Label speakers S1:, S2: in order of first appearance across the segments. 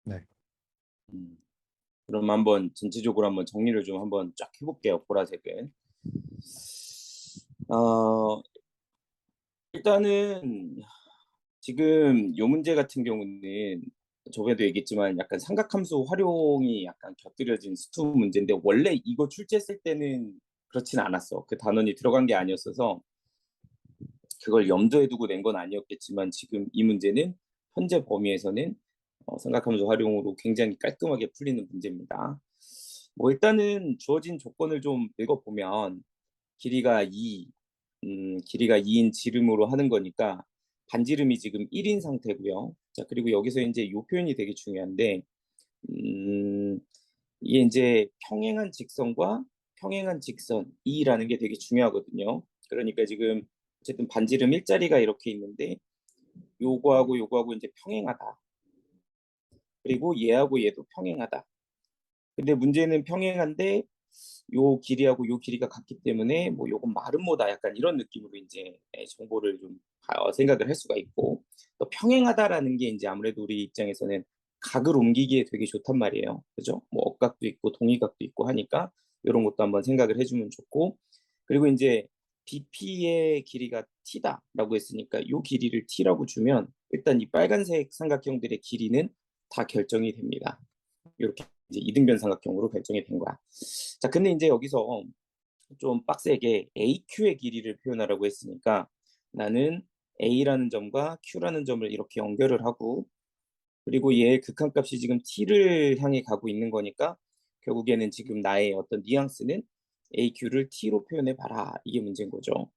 S1: 네.
S2: 음, 그럼 한번 전체적으로 한번 정리를 좀 한번 쫙 해볼게요. 보라색은. 어, 일단은 지금 요 문제 같은 경우는 저번에도 얘기했지만 약간 삼각함수 활용이 약간 곁들여진 스투 문제인데 원래 이거 출제했을 때는 그렇진 않았어. 그 단원이 들어간 게 아니었어서 그걸 염두에 두고 낸 건 아니었겠지만 지금 이 문제는 현재 범위에서는 삼각함수 활용으로 굉장히 깔끔하게 풀리는 문제입니다. 뭐 일단은 주어진 조건을 좀 읽어보면 길이가 2, 길이가 2인 지름으로 하는 거니까 반지름이 지금 1인 상태고요. 자, 그리고 여기서 이제 요 표현이 되게 중요한데, 음, 이게 이제 평행한 직선과 평행한 직선 이라는 게 되게 중요하거든요. 그러니까 지금 어쨌든 반지름 일자리가 이렇게 있는데 요거하고 요거하고 이제 평행하다. 그리고 얘하고 얘도 평행하다. 근데 문제는 평행한데 요 길이하고 요 길이가 같기 때문에 뭐 요건 마름모다 약간 이런 느낌으로 이제 정보를 좀 생각을 할 수가 있고 또 평행하다라는 게 이제 아무래도 우리 입장에서는 각을 옮기기에 되게 좋단 말이에요. 그죠? 뭐 억각도 있고 동의각도 있고 하니까 이런 것도 한번 생각을 해주면 좋고 그리고 이제 BP의 길이가 t다라고 했으니까 요 길이를 t라고 주면 일단 이 빨간색 삼각형들의 길이는 다 결정이 됩니다. 이렇게 이제 이등변 삼각형으로 결정이 된 거야. 자, 근데 이제 여기서 좀 빡세게 AQ의 길이를 표현하라고 했으니까 나는 A라는 점과 Q라는 점을 이렇게 연결을 하고 그리고 얘의 극한값이 지금 T를 향해 가고 있는 거니까 결국에는 지금 나의 어떤 뉘앙스는 AQ를 T로 표현해 봐라. 이게 문제인 거죠.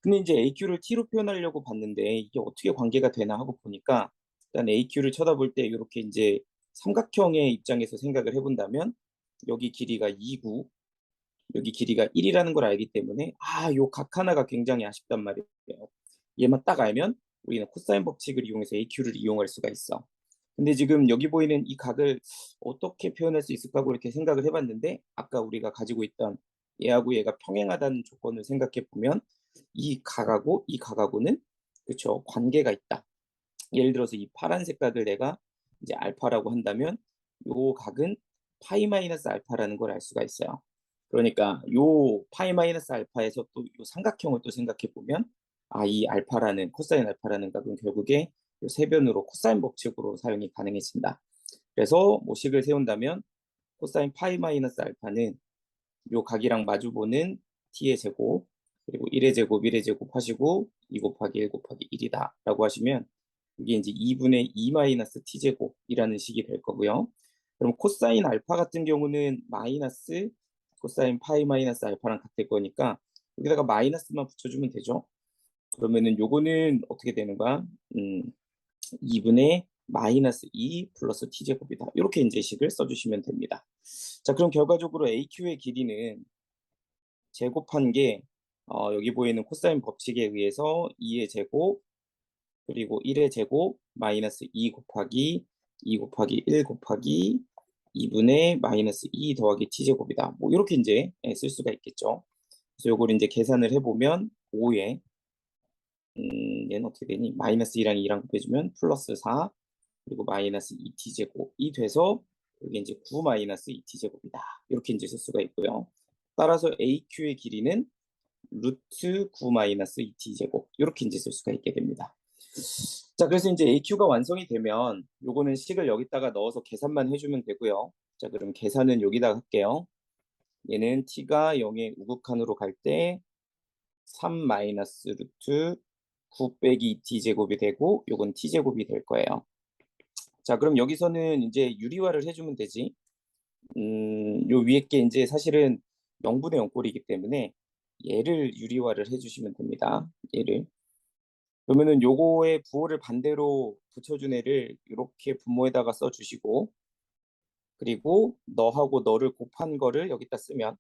S2: 근데 이제 AQ를 T로 표현하려고 봤는데 이게 어떻게 관계가 되나 하고 보니까 일단 AQ를 쳐다볼 때 이렇게 이제 삼각형의 입장에서 생각을 해본다면 여기 길이가 2구, 여기 길이가 1이라는 걸 알기 때문에 요 각 하나가 굉장히 아쉽단 말이에요. 얘만 딱 알면 우리는 코사인 법칙을 이용해서 AQ를 이용할 수가 있어. 근데 지금 여기 보이는 이 각을 어떻게 표현할 수 있을까 하고 이렇게 생각을 해봤는데 아까 우리가 가지고 있던 얘하고 얘가 평행하다는 조건을 생각해 보면 이 각하고는 그쵸 관계가 있다. 예를 들어서 이 파란색 각을 내가 이제 알파라고 한다면 요 각은 파이 마이너스 알파라는 걸 알 수가 있어요. 그러니까 요 파이 마이너스 알파에서 또 요 삼각형을 또 생각해 보면 이 알파라는 코사인 알파라는 각은 결국에 요 세변으로 코사인 법칙으로 사용이 가능해진다. 그래서 뭐 식을 세운다면 코사인 파이 마이너스 알파는 요 각이랑 마주보는 t의 제곱 그리고 1의 제곱 1의 제곱 하시고 2 곱하기 1 곱하기 1이다 라고 하시면 이게 이제 2분의 2 마이너스 t제곱이라는 식이 될 거고요. 그럼 코사인 알파 같은 경우는 마이너스 코사인 파이 마이너스 알파랑 같을 거니까 여기다가 마이너스만 붙여주면 되죠. 그러면은 요거는 어떻게 되는 거야? 2분의 마이너스 2 플러스 t제곱이다. 이렇게 이제 식을 써주시면 됩니다. 자, 그럼 결과적으로 AQ의 길이는 제곱한 게 여기 보이는 코사인 법칙에 의해서 2의 제곱 그리고 1의 제곱 마이너스 2 곱하기 1 곱하기 2분의 마이너스 2 더하기 t제곱이다. 뭐 이렇게 이제 쓸 수가 있겠죠. 그래서 요걸 이제 계산을 해보면 5에 얘는 어떻게 되니? 마이너스 2랑 2랑 곱해주면 플러스 4 그리고 마이너스 2t제곱이 돼서 여기 이제 9 마이너스 2t제곱이다. 이렇게 이제 쓸 수가 있고요. 따라서 AQ의 길이는 루트 9 마이너스 2t제곱 이렇게 이제 쓸 수가 있게 됩니다. 자, 그래서 이제 AQ가 완성이 되면 요거는 식을 여기다가 넣어서 계산만 해주면 되고요. 자, 그럼 계산은 여기다 할게요. 얘는 t가 0의 우극한으로 갈 때 3 마이너스 루트 9 빼기 2t제곱이 되고 요건 t제곱이 될 거예요. 자, 그럼 여기서는 이제 유리화를 해주면 되지. 요 위에 게 이제 사실은 0분의 0꼴이기 때문에 얘를 유리화를 해주시면 됩니다. 얘를. 그러면은 요거의 부호를 반대로 붙여준 애를 이렇게 분모에다가 써주시고 그리고 너하고 너를 곱한 거를 여기다 쓰면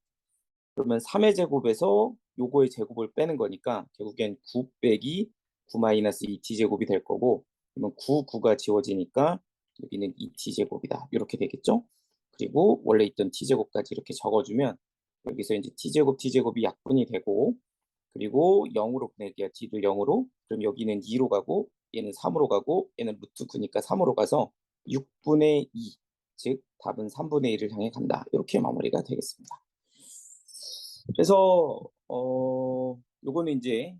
S2: 그러면 3의 제곱에서 요거의 제곱을 빼는 거니까 결국엔 9 빼기 9 마이너스 2t제곱이 될 거고 그러면 9가 지워지니까 여기는 2t제곱이다. 이렇게 되겠죠? 그리고 원래 있던 t제곱까지 이렇게 적어주면 여기서 이제 t제곱이 약분이 되고 그리고 0으로 보낼게요. t도 0으로. 그럼 여기는 2로 가고 얘는 3으로 가고 얘는 루트 9니까 3으로 가서 6분의 2, 즉 답은 3분의 1을 향해 간다. 이렇게 마무리가 되겠습니다. 그래서 요거는 이제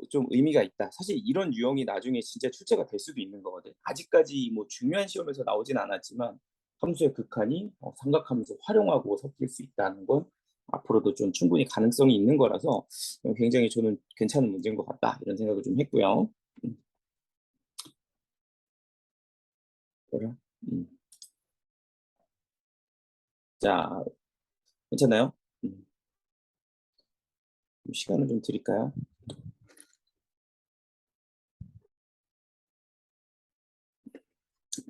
S2: 좀 의미가 있다. 사실 이런 유형이 나중에 진짜 출제가 될 수도 있는 거거든. 아직까지 뭐 중요한 시험에서 나오진 않았지만 함수의 극한이 삼각함수 활용하고 섞일 수 있다는 건 앞으로도 좀 충분히 가능성이 있는 거라서 굉장히 저는 괜찮은 문제인 것 같다 이런 생각을 좀 했고요. 그래. 음. 자, 괜찮나요? 음. 시간을 좀 드릴까요?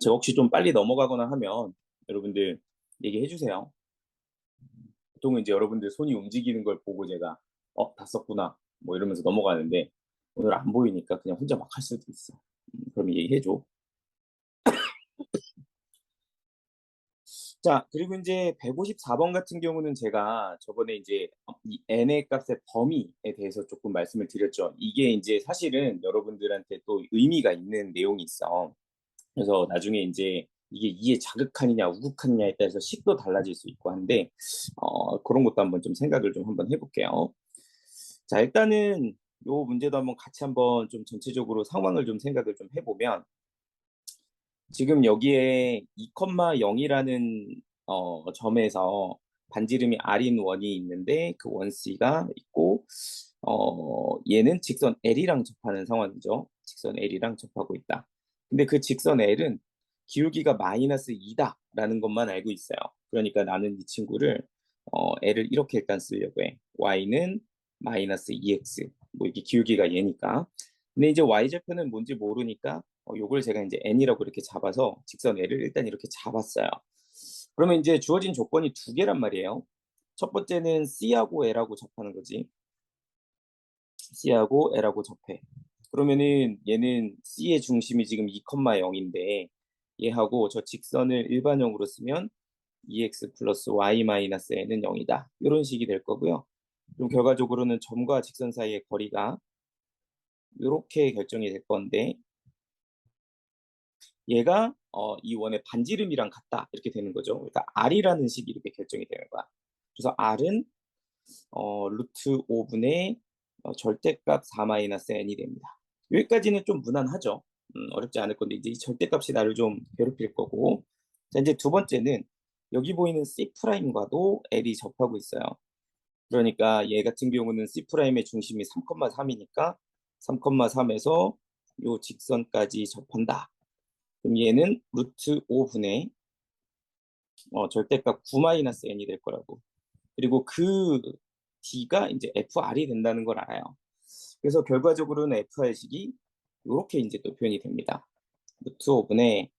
S2: 제가 혹시 좀 빨리 넘어가거나 하면 여러분들 얘기해 주세요. 보통은 이제 여러분들 손이 움직이는 걸 보고 제가 다 썼구나 뭐 이러면서 넘어가는데 오늘 안 보이니까 그냥 혼자 막 할 수도 있어. 그럼 얘기해 줘. 자, 그리고 이제 154번 같은 경우는 제가 저번에 이제 이 n의 값의 범위에 대해서 조금 말씀을 드렸죠. 이게 이제 사실은 여러분들한테 또 의미가 있는 내용이 있어. 그래서 나중에 이제 이게 이의 자극하느냐 우극하느냐에 따라서 식도 달라질 수 있고 한데 그런 것도 한번 좀 생각을 좀 한번 해볼게요. 자, 일단은 요 문제도 한번 같이 한번 좀 전체적으로 상황을 좀 생각을 좀 해보면 지금 여기에 2,0이라는 점에서 반지름이 r인 원이 있는데 그 원 C가 있고 얘는 직선 L이랑 접하는 상황이죠. 직선 L이랑 접하고 있다. 근데 그 직선 L은 기울기가 마이너스 2다라는 것만 알고 있어요. 그러니까 나는 이 친구를 L을 이렇게 일단 쓰려고 해. Y는 마이너스 2x. 뭐 이게 기울기가 얘니까. 근데 이제 y절편은 뭔지 모르니까 요걸 제가 이제 n이라고 이렇게 잡아서 직선 L을 일단 이렇게 잡았어요. 그러면 이제 주어진 조건이 두 개란 말이에요. 첫 번째는 C하고 L하고 접하는 거지. C하고 L하고 접해. 그러면은 얘는 C의 중심이 지금 2,0인데 얘하고 저 직선을 일반형으로 쓰면 2x 플러스 y 마이너스 n은 0이다. 이런 식이 될 거고요. 그럼 결과적으로는 점과 직선 사이의 거리가 이렇게 결정이 될 건데 얘가 이 원의 반지름이랑 같다 이렇게 되는 거죠. 그러니까 r이라는 식이 이렇게 결정이 되는 거야. 그래서 r은 루트 5분의 절대값 4-n이 됩니다. 여기까지는 좀 무난하죠. 어렵지 않을 건데 이제 이 절대값이 나를 좀 괴롭힐 거고. 자, 이제 두 번째는 여기 보이는 C'과도 L이 접하고 있어요. 그러니까 얘 같은 경우는 C'의 중심이 3,3이니까 3,3에서 요 직선까지 접한다. 그럼 얘는 루트 5분의 절대값 9-n이 될 거라고. 그리고 그 D가 이제 FR이 된다는 걸 알아요. 그래서 결과적으로는 FR식이 이렇게 이제 또 표현이 됩니다. 루트 5분의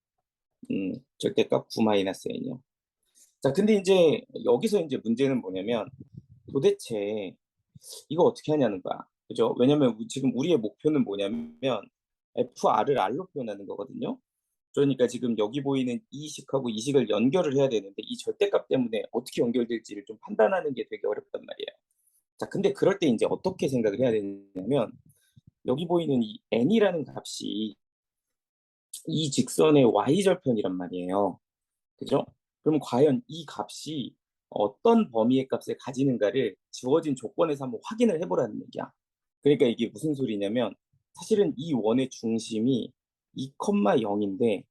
S2: 절대값 9-n이요. 자, 근데 이제 여기서 이제 문제는 뭐냐면 도대체 이거 어떻게 하냐는 거야. 그죠? 왜냐면 지금 우리의 목표는 뭐냐면 FR을 R로 표현하는 거거든요. 그러니까 지금 여기 보이는 이 식하고 이 식을 연결을 해야 되는데 이 절대값 때문에 어떻게 연결될지를 좀 판단하는 게 되게 어렵단 말이에요. 자, 근데 그럴 때 이제 어떻게 생각을 해야 되냐면 여기 보이는 이 n이라는 값이 이 직선의 y절편이란 말이에요. 그죠? 그럼 과연 이 값이 어떤 범위의 값을 가지는가를 주어진 조건에서 한번 확인을 해보라는 얘기야. 그러니까 이게 무슨 소리냐면 사실은 이 원의 중심이 2,0인데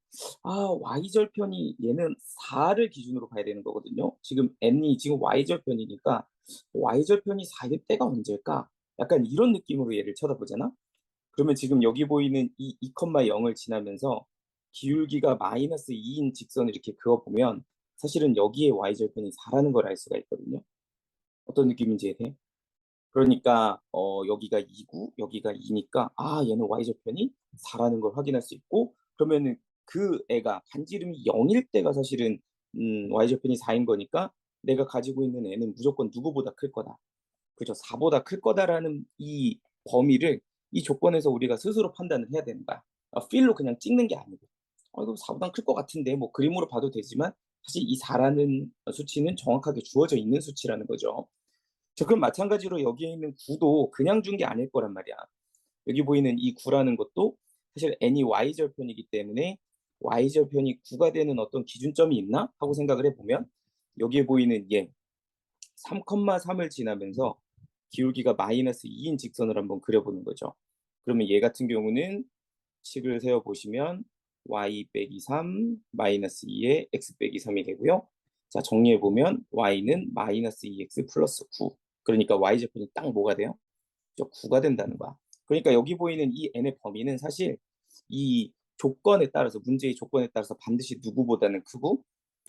S2: y절편이 얘는 4를 기준으로 봐야 되는 거거든요. 지금 n이 지금 y절편이니까 y절편이 4일 때가 언제일까? 약간 이런 느낌으로 얘를 쳐다보잖아. 그러면 지금 여기 보이는 이 2,0을 지나면서 기울기가 마이너스 2인 직선을 이렇게 그어보면 사실은 여기에 y절편이 4라는 걸 알 수가 있거든요. 어떤 느낌인지 이해돼? 그러니까 여기가 2고 여기가 2니까 얘는 y절편이 4라는 걸 확인할 수 있고 그러면은 그 애가 반지름이 0일 때가 사실은 y절편이 4인 거니까 내가 가지고 있는 애는 무조건 누구보다 클 거다. 그죠? 4보다 클 거다라는 이 범위를 이 조건에서 우리가 스스로 판단을 해야 되는 거야. 필로 그냥 찍는 게 아니고 이거 4보다 클 것 같은데 뭐 그림으로 봐도 되지만 사실 이 4라는 수치는 정확하게 주어져 있는 수치라는 거죠. 자, 그럼 마찬가지로 여기에 있는 9도 그냥 준 게 아닐 거란 말이야. 여기 보이는 이 9라는 것도 사실 n이 y절편이기 때문에 y절편이 9가 되는 어떤 기준점이 있나 하고 생각을 해보면 여기에 보이는 얘 3,3을 지나면서 기울기가 마이너스 2인 직선을 한번 그려보는 거죠. 그러면 얘 같은 경우는 식을 세워보시면 y 빼기 3 마이너스 2에 x 빼기 3이 되고요. 자, 정리해보면 y는 마이너스 2x 플러스 9. 그러니까 y절편이 딱 뭐가 돼요? 9가 된다는 거야. 그러니까 여기 보이는 이 n의 범위는 사실 이 조건에 따라서 문제의 조건에 따라서 반드시 누구보다는 크고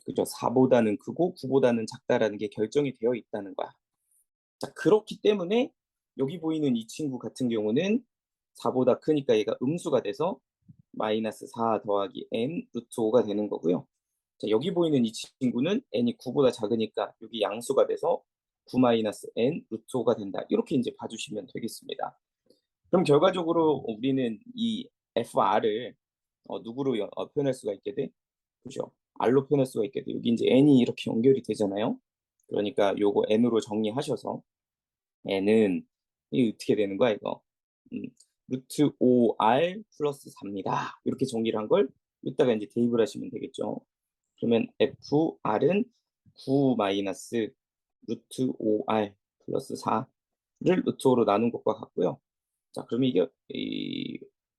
S2: 그죠? 4보다는 크고 9보다는 작다라는 게 결정이 되어 있다는 거야. 자, 그렇기 때문에 여기 보이는 이 친구 같은 경우는 4보다 크니까 얘가 음수가 돼서 마이너스 4 더하기 n 루트 5가 되는 거고요. 자, 여기 보이는 이 친구는 n이 9보다 작으니까 여기 양수가 돼서 9 마이너스 n 루트 5가 된다. 이렇게 이제 봐주시면 되겠습니다. 그럼 결과적으로 우리는 이 FR을 누구로 표현할 수가 있게 돼? 그죠? R로 표현할 수가 있게 돼. 여기 이제 n이 이렇게 연결이 되잖아요. 그러니까 요거 n으로 정리하셔서 n은 이 어떻게 되는 거야 이거? 음, 루트 5r 플러스 4입니다. 이렇게 정리를 한 걸 이따가 이제 대입을 하시면 되겠죠. 그러면 FR은 9 마이너스 루트 5r 플러스 4를 루트 5로 나눈 것과 같고요. 자, 그러면 이게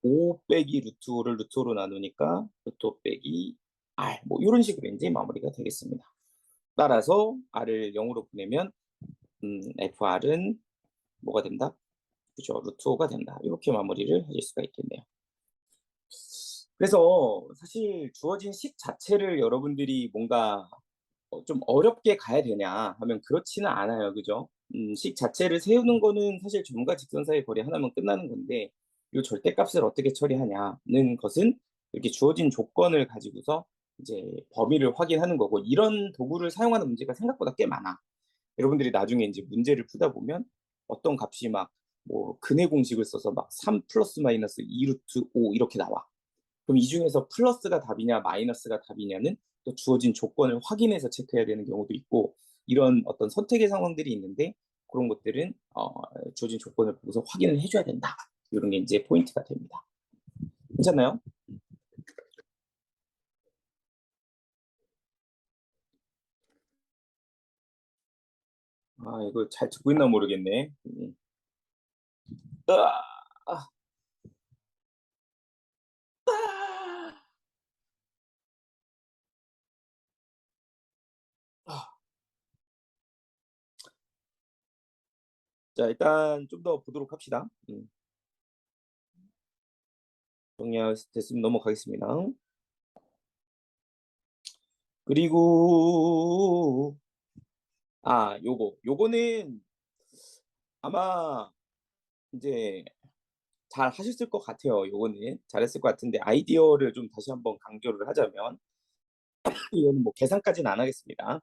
S2: 5 빼기 루트 5를 루트 5로 나누니까 루트 5 빼기 r 뭐 이런 식으로 이제 마무리가 되겠습니다. 따라서 r을 0으로 보내면 FR은 뭐가 된다? 그죠? 루트 5가 된다. 이렇게 마무리를 하실 수가 있겠네요. 그래서 사실 주어진 식 자체를 여러분들이 뭔가 좀 어렵게 가야 되냐 하면 그렇지는 않아요. 그죠? 식 자체를 세우는 거는 사실 점과 직선 사이 거리 하나면 끝나는 건데 이 절대값을 어떻게 처리하냐는 것은 이렇게 주어진 조건을 가지고서 이제 범위를 확인하는 거고 이런 도구를 사용하는 문제가 생각보다 꽤 많아. 여러분들이 나중에 이제 문제를 풀다 보면 어떤 값이 막 뭐 근해 공식을 써서 막 3 플러스 마이너스 2 루트 5 이렇게 나와. 그럼 이 중에서 플러스가 답이냐 마이너스가 답이냐는 또 주어진 조건을 확인해서 체크해야 되는 경우도 있고 이런 어떤 선택의 상황들이 있는데 그런 것들은 주어진 조건을 보고서 확인을 해줘야 된다. 이런 게 이제 포인트가 됩니다. 괜찮나요? 아, 이거 잘 듣고 있나 모르겠네. 아, 아, 아. 자, 일단 좀 더 보도록 합시다. 정리됐으면 넘어가겠습니다. 그리고 요거는 아마 이제 잘 하셨을 것 같아요. 요거는 잘했을 것 같은데 아이디어를 좀 다시 한번 강조를 하자면 이거는 뭐 계산까지는 안 하겠습니다.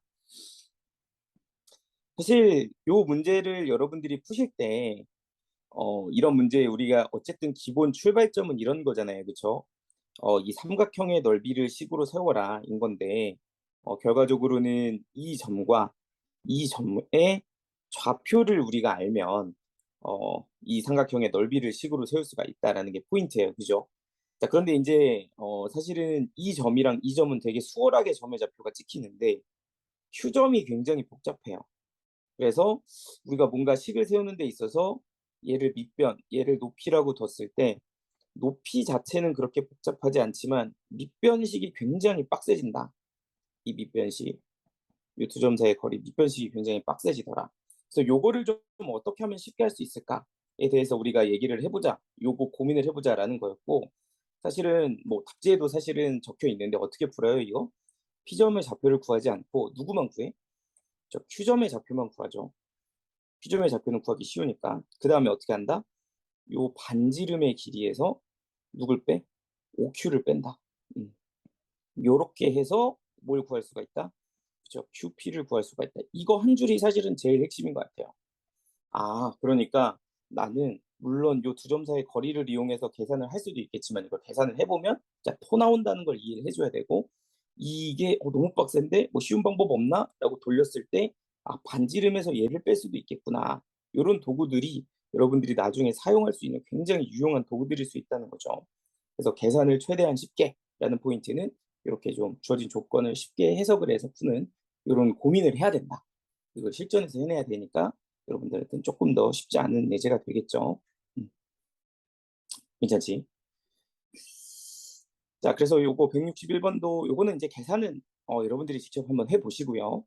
S2: 사실 요 문제를 여러분들이 푸실 때 이런 문제 우리가 어쨌든 기본 출발점은 이런 거잖아요. 그쵸? 이 삼각형의 넓이를 식으로 세워라 인 건데 결과적으로는 이 점과 이 점의 좌표를 우리가 알면 이 삼각형의 넓이를 식으로 세울 수가 있다라는 게 포인트예요. 그죠? 자, 그런데 이제 사실은 이 점이랑 이 점은 되게 수월하게 점의 좌표가 찍히는데 휴점이 굉장히 복잡해요. 그래서 우리가 뭔가 식을 세우는 데 있어서 얘를 밑변, 얘를 높이라고 뒀을 때 높이 자체는 그렇게 복잡하지 않지만 밑변식이 굉장히 빡세진다. 이 밑변식. 이 두 점 사이의 거리 밑변식이 굉장히 빡세지더라. 그래서 요거를 좀 어떻게 하면 쉽게 할 수 있을까에 대해서 우리가 얘기를 해보자. 요거 고민을 해보자라는 거였고 사실은 뭐 답지에도 사실은 적혀 있는데 어떻게 풀어요 이거? P점의 좌표를 구하지 않고 누구만 구해? 저 Q점의 좌표만 구하죠. Q점의 좌표는 구하기 쉬우니까. 그 다음에 어떻게 한다? 요 반지름의 길이에서 누굴 빼? OQ를 뺀다. 음. 요렇게 해서 뭘 구할 수가 있다? 그죠? QP를 구할 수가 있다. 이거 한 줄이 사실은 제일 핵심인 것 같아요. 그러니까 나는 물론 요 두 점 사이의 거리를 이용해서 계산을 할 수도 있겠지만 이걸 계산을 해보면 자, 토 나온다는 걸 이해를 해줘야 되고 이게 너무 빡센데 뭐 쉬운 방법 없나? 라고 돌렸을 때 반지름에서 얘를 뺄 수도 있겠구나. 요런 도구들이 여러분들이 나중에 사용할 수 있는 굉장히 유용한 도구들일 수 있다는 거죠. 그래서 계산을 최대한 쉽게 라는 포인트는 이렇게 좀 주어진 조건을 쉽게 해석을 해서 푸는 요런 고민을 해야 된다. 이걸 실전에서 해내야 되니까 여러분들한테는 조금 더 쉽지 않은 예제가 되겠죠. 음 괜찮지? 자 그래서 요거 161 번도 요거는 인제 계산은 여러분들이 직접 한번 해 보시고요.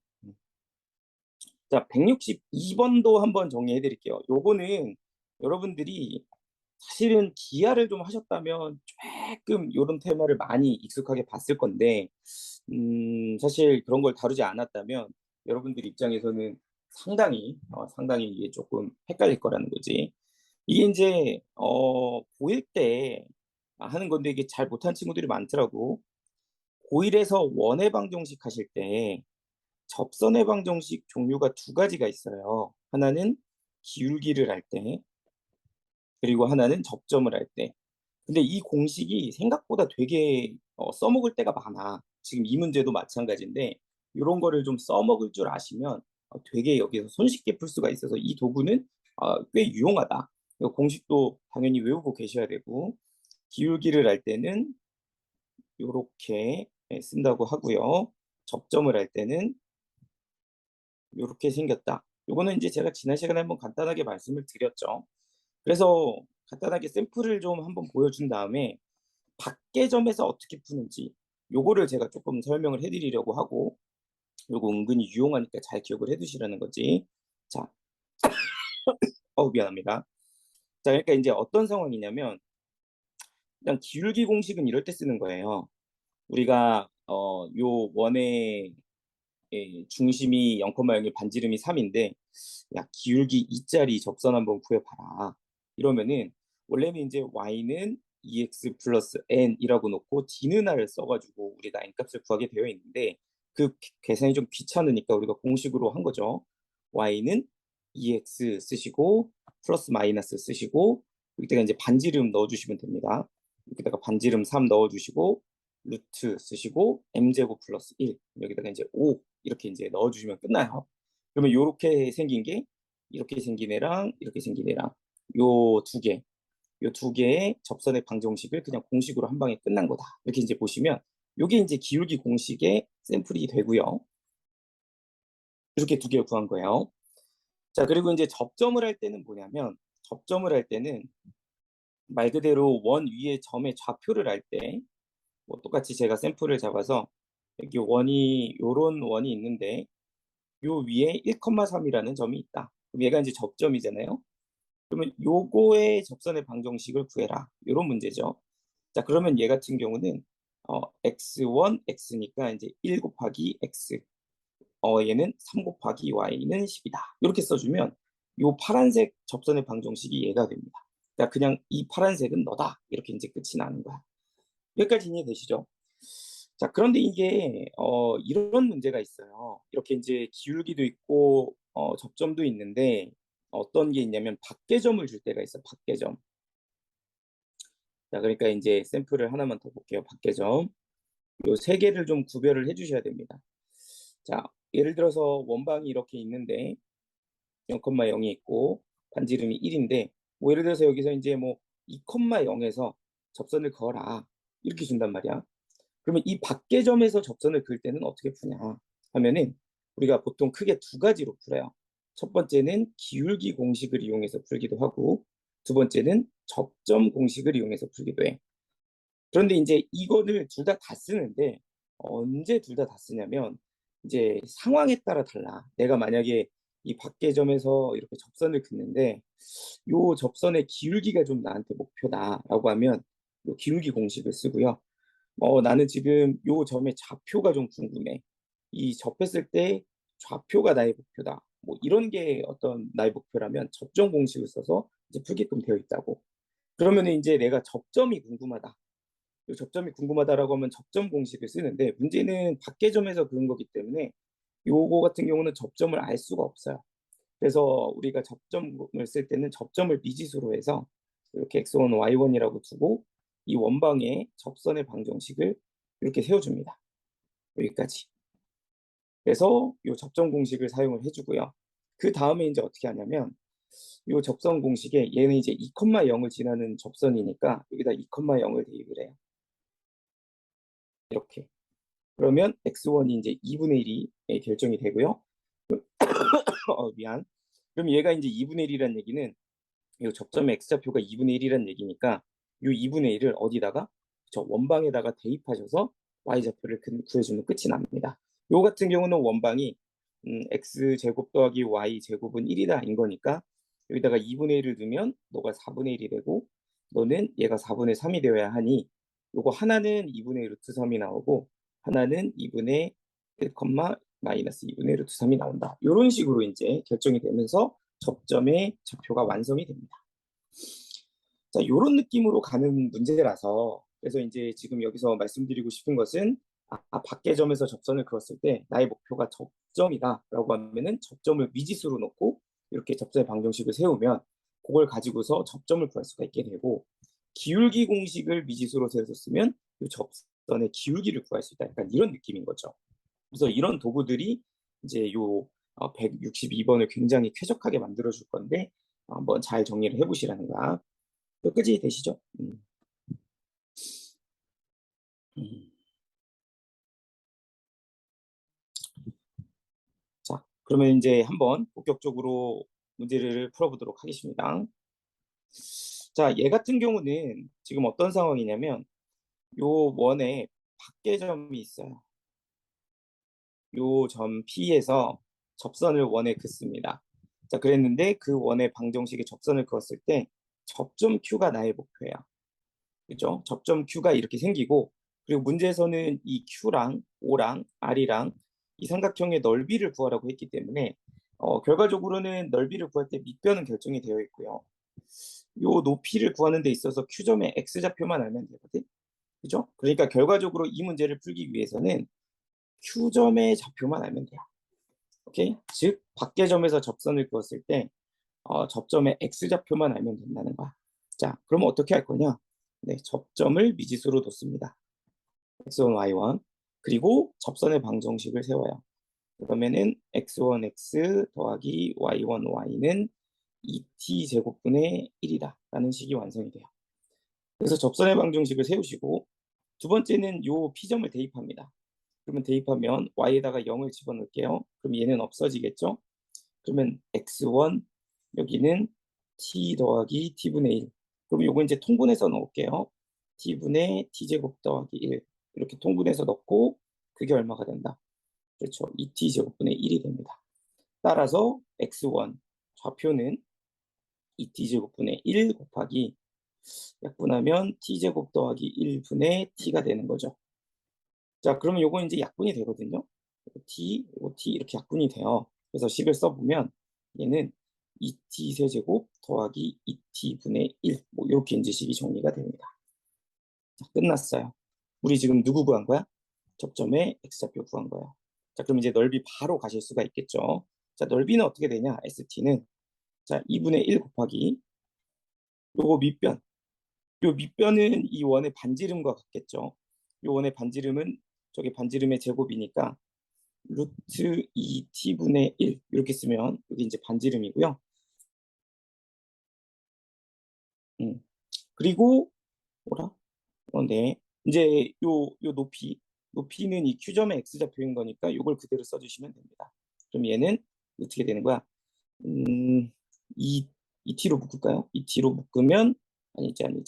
S2: 자 162 번도 한번 정리해 드릴게요. 요거는 여러분들이 사실은 기하를 좀 하셨다면 쪼끔 요런 테마를 많이 익숙하게 봤을 건데 사실 그런 걸 다루지 않았다면 여러분들 입장에서는 상당히 이게 쪼끔 헷갈릴 거라는 거지. 이게 인제 고1 때 하는 건데 이게 잘 못한 친구들이 많더라고. 고1 에서 원의 방정식 하실 때 접선의 방정식 종류가 두 가지가 있어요. 하나는 기울기를 할 때 그리고 하나는 접점을 할 때. 근데 이 공식이 생각보다 되게 써먹을 때가 많아. 지금 이 문제도 마찬가지인데 요런 거를 좀 써먹을 줄 아시면 되게 여기서 손쉽게 풀 수가 있어서 이 도구는 꽤 유용하다. 이 공식도 당연히 외우고 계셔야 되고 기울기를 할 때는 요렇게 쓴다고 하고요. 접점을 할 때는 요렇게 생겼다. 요거는 인제 제가 지난 시간에 한번 간단하게 말씀을 드렸죠. 그래서 간단하게 샘플을 좀 한번 보여준 다음에 밖의 점에서 어떻게 푸는지 요거를 제가 쪼끔 설명을 해 드리려고 하고 요거 은근히 유용하니까 잘 기억을 해 두시라는 거지. 자 미안합니다. 자 그러니까 인제 어떤 상황이냐면 그냥 기울기 공식은 이럴 때 쓰는 거예요. 우리가 요 원의 중심이 0,0이 반지름이 3 인데 "야 기울기 2 짜리 접선 한번 구해 봐라." 이러면은 원래는 인제 y는 2x 플러스 n이라고 놓고 d는 r을 써 가지고 우리가 n 값을 구하게 되어 있는데 그 계산이 좀 귀찮으니까 우리가 공식으로 한 거죠. y는 2x 쓰시고 플러스 마이너스 쓰시고 여기다가 인제 반지름 넣어 주시면 됩니다. 여기다가 반지름 3 넣어 주시고 루트 쓰시고 m 제곱 플러스 1 여기다가 인제 5 이렇게 인제 넣어 주시면 끝나요. 그러면 요렇게 생긴 게 이렇게 생긴 애랑 이렇게 생긴 애랑 요 두 개의 접선의 방정식을 그냥 공식으로 한 방에 끝난 거다. 이렇게 인제 보시면 요게 인제 기울기 공식의 샘플이 되고요. 이렇게 두 개를 구한 거예요. 자 그리고 인제 접점을 할 때는 뭐냐면 접점을 할 때는 말 그대로 원 위에 점의 좌표를 알 때 뭐 똑같이 제가 샘플을 잡아서 여기 원이 요런 원이 있는데 요 위에 1,3 이라는 점이 있다. 그럼 얘가 인제 접점이잖아요. 그러면 요거의 접선의 방정식을 구해라. 요런 문제죠. 자 그러면 얘 같은 경우는 x1 x니까 인제 1 곱하기 x 얘는 3 곱하기 y는 10 이다. 요렇게 써 주면 요 파란색 접선의 방정식이 얘가 됩니다. 그러니까 그냥 "이 파란색은 너다." 이렇게 인제 끝이 나는 거야. 여기까지 이해되시죠? 자 그런데 이게 이런 문제가 있어요. 이렇게 인제 기울기도 있고 접점도 있는데 어떤 게 있냐면 밖의 점을 줄 때가 있어 밖의 점. 자 그러니까 인제 샘플을 하나만 더 볼게요 밖의 점. 요 세 개를 좀 구별을 해 주셔야 됩니다. 자 예를 들어서 원방이 이렇게 있는데 0,0이 있고 반지름이 1 인데 뭐 예를 들어서 여기서 인제 뭐 2,0 에서 접선을 그어라 이렇게 준단 말이야. 그러면 이 밖의 점에서 접선을 그을 때는 어떻게 푸냐 하면은 우리가 보통 크게 두 가지로 풀어요. 첫 번째는 기울기 공식을 이용해서 풀기도 하고 두 번째는 접점 공식을 이용해서 풀기도 해. 그런데 인제 이거를 둘 다 쓰는데 언제 둘 다 쓰냐면 이제 상황에 따라 달라. 내가 만약에 이 밖의 점에서 이렇게 접선을 긋는데 요 접선의 기울기가 좀 나한테 목표다라고 하면 요 기울기 공식을 쓰고요. 나는 지금 요 점의 좌표가 좀 궁금해. 이 접했을 때 좌표가 나의 목표다. 뭐 이런 게 어떤 나의 목표라면 접점 공식을 써서 이제 풀게끔 되어 있다고. 그러면은 인제 내가 접점이 궁금하다. 요 접점이 궁금하다라고 하면 접점 공식을 쓰는데 문제는 밖의 점에서 그은 거기 때문에 요거 같은 경우는 접점을 알 수가 없어요. 그래서 우리가 접점을 쓸 때는 접점을 미지수로 해서 이렇게 x1, y1이라고 두고 이 원방에 접선의 방정식을 이렇게 세워 줍니다. 여기까지. 그래서 요 접점 공식을 사용을 해 주고요. 그다음에 인제 어떻게 하냐면 요 접선 공식에 얘는 이제 2,0을 지나는 접선이니까 여기다 2,0을 대입을 해요. 이렇게. 그러면 x1이 이제 2분의 1이 결정이 되고요. 미안. 그럼 얘가 이제 2분의 1이란 얘기는 이 접점의 x좌표가 2분의 1이란 얘기니까 이 2분의 1을 어디다가 저 원방에다가 대입하셔서 y좌표를 구해주면 끝이 납니다. 요 같은 경우는 원방이 x제곱 더하기 y제곱은 1이다 인 거니까 여기다가 2분의 1을 두면 너가 4분의 1이 되고 너는 얘가 4분의 3이 되어야 하니 요거 하나는 2분의 루트 3이 나오고 하나는 2분의 1, 마이너스 2분의 루트 3이 나온다. 이런 식으로 이제 결정이 되면서 접점의 좌표가 완성이 됩니다. 자, 이런 느낌으로 가는 문제라서 그래서 이제 지금 여기서 말씀드리고 싶은 것은 밖의 점에서 접선을 그었을 때 나의 목표가 접점이다라고 하면은 접점을 미지수로 놓고 이렇게 접선의 방정식을 세우면 그걸 가지고서 접점을 구할 수가 있게 되고 기울기 공식을 미지수로 세워서 쓰면 이 접선의 기울기를 구할 수 있다. 약간 이런 느낌인 거죠. 그래서 이런 도구들이 이제 요 162번을 굉장히 쾌적하게 만들어 줄 건데 한번 잘 정리를 해보시라는 거야. 끝까지 되시죠? 자, 그러면 이제 한번 본격적으로 문제를 풀어보도록 하겠습니다. 자, 얘 같은 경우는 지금 어떤 상황이냐면 요 원에 밖의 점이 있어요. 요 점 P에서 접선을 원에 긋습니다. 자, 그랬는데 그 원의 방정식에 접선을 그었을 때 접점 Q가 나의 목표야. 그죠? 접점 Q가 이렇게 생기고 그리고 문제에서는 이 Q랑 O랑 R이랑 이 삼각형의 넓이를 구하라고 했기 때문에 결과적으로는 넓이를 구할 때 밑변은 결정이 되어 있고요. 요 높이를 구하는 데 있어서 Q점의 X좌표만 알면 되거든. 그죠? 그러니까 결과적으로 이 문제를 풀기 위해서는 Q점의 좌표만 알면 돼요. 오케이? 즉 밖의 점에서 접선을 그었을 때 접점의 X좌표만 알면 된다는 거야. 자, 그러면 어떻게 할 거냐? 네, 접점을 미지수로 뒀습니다. x1, y1 그리고 접선의 방정식을 세워요. 그러면은 x1x 더하기 y1, y는 2t 제곱분의 1이다 라는 식이 완성이 돼요. 그래서 접선의 방정식을 세우시고 두 번째는 요 p점을 대입합니다. 그러면 대입하면 y에다가 0을 집어넣을게요. 그럼 얘는 없어지겠죠? 그러면 x1 여기는 t 더하기 t분의 1. 그럼 요거 이제 통분해서 넣을게요. t분의 t제곱 더하기 1. 이렇게 통분해서 넣고 그게 얼마가 된다? 그렇죠. 2t 제곱분의 1이 됩니다. 따라서 x1 좌표는 2t 제곱분의 1 곱하기 약분하면 t제곱 더하기 1분의 t가 되는 거죠. 자, 그러면 요거 이제 약분이 되거든요. 요거 t 이렇게 약분이 돼요. 그래서 식을 써보면 얘는 2t 세제곱 더하기 2t분의 1. 뭐 이렇게 이제 식이 정리가 됩니다. 자, 끝났어요. 우리 지금 누구 구한 거야? 접점의 x좌표 구한 거야. 자, 그럼 이제 넓이 바로 가실 수가 있겠죠. 자, 넓이는 어떻게 되냐? st는 자 2분의 1 곱하기 요거 밑변. 요 밑변은 이 원의 반지름과 같겠죠. 요 원의 반지름은 저게 반지름의 제곱이니까 루트 2t분의 1 이렇게 쓰면 여기 이제 반지름이고요. 그리고 뭐라? 네. 이제 요 높이는 이 Q점의 X좌표인 거니까 이걸 그대로 써주시면 됩니다. 그럼 얘는 어떻게 되는 거야? 음, 2t로 묶을까요? 2t로 묶으면 아니지. 그냥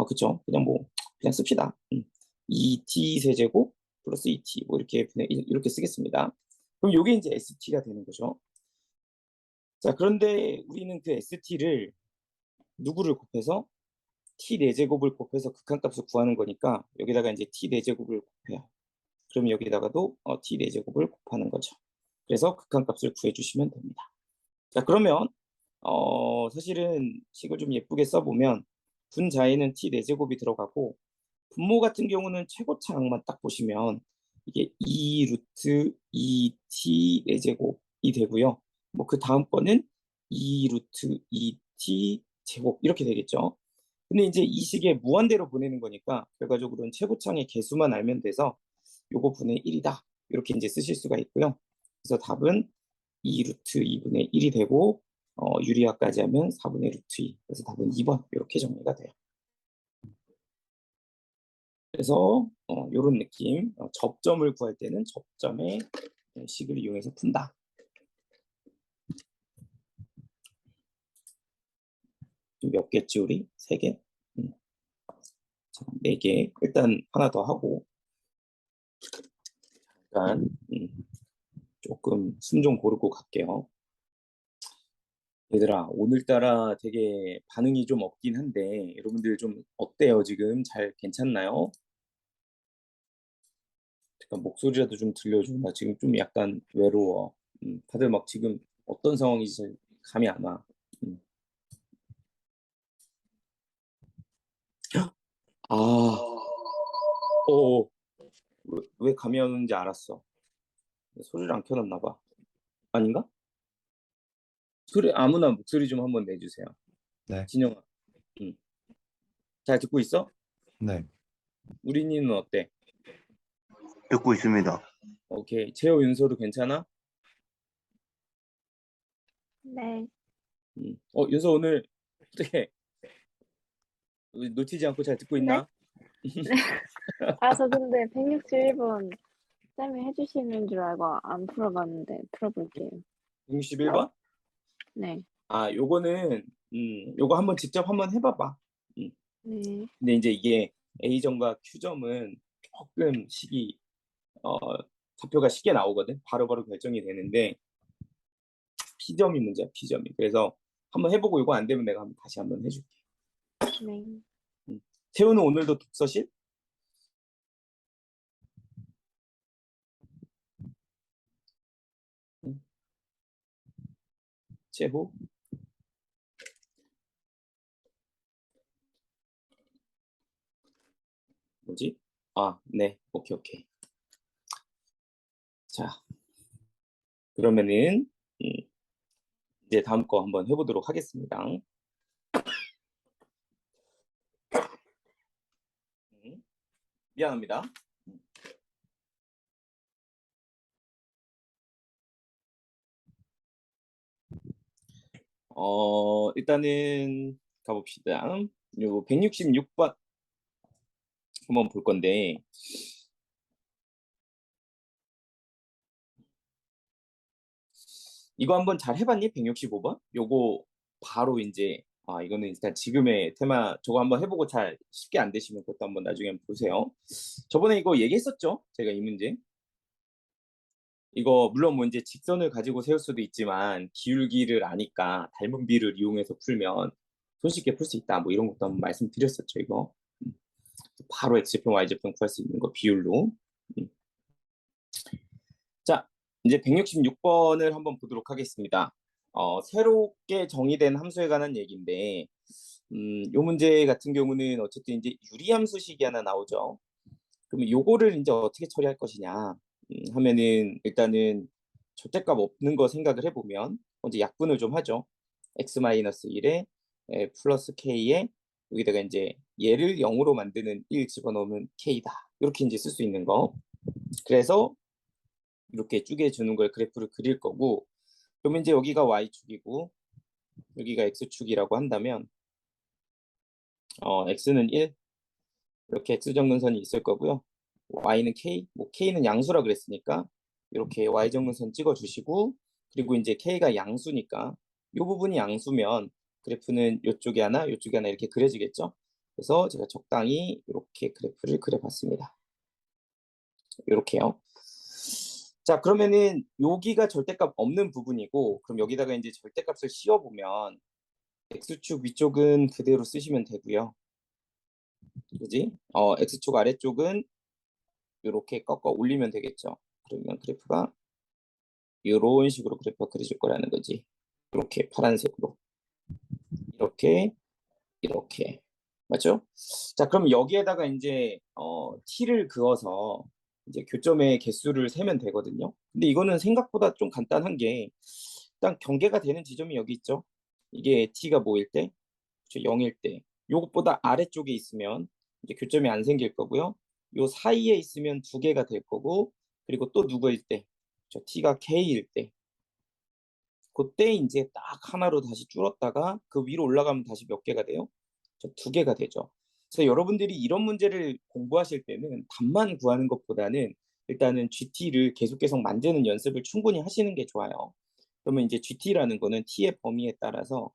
S2: 그쵸. 그냥 뭐 그냥 씁시다. 2t 세제곱 플러스 2t 뭐 이렇게 분의 1 이렇게 쓰겠습니다. 그럼 요게 이제 st가 되는 거죠. 자, 그런데 우리는 그 st를 누구를 곱해서 t 4제곱을 곱해서 극한값을 구하는 거니까 여기다가 이제 t 4제곱을 곱해요. 그럼 여기다가도 t 4제곱을 곱하는 거죠. 그래서 극한값을 구해주시면 됩니다. 자, 그러면 사실은 식을 좀 예쁘게 써보면 분자에는 t 4제곱이 들어가고 분모 같은 경우는 최고차항만 딱 보시면 이게 2 루트 2t 4제곱이 되고요. 뭐 그 다음 거는 2 루트 2t 제곱 이렇게 되겠죠. 근데 이제 이 식에 무한대로 보내는 거니까 결과적으로는 최고차항의 개수만 알면 돼서 요거 분의 1이다. 이렇게 이제 쓰실 수가 있고요. 그래서 답은 2 루트 2분의 1이 되고 유리화까지 하면 4분의 루트 2. 그래서 답은 2번 이렇게 정리가 돼요. 그래서 요런 느낌. 접점을 구할 때는 접점의 식을 이용해서 푼다. 몇 개지 우리? 3개? 4개. 일단 하나 더 하고 잠깐 조금 숨 좀 고르고 갈게요. 얘들아, 오늘따라 되게 반응이 좀 없긴 한데 여러분들 좀 어때요? 지금 잘 괜찮나요? 잠깐 목소리라도 좀 들려줘. 나 지금 좀 약간 외로워. 다들 막 지금 어떤 상황인지 잘 감이 안 와. 아, 왜 감이 안 오는지 알았어. 소리를 안 켜놨나 봐. 아닌가? 소리 아무나 목소리 좀 한번 내주세요.
S1: 네,
S2: 진영아, 음. 잘 듣고 있어?
S1: 네.
S2: 우린이는 어때?
S3: 듣고 있습니다.
S2: 오케이. 재호, 윤서도 괜찮아?
S4: 네.
S2: 윤서 오늘 어떻게 놓치지 않고 잘 듣고
S4: 네?
S2: 있나?
S4: 저 근데 161번 쌤이 해주시는 줄 알고 안 풀어봤는데 풀어볼게요.
S2: 161번?
S4: 네.
S2: 요거는 요거 한번 직접 한번 해봐봐.
S4: 네.
S2: 근데 이제 이게 A점과 Q점은 조금 식이 좌표가 쉽게 나오거든. 바로바로 결정이 되는데 P점이 문제야. P점이. 그래서 한번 해보고 이거 안 되면 내가 다시 한번 해줄게.
S4: 네.
S2: 태우는 오늘도 독서실? 재호? 뭐지? 네. 오케이. 자, 그러면은 이제 다음 거 한번 해보도록 하겠습니다. 미안합니다. 일단은 가봅시다. 요 166번 한번 볼 건데 이거 한번 잘 해봤니? 165번? 요거 바로 이제 이거는 일단 지금의 테마 저거 한번 해보고 잘 쉽게 안 되시면 그것도 한번 나중에 한번 보세요. 저번에 이거 얘기했었죠? 제가 이 문제. 이거 물론 뭐 이제 직선을 가지고 세울 수도 있지만 기울기를 아니까 닮은 비를 이용해서 풀면 손쉽게 풀 수 있다. 뭐 이런 것도 한번 말씀드렸었죠. 이거 바로 x좌표, y좌표 구할 수 있는 거 비율로. 자, 이제 166번을 한번 보도록 하겠습니다. 새롭게 정의된 함수에 관한 얘기인데, 요 문제 같은 경우는 어쨌든 이제 유리함수식이 하나 나오죠. 그러면 요거를 이제 어떻게 처리할 것이냐 하면은 일단은 절대값 없는 거 생각을 해보면 먼저 약분을 좀 하죠. x-1에 플러스 k에 여기다가 이제 얘를 0으로 만드는 1 집어넣으면 k다. 이렇게 이제 쓸 수 있는 거. 그래서 이렇게 쪼개주는 걸 그래프를 그릴 거고, 그러면 이제 여기가 y축이고 여기가 x축이라고 한다면 x는 1 이렇게 x정근선이 있을 거고요. y는 k, 뭐 k는 양수라 그랬으니까 이렇게 y정근선 찍어주시고, 그리고 이제 k가 양수니까 이 부분이 양수면 그래프는 이쪽에 하나 이쪽에 하나 이렇게 그려지겠죠. 그래서 제가 적당히 이렇게 그래프를 그려봤습니다. 이렇게요. 자, 그러면은 여기가 절대값 없는 부분이고, 그럼 여기다가 이제 절대값을 씌워보면 x축 위쪽은 그대로 쓰시면 되고요. 그지? x축 아래쪽은 이렇게 꺾어 올리면 되겠죠. 그러면 그래프가 이런 식으로 그래프가 그려질 거라는 거지. 이렇게 파란색으로 이렇게 맞죠? 자, 그럼 여기에다가 이제 t를 그어서 이제 교점의 개수를 세면 되거든요. 근데 이거는 생각보다 좀 간단한 게 일단 경계가 되는 지점이 여기 있죠. 이게 t가 뭐일 때? 0일 때. 요것보다 아래쪽에 있으면 이제 교점이 안 생길 거고요. 요 사이에 있으면 2개가 될 거고, 그리고 또 누구일 때? t가 k일 때. 그때 이제 딱 하나로 다시 줄었다가 그 위로 올라가면 다시 몇 개가 돼요? 2개가 되죠. 그래서 여러분들이 이런 문제를 공부하실 때는 답만 구하는 것보다는 일단은 GT를 계속 만드는 연습을 충분히 하시는 게 좋아요. 그러면 이제 GT라는 거는 T의 범위에 따라서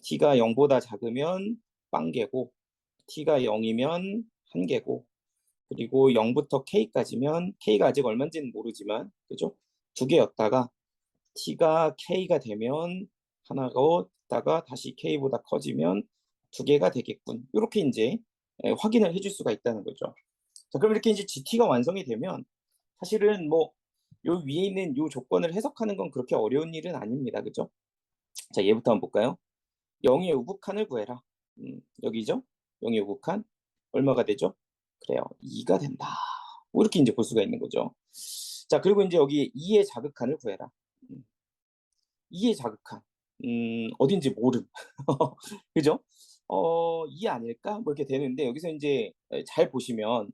S2: T가 0보다 작으면 빵개고 T가 0이면 한 개고 그리고 0부터 K까지면 K가 아직 얼마인지는 모르지만 그죠? 두 개였다가 T가 K가 되면 하나가 있다가 다시 K보다 커지면 두 개가 되겠군. 이렇게 이제 확인을 해줄 수가 있다는 거죠. 자, 그럼 이렇게 이제 GT가 완성이 되면 사실은 뭐 요 위에 있는 요 조건을 해석하는 건 그렇게 어려운 일은 아닙니다. 그죠? 자, 얘부터 한번 볼까요? 0의 우극한을 구해라. 여기죠? 0의 우극한 얼마가 되죠? 그래요. 2가 된다. 뭐 이렇게 이제 볼 수가 있는 거죠. 자, 그리고 이제 여기 2의 자극한을 구해라. 2의 자극한. 어딘지 모름. 그죠? 2 아닐까? 뭐 이렇게 되는데 여기서 이제 잘 보시면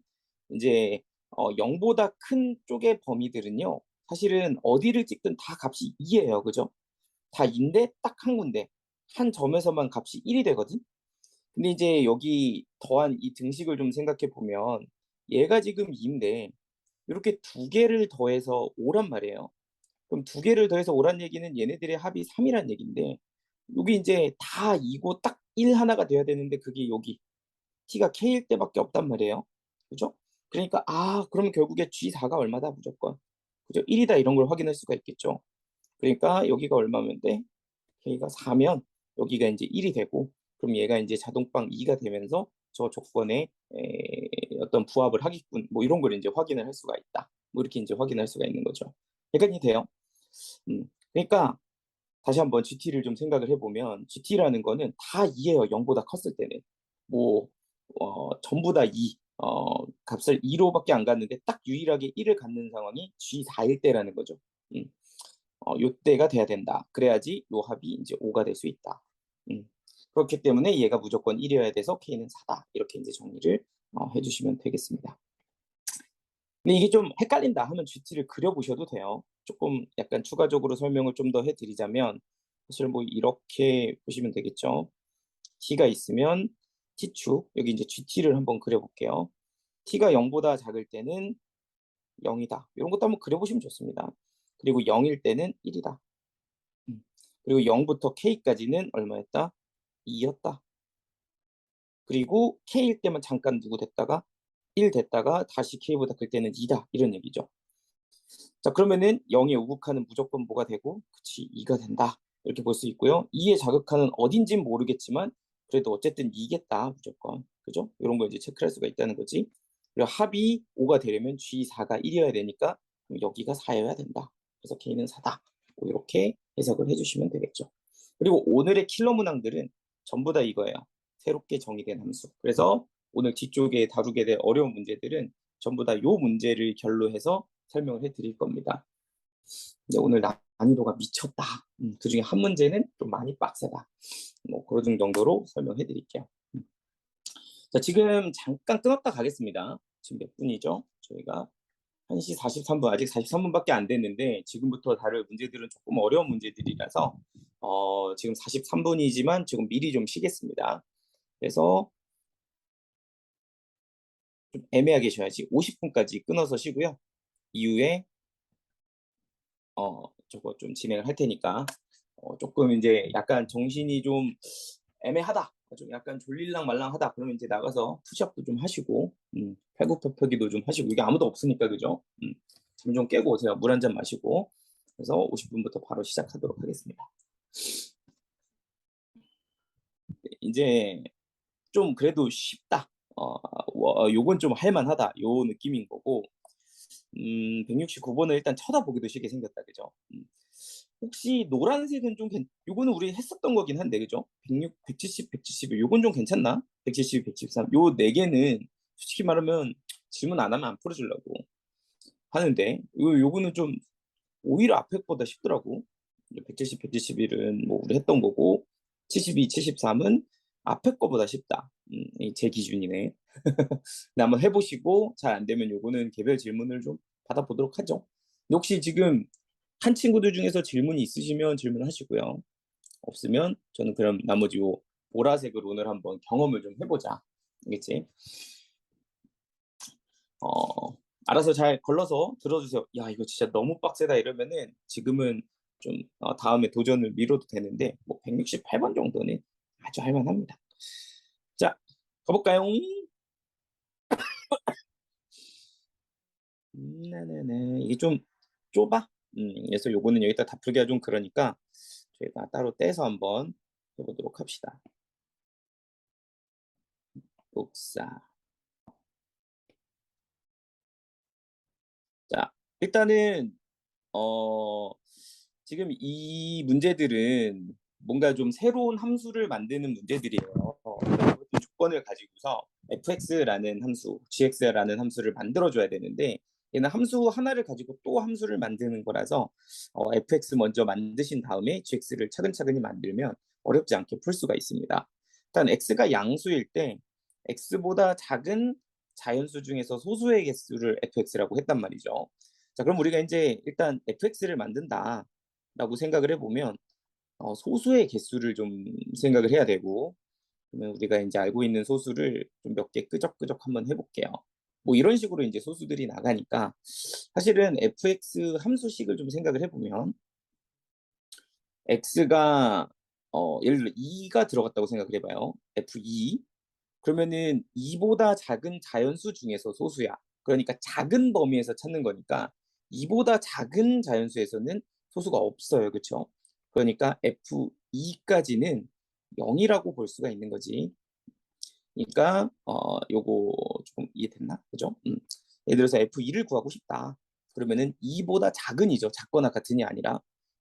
S2: 이제 0보다 큰 쪽의 범위들은요. 사실은 어디를 찍든 다 값이 2예요. 그죠? 다 2인데 딱 한 군데. 한 점에서만 값이 1이 되거든. 근데 이제 여기 더한 이 등식을 좀 생각해 보면 얘가 지금 2인데 이렇게 두 개를 더해서 5란 말이에요. 그럼 두 개를 더해서 5란 얘기는 얘네들의 합이 3이란 얘긴데 여기 이제 다 2고 딱 1 하나가 돼야 되는데 그게 여기 t가 k일 때밖에 없단 말이에요. 그죠? 그러니까 그러면 결국에 G4가 얼마다 무조건. 그죠? 1이다 이런 걸 확인할 수가 있겠죠. 그러니까 여기가 얼마면 돼? k가 4면 여기가 이제 1이 되고 그럼 얘가 이제 자동빵 2가 되면서 저 조건에 어떤 부합을 하겠군. 뭐 이런 걸 이제 확인을 할 수가 있다. 뭐 이렇게 이제 확인할 수가 있는 거죠. 여기까지 돼요. 그러니까 다시 한번 GT를 좀 생각을 해보면 GT라는 거는 다 2예요. 0보다 컸을 때는. 뭐 전부 다 2, 값을 2로밖에 안 갔는데 딱 유일하게 1을 갖는 상황이 G4일 때라는 거죠. 요때가 돼야 된다. 그래야지 요 합이 이제 5가 될 수 있다. 그렇기 때문에 얘가 무조건 1이어야 돼서 K는 4다. 이렇게 이제 정리를 해주시면 되겠습니다. 근데 이게 좀 헷갈린다 하면 GT를 그려보셔도 돼요. 조금 약간 추가적으로 설명을 좀 더 해드리자면 사실 뭐 이렇게 보시면 되겠죠. T가 있으면 T축, 여기 이제 GT를 한번 그려볼게요. T가 0보다 작을 때는 0이다. 이런 것도 한번 그려보시면 좋습니다. 그리고 0일 때는 1이다. 그리고 0부터 K까지는 얼마였다? 2였다. 그리고 K일 때만 잠깐 누구 됐다가 1 됐다가 다시 K보다 클 때는 2다. 이런 얘기죠. 자, 그러면은 0의 우극한은 무조건 뭐가 되고 그치 2가 된다. 이렇게 볼 수 있고요. 2의 자극한은 어딘진 모르겠지만 그래도 어쨌든 2겠다. 무조건. 그죠? 이런 거 이제 체크할 수가 있다는 거지. 그리고 합이 5가 되려면 G4가 1이어야 되니까 여기가 4여야 된다. 그래서 K는 4다. 뭐 이렇게 해석을 해주시면 되겠죠. 그리고 오늘의 킬러 문항들은 전부 다 이거예요. 새롭게 정의된 함수. 그래서 오늘 뒤쪽에 다루게 될 어려운 문제들은 전부 다 요 문제를 결로 해서 설명을 해드릴 겁니다. 근데 오늘 난이도가 미쳤다. 그 중에 한 문제는 좀 많이 빡세다. 뭐 그런 정도로 설명해 드릴게요. 자, 지금 잠깐 끊었다 가겠습니다. 지금 몇 분이죠? 저희가 1시 43분, 아직 43분밖에 안 됐는데 지금부터 다룰 문제들은 조금 어려운 문제들이라서 지금 43분이지만 지금 미리 좀 쉬겠습니다. 그래서 좀 애매하게 쉬어야지. 50분까지 끊어서 쉬고요. 이후에 저거 좀 진행을 할 테니까 조금 이제 약간 정신이 좀 애매하다, 좀 약간 졸릴랑 말랑하다 그러면 이제 나가서 푸시업도 좀 하시고 팔굽혀펴기도 좀 하시고 이게 아무도 없으니까 그죠? 잠 좀 깨고 오세요. 물 한 잔 마시고. 그래서 50분부터 바로 시작하도록 하겠습니다. 이제 좀 그래도 쉽다. 요건 좀 할만하다. 요 느낌인 거고 169번을 일단 쳐다보기도 쉽게 생겼다. 그죠? 혹시 노란색은 좀 요거는 우리 했었던 거긴 한데 그죠? 106, 170, 171 요건 좀 괜찮나? 170, 173 요 네 개는 솔직히 말하면 질문 안 하면 안 풀어주려고 하는데 요거는 좀 오히려 앞에 거보다 쉽더라고. 170, 171은 뭐 우리 했던 거고 72, 73은 앞에 거보다 쉽다. 제 기준이네. 근데 한번 해보시고 잘 안 되면 요거는 개별 질문을 좀 받아보도록 하죠. 혹시 지금 한 친구들 중에서 질문이 있으시면 질문하시고요. 없으면 저는 그럼 나머지 요 보라색으로 오늘 한번 경험을 좀 해보자. 알겠지? 알아서 잘 걸러서 들어주세요. 야, 이거 진짜 너무 빡세다 이러면은 지금은 좀 다음에 도전을 미뤄도 되는데 뭐 168번 정도는 아주 할만합니다. 자, 가볼까요? 네네네. 이게 좀 좁아? 그래서 요거는 여기다 다 풀기가 좀 그러니까 저희가 따로 떼서 한번 해보도록 합시다. 복사. 자, 일단은 지금 이 문제들은 뭔가 좀 새로운 함수를 만드는 문제들이에요. 어떤 조건을 가지고서 fx라는 함수, gx라는 함수를 만들어줘야 되는데 얘는 함수 하나를 가지고 또 함수를 만드는 거라서 fx 먼저 만드신 다음에 gx를 차근차근히 만들면 어렵지 않게 풀 수가 있습니다. 일단 x가 양수일 때 x보다 작은 자연수 중에서 소수의 개수를 fx라고 했단 말이죠. 자, 그럼 우리가 이제 일단 fx를 만든다라고 생각을 해보면 소수의 개수를 좀 생각을 해야 되고 그러면 우리가 이제 알고 있는 소수를 좀 몇 개 끄적끄적 한번 해볼게요. 뭐 이런 식으로 이제 소수들이 나가니까 사실은 fx 함수식을 좀 생각을 해보면 x가 예를 들어 2가 들어갔다고 생각을 해봐요. f2 그러면은 2보다 작은 자연수 중에서 소수야. 그러니까 작은 범위에서 찾는 거니까 2보다 작은 자연수에서는 소수가 없어요. 그렇죠? 그러니까 F2까지는 0이라고 볼 수가 있는 거지. 그러니까 요거 조금 이해됐나? 그죠? 예를 들어서 F2를 구하고 싶다. 그러면은 2보다 작은이죠. 작거나 같은이 아니라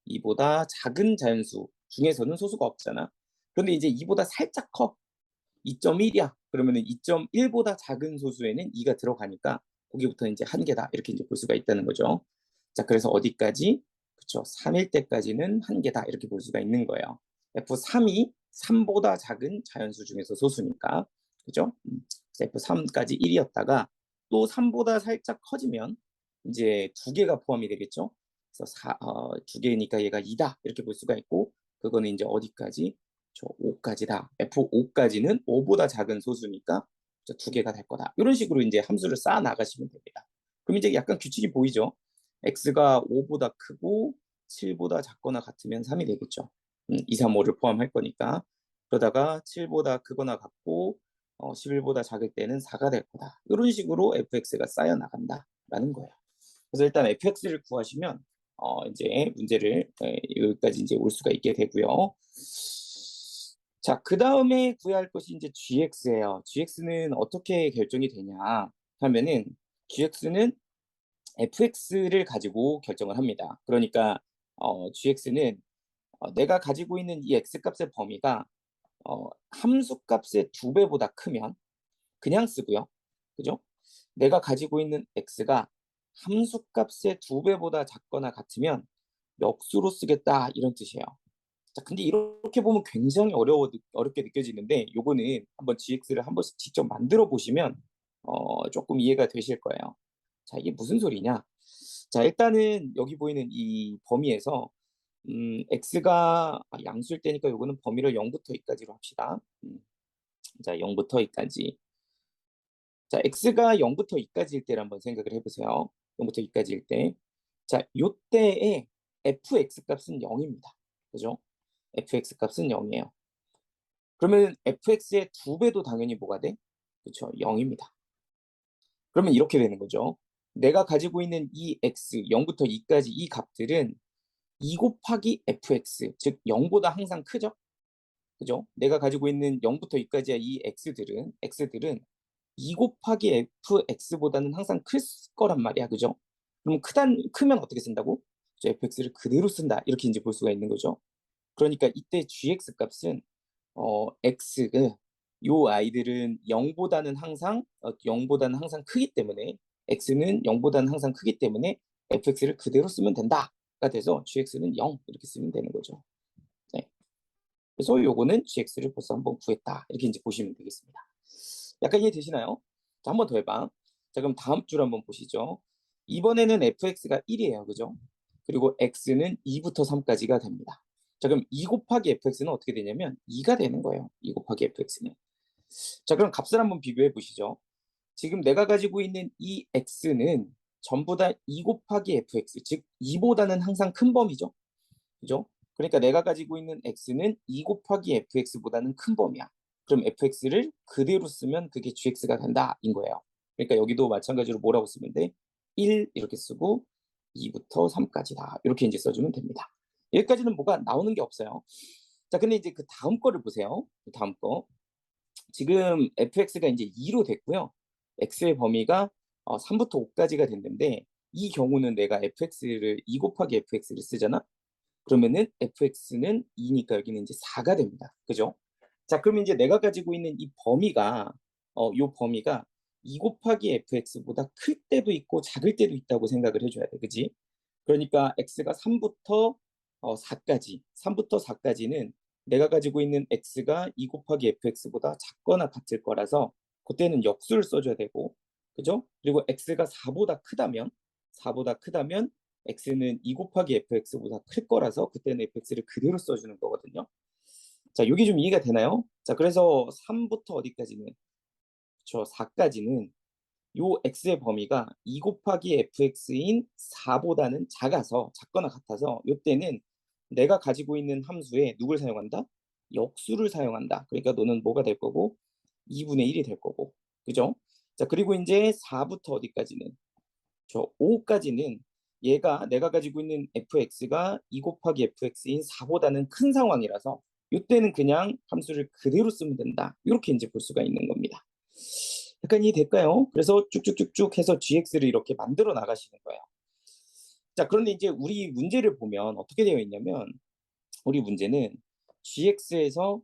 S2: 2보다 작은 자연수 중에서는 소수가 없잖아. 그런데 이제 2보다 살짝 커. 2.1이야. 그러면은 2.1보다 작은 소수에는 2가 들어가니까 거기부터 이제 한 개다. 이렇게 이제 볼 수가 있다는 거죠. 자, 그래서 어디까지? 그렇죠. 3일 때까지는 한 개다. 이렇게 볼 수가 있는 거예요. F3이 3보다 작은 자연수 중에서 소수니까. 그죠? F3까지 1이었다가 또 3보다 살짝 커지면 이제 두 개가 포함이 되겠죠. 그래서 두 개니까 얘가 2다. 이렇게 볼 수가 있고 그거는 이제 어디까지? 저 5까지다. F5까지는 5보다 작은 소수니까 두 개가 될 거다. 이런 식으로 이제 함수를 쌓아 나가시면 됩니다. 그럼 이제 약간 규칙이 보이죠? x가 5보다 크고 7보다 작거나 같으면 3이 되겠죠. 2, 3, 5를 포함할 거니까. 그러다가 7보다 크거나 같고 11보다 작을 때는 4가 될 거다. 이런 식으로 fx가 쌓여 나간다라는 거예요. 그래서 일단 fx를 구하시면 이제 문제를 여기까지 이제 올 수가 있게 되고요. 자, 그 다음에 구해야 할 것이 이제 gx예요. gx는 어떻게 결정이 되냐 하면은 gx는 fx를 가지고 결정을 합니다. 그러니까 gx는 내가 가지고 있는 이 x 값의 범위가 함수 값의 2배보다 크면 그냥 쓰고요. 그죠? 내가 가지고 있는 x가 함수 값의 2배보다 작거나 같으면 역수로 쓰겠다 이런 뜻이에요. 자, 근데 이렇게 보면 굉장히 어렵게 느껴지는데 요거는 한번 gx를 한 번씩 직접 만들어 보시면 조금 이해가 되실 거예요. 자, 이게 무슨 소리냐? 자, 일단은 여기 보이는 이 범위에서 x가 양수일 때니까 요거는 범위를 0부터 2까지로 합시다. 자, 0부터 2까지. 자, x가 0부터 2까지일 때를 한번 생각을 해보세요. 0부터 2까지일 때. 자, 요때의 fx 값은 0입니다. 그죠? fx 값은 0이에요. 그러면 fx의 2배도 당연히 뭐가 돼? 그렇죠? 0입니다. 그러면 이렇게 되는 거죠. 내가 가지고 있는 이 x, 0부터 2까지 이 값들은 2 곱하기 fx, 즉 0보다 항상 크죠? 그죠? 내가 가지고 있는 0부터 2까지의 이 x들은 2 곱하기 fx보다는 항상 클 거란 말이야. 그죠? 그럼 크면 어떻게 쓴다고? fx를 그대로 쓴다. 이렇게 이제 볼 수가 있는 거죠. 그러니까 이때 gx 값은 x 요 아이들은 0보다는 항상 크기 때문에 x는 0보다는 항상 크기 때문에 fx를 그대로 쓰면 된다가 돼서 gx는 0 이렇게 쓰면 되는 거죠. 네. 그래서 요거는 gx를 벌써 한번 구했다 이렇게 이제 보시면 되겠습니다. 약간 이해되시나요? 자, 한 번 더 해봐. 자, 그럼 다음 줄 한번 보시죠. 이번에는 fx가 1이에요. 그죠? 그리고 x는 2부터 3까지가 됩니다. 자, 그럼 2 곱하기 fx는 어떻게 되냐면 2가 되는 거예요. 2 곱하기 fx는. 자, 그럼 값을 한번 비교해 보시죠. 지금 내가 가지고 있는 이 x는 전부 다 2 곱하기 fx, 즉 2보다는 항상 큰 범위죠. 그죠? 그러니까 내가 가지고 있는 x는 2 곱하기 fx보다는 큰 범위야. 그럼 fx를 그대로 쓰면 그게 gx가 된다 인 거예요. 그러니까 여기도 마찬가지로 뭐라고 쓰면 돼? 1 이렇게 쓰고 2부터 3까지다. 이렇게 이제 써주면 됩니다. 여기까지는 뭐가 나오는 게 없어요. 자, 근데 이제 그 다음 거를 보세요. 그 다음 거. 지금 fx가 이제 2로 됐고요. x의 범위가 3부터 5까지가 됐는데 이 경우는 내가 fx를 2 곱하기 fx를 쓰잖아. 그러면은 fx는 2니까 여기는 이제 4가 됩니다. 그죠? 자, 그럼 이제 내가 가지고 있는 이 범위가 요 범위가 2 곱하기 fx보다 클 때도 있고 작을 때도 있다고 생각을 해줘야 돼. 그지? 그러니까 x가 3부터 4까지, 3부터 4까지는 내가 가지고 있는 x가 2 곱하기 fx보다 작거나 같을 거라서 그때는 역수를 써줘야 되고, 그죠? 그리고 x가 4보다 크다면 x는 2 곱하기 fx보다 클 거라서 그때는 fx를 그대로 써주는 거거든요. 자, 이게 좀 이해가 되나요? 자, 그래서 3부터 어디까지는, 저 4까지는 요 x의 범위가 2 곱하기 fx인 4보다는 작거나 같아서 이때는 내가 가지고 있는 함수에 누굴 사용한다? 역수를 사용한다. 그러니까 너는 뭐가 될 거고? 2분의 1이 될 거고. 그죠? 자, 그리고 이제 4부터 어디까지는? 저 5까지는 얘가 내가 가지고 있는 fx가 2 곱하기 fx인 4보다는 큰 상황이라서 이때는 그냥 함수를 그대로 쓰면 된다. 이렇게 이제 볼 수가 있는 겁니다. 약간 이해될까요? 그래서 쭉쭉쭉쭉 해서 gx를 이렇게 만들어 나가시는 거예요. 자, 그런데 이제 우리 문제를 보면 어떻게 되어 있냐면 우리 문제는 gx에서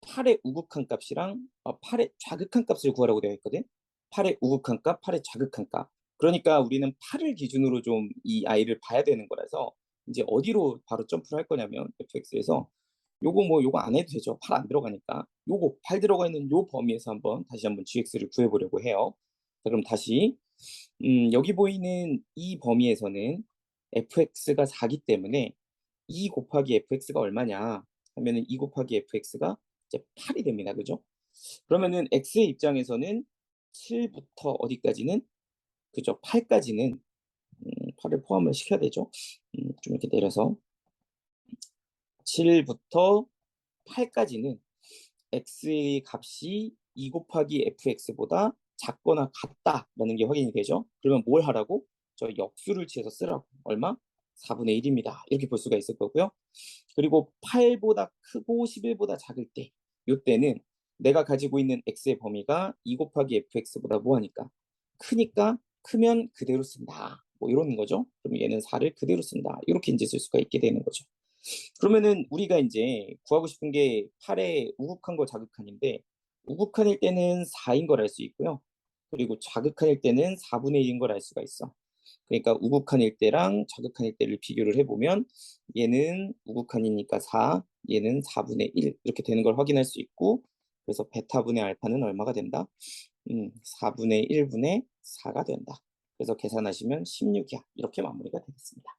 S2: 8의 우극한 값이랑 8의 좌극한 값을 구하라고 되어 있거든. 8의 우극한 값, 8의 좌극한 값. 그러니까 우리는 8을 기준으로 좀 이 아이를 봐야 되는 거라서 이제 어디로 바로 점프를 할 거냐면 fx에서 요거 안 해도 되죠. 8 안 들어가니까. 요거 8 들어가 있는 요 범위에서 다시 한번 gx를 구해보려고 해요. 자, 그럼 다시 여기 보이는 이 범위에서는 fx가 4기 때문에 2 곱하기 fx가 얼마냐 하면은 2 곱하기 fx가 이제 8이 됩니다. 그죠? 그러면은 x의 입장에서는 7부터 어디까지는, 그죠? 8까지는 8을 포함을 시켜야 되죠. 좀 이렇게 내려서 7부터 8까지는 x의 값이 2 곱하기 fx보다 작거나 같다라는 게 확인이 되죠. 그러면 뭘 하라고? 저 역수를 취해서 쓰라고. 얼마? 4분의 1입니다. 이렇게 볼 수가 있을 거고요. 그리고 8보다 크고 11보다 작을 때, 이때는 내가 가지고 있는 x의 범위가 2 곱하기 fx보다 뭐하니까? 크니까 크면 그대로 쓴다. 뭐 이런 거죠. 그럼 얘는 4를 그대로 쓴다. 이렇게 이제 쓸 수가 있게 되는 거죠. 그러면은 우리가 이제 구하고 싶은 게 8의 우극한 거 자극한인데 우극한일 때는 4인 걸 알 수 있고요. 그리고 자극한일 때는 4분의 1인 걸 알 수가 있어. 그러니까 우극한일 때랑 자극한일 때를 비교를 해보면 얘는 우극한이니까 4, 얘는 4분의 1 이렇게 되는 걸 확인할 수 있고 그래서 베타분의 알파는 얼마가 된다? 4분의 1분의 4가 된다. 그래서 계산하시면 16이야. 이렇게 마무리가 되겠습니다.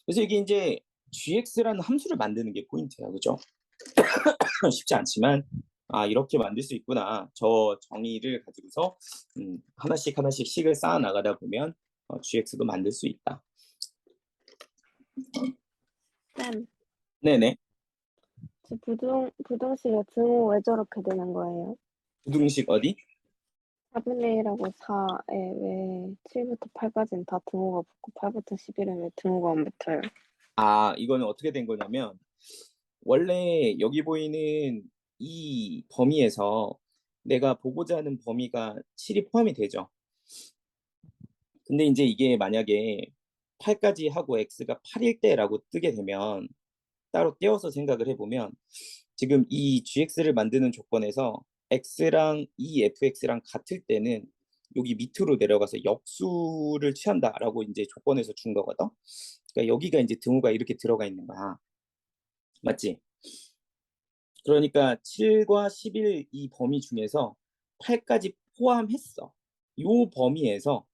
S2: 그래서 이게 이제 gx라는 함수를 만드는 게 포인트예요. 그죠? 쉽지 않지만 이렇게 만들 수 있구나. 저 정의를 가지고서 하나씩 하나씩 식을 쌓아 나가다 보면 gx도 만들 수 있다.
S4: 쌤,
S2: 네네.
S4: 저 부등식의 등호 왜 저렇게 되는 거예요?
S2: 부등식 어디?
S4: 4분의 1하고 4에 왜 7부터 8까지는 다 등호가 붙고 8부터 11은 왜 등호가 안 붙어요?
S2: 이거는 어떻게 된 거냐면 원래 여기 보이는 이 범위에서 내가 보고자 하는 범위가 7이 포함이 되죠. 근데 이제 이게 만약에 8까지 하고 x가 8일 때라고 뜨게 되면 따로 떼어서 생각을 해보면 지금 이 gx를 만드는 조건에서 x랑 이 fx랑 같을 때는 여기 밑으로 내려가서 역수를 취한다라고 이제 조건에서 준 거거든. 그러니까 여기가 이제 등호가 이렇게 들어가 있는 거야. 맞지? 그러니까 7과 11 이 범위 중에서 8까지 포함했어. 요 범위에서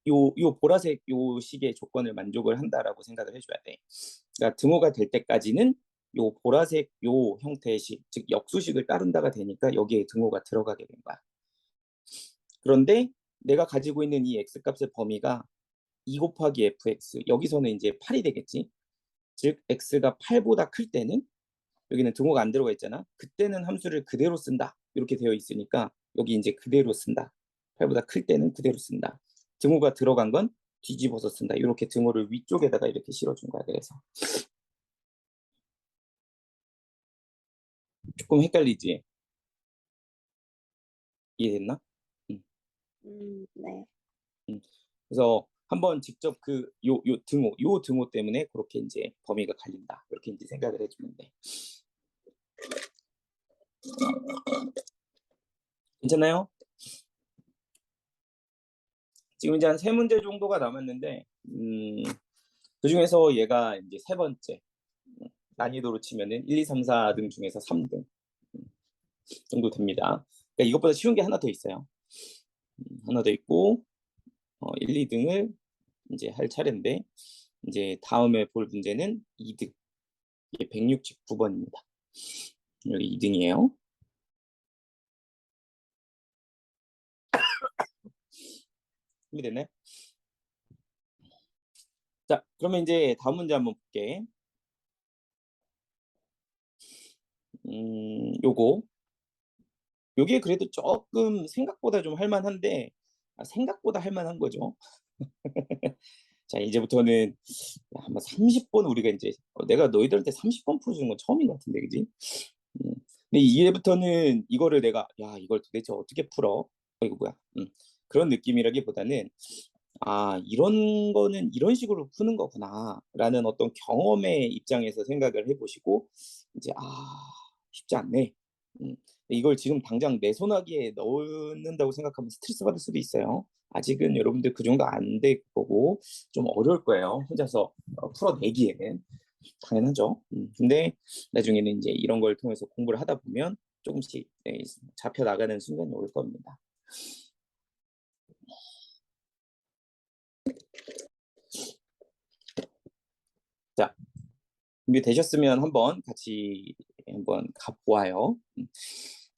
S2: 요 보라색 요 식의 조건을 만족을 한다라고 생각을 해줘야 돼. 그러니까 등호가 될 때까지는 요 보라색 요 형태의 식, 즉 역수식을 따른다가 되니까 여기에 등호가 들어가게 된 거야. 그런데 내가 가지고 있는 이 x값의 범위가 2 곱하기 fx, 여기서는 이제 8이 되겠지. 즉 x가 8보다 클 때는, 여기는 등호가 안 들어가 있잖아. 그때는 함수를 그대로 쓴다. 이렇게 되어 있으니까 여기 이제 그대로 쓴다. 8보다 클 때는 그대로 쓴다. 등호가 들어간 건 뒤집어서 쓴다. 이렇게 등호를 위쪽에다가 이렇게 실어준 거야. 그래서 조금 헷갈리지? 이해됐나? 음,
S4: 네.
S2: 그래서 한번 직접 그 요 등호 때문에 그렇게 이제 범위가 갈린다. 이렇게 이제 생각을 해주면 돼. 괜찮나요? 지금 이제 한 3문제 정도가 남았는데, 그 중에서 얘가 이제 3번째, 난이도로 치면은 1, 2, 3, 4등 중에서 3등 정도 됩니다. 그러니까 이것보다 쉬운 게 하나 더 있어요. 하나 더 있고, 1, 2등을 이제 할 차례인데, 이제 다음에 볼 문제는 2등. 이게 169번입니다. 여기 2등이에요. 준비됐네? 자, 그러면 이제 다음 문제 한번 볼게. 요거. 요게 그래도 조금 생각보다 좀 할만한데, 생각보다 할만한 거죠. 자, 이제부터는 한번 30번 우리가 이제, 내가 너희들한테 30번 풀어주는 건 처음인 것 같은데, 그지? 음. 근데 이제부터는 이거를 내가, 야, 이걸 도대체 어떻게 풀어? 이거 뭐야? 그런 느낌이라기보다는, 아, 이런 거는 이런 식으로 푸는 거구나 라는 어떤 경험의 입장에서 생각을 해보시고, 이제 쉽지 않네. 음, 이걸 지금 당장 내 손아귀에 넣는다고 생각하면 스트레스 받을 수도 있어요. 아직은 여러분들 그 정도 안 될 거고 좀 어려울 거예요. 혼자서 풀어내기에는. 당연하죠. 근데 나중에는 이제 이런 걸 통해서 공부를 하다 보면 조금씩 잡혀 나가는 순간이 올 겁니다. 자, 준비되셨으면 한번 같이 한번 가보아요.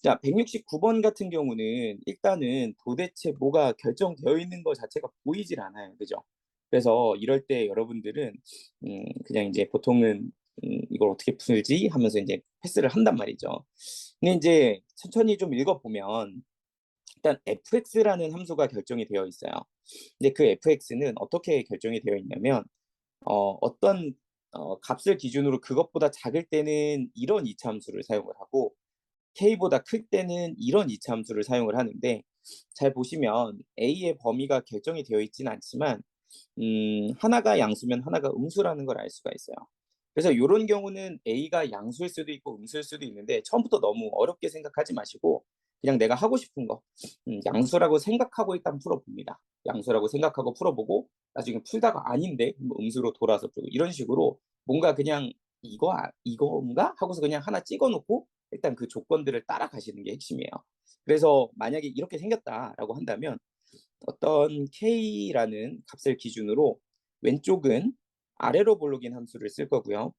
S2: 자, 169번 같은 경우는 일단은 도대체 뭐가 결정되어 있는 것 자체가 보이질 않아요. 그죠? 그래서 이럴 때 여러분들은 그냥 이제 보통은 이걸 어떻게 풀지 하면서 이제 패스를 한단 말이죠. 근데 이제 천천히 좀 읽어보면 일단 fx라는 함수가 결정이 되어 있어요. 근데 그 fx는 어떻게 결정이 되어 있냐면 어떤 값을 기준으로 그것보다 작을 때는 이런 이차함수를 사용을 하고 k보다 클 때는 이런 이차함수를 사용을 하는데, 잘 보시면 a의 범위가 결정이 되어 있지는 않지만 하나가 양수면 하나가 음수라는 걸 알 수가 있어요. 그래서 이런 경우는 a가 양수일 수도 있고 음수일 수도 있는데 처음부터 너무 어렵게 생각하지 마시고 그냥 내가 하고 싶은 거 양수라고 생각하고 일단 풀어봅니다. 양수라고 생각하고 풀어보고 나중에 풀다가 아닌데 음수로 돌아서 풀고 이런 식으로 뭔가 그냥 이거인가 하고서 그냥 하나 찍어놓고 일단 그 조건들을 따라가시는 게 핵심이에요. 그래서 만약에 이렇게 생겼다라고 한다면 어떤 k라는 값을 기준으로 왼쪽은 아래로 볼록인 함수를 쓸 거고요.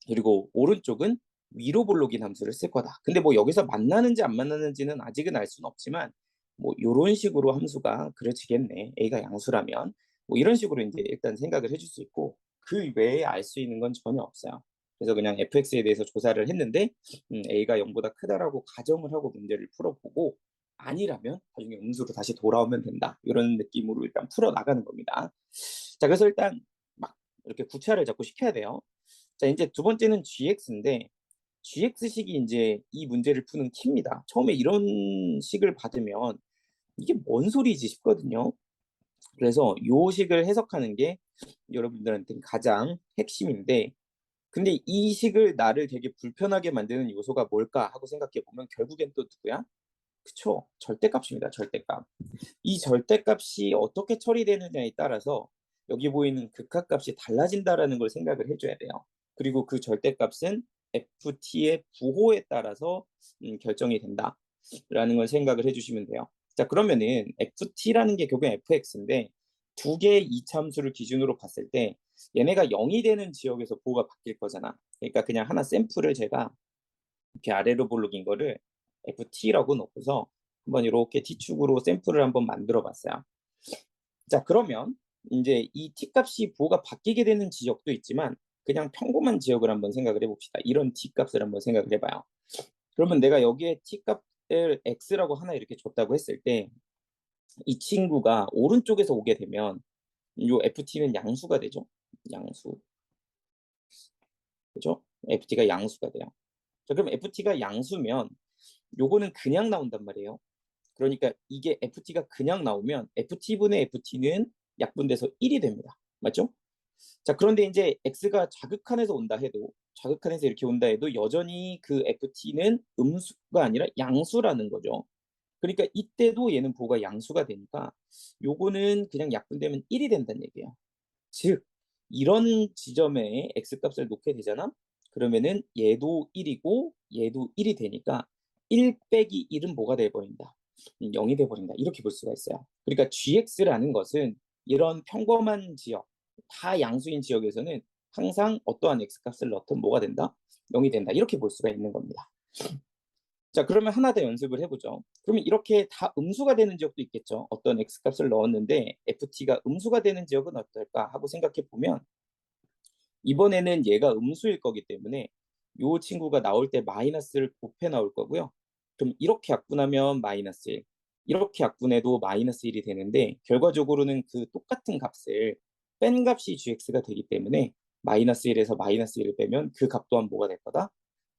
S2: 그리고 오른쪽은 위로 볼록인 함수를 쓸 거다. 근데 뭐 여기서 만나는지 안 만나는지는 아직은 알 수는 없지만 뭐 이런 식으로 함수가 그려지겠네. a가 양수라면 뭐 이런 식으로 이제 일단 생각을 해줄 수 있고 그 외에 알 수 있는 건 전혀 없어요. 그래서 그냥 fx에 대해서 조사를 했는데 a가 0보다 크다라고 가정을 하고 문제를 풀어보고 아니라면 나중에 음수로 다시 돌아오면 된다. 이런 느낌으로 일단 풀어 나가는 겁니다. 자, 그래서 일단 막 이렇게 구차를 자꾸 시켜야 돼요. 자, 이제 두 번째는 GX인데 GX식이 이제 이 문제를 푸는 키입니다. 처음에 이런 식을 받으면 이게 뭔 소리지 싶거든요. 그래서 요 식을 해석하는 게 여러분들한테 가장 핵심인데, 근데 이 식을 나를 되게 불편하게 만드는 요소가 뭘까 하고 생각해 보면 결국엔 또 누구야? 그쵸? 절대값입니다. 절대값. 이 절대값이 어떻게 처리되느냐에 따라서 여기 보이는 극한값이 달라진다라는 걸 생각을 해줘야 돼요. 그리고 그 절대값은 ft의 부호에 따라서 결정이 된다라는 걸 생각을 해주시면 돼요. 자, 그러면은 ft라는 게 결국 fx인데 두 개의 이차함수를 기준으로 봤을 때 얘네가 0이 되는 지역에서 부호가 바뀔 거잖아. 그러니까 그냥 하나 샘플을 제가 이렇게 아래로 볼록인 거를 ft라고 놓고서 한번 이렇게 t축으로 샘플을 한번 만들어 봤어요. 자, 그러면 이제 이 t값이 부호가 바뀌게 되는 지역도 있지만 그냥 평범한 지역을 한번 생각을 해봅시다. 이런 t값을 한번 생각을 해봐요. 그러면 내가 여기에 t값을 x라고 하나 이렇게 줬다고 했을 때 이 친구가 오른쪽에서 오게 되면 요 ft는 양수가 되죠. 양수. 그죠? ft가 양수가 돼요. 자, 그럼 ft가 양수면 요거는 그냥 나온단 말이에요. 그러니까 이게 ft가 그냥 나오면 ft분의 ft는 약분돼서 1이 됩니다. 맞죠? 자, 그런데 이제 x가 자극한에서 온다 해도 자극한에서 이렇게 온다 해도 여전히 그 ft는 음수가 아니라 양수라는 거죠. 그러니까 이때도 얘는 부호가 양수가 되니까 요거는 그냥 약분되면 1이 된다는 얘기예요. 즉 이런 지점에 x값을 놓게 되잖아. 그러면은 얘도 1이고 얘도 1이 되니까 1 빼기 1은 뭐가 돼버린다? 0이 돼버린다. 이렇게 볼 수가 있어요. 그러니까 gx라는 것은 이런 평범한 지역, 다 양수인 지역에서는 항상 어떠한 x값을 넣든 뭐가 된다? 0이 된다. 이렇게 볼 수가 있는 겁니다. 자, 그러면 하나 더 연습을 해보죠. 그러면 이렇게 다 음수가 되는 지역도 있겠죠. 어떤 x값을 넣었는데 ft가 음수가 되는 지역은 어떨까 하고 생각해 보면 이번에는 얘가 음수일 거기 때문에 이 친구가 나올 때 마이너스를 곱해 나올 거고요. 그럼 이렇게 약분하면 마이너스 1, 이렇게 약분해도 마이너스 1이 되는데 결과적으로는 그 똑같은 값을 뺀 값이 gx가 되기 때문에 마이너스 1에서 마이너스 1을 빼면 그 값 또한 뭐가 될 거다?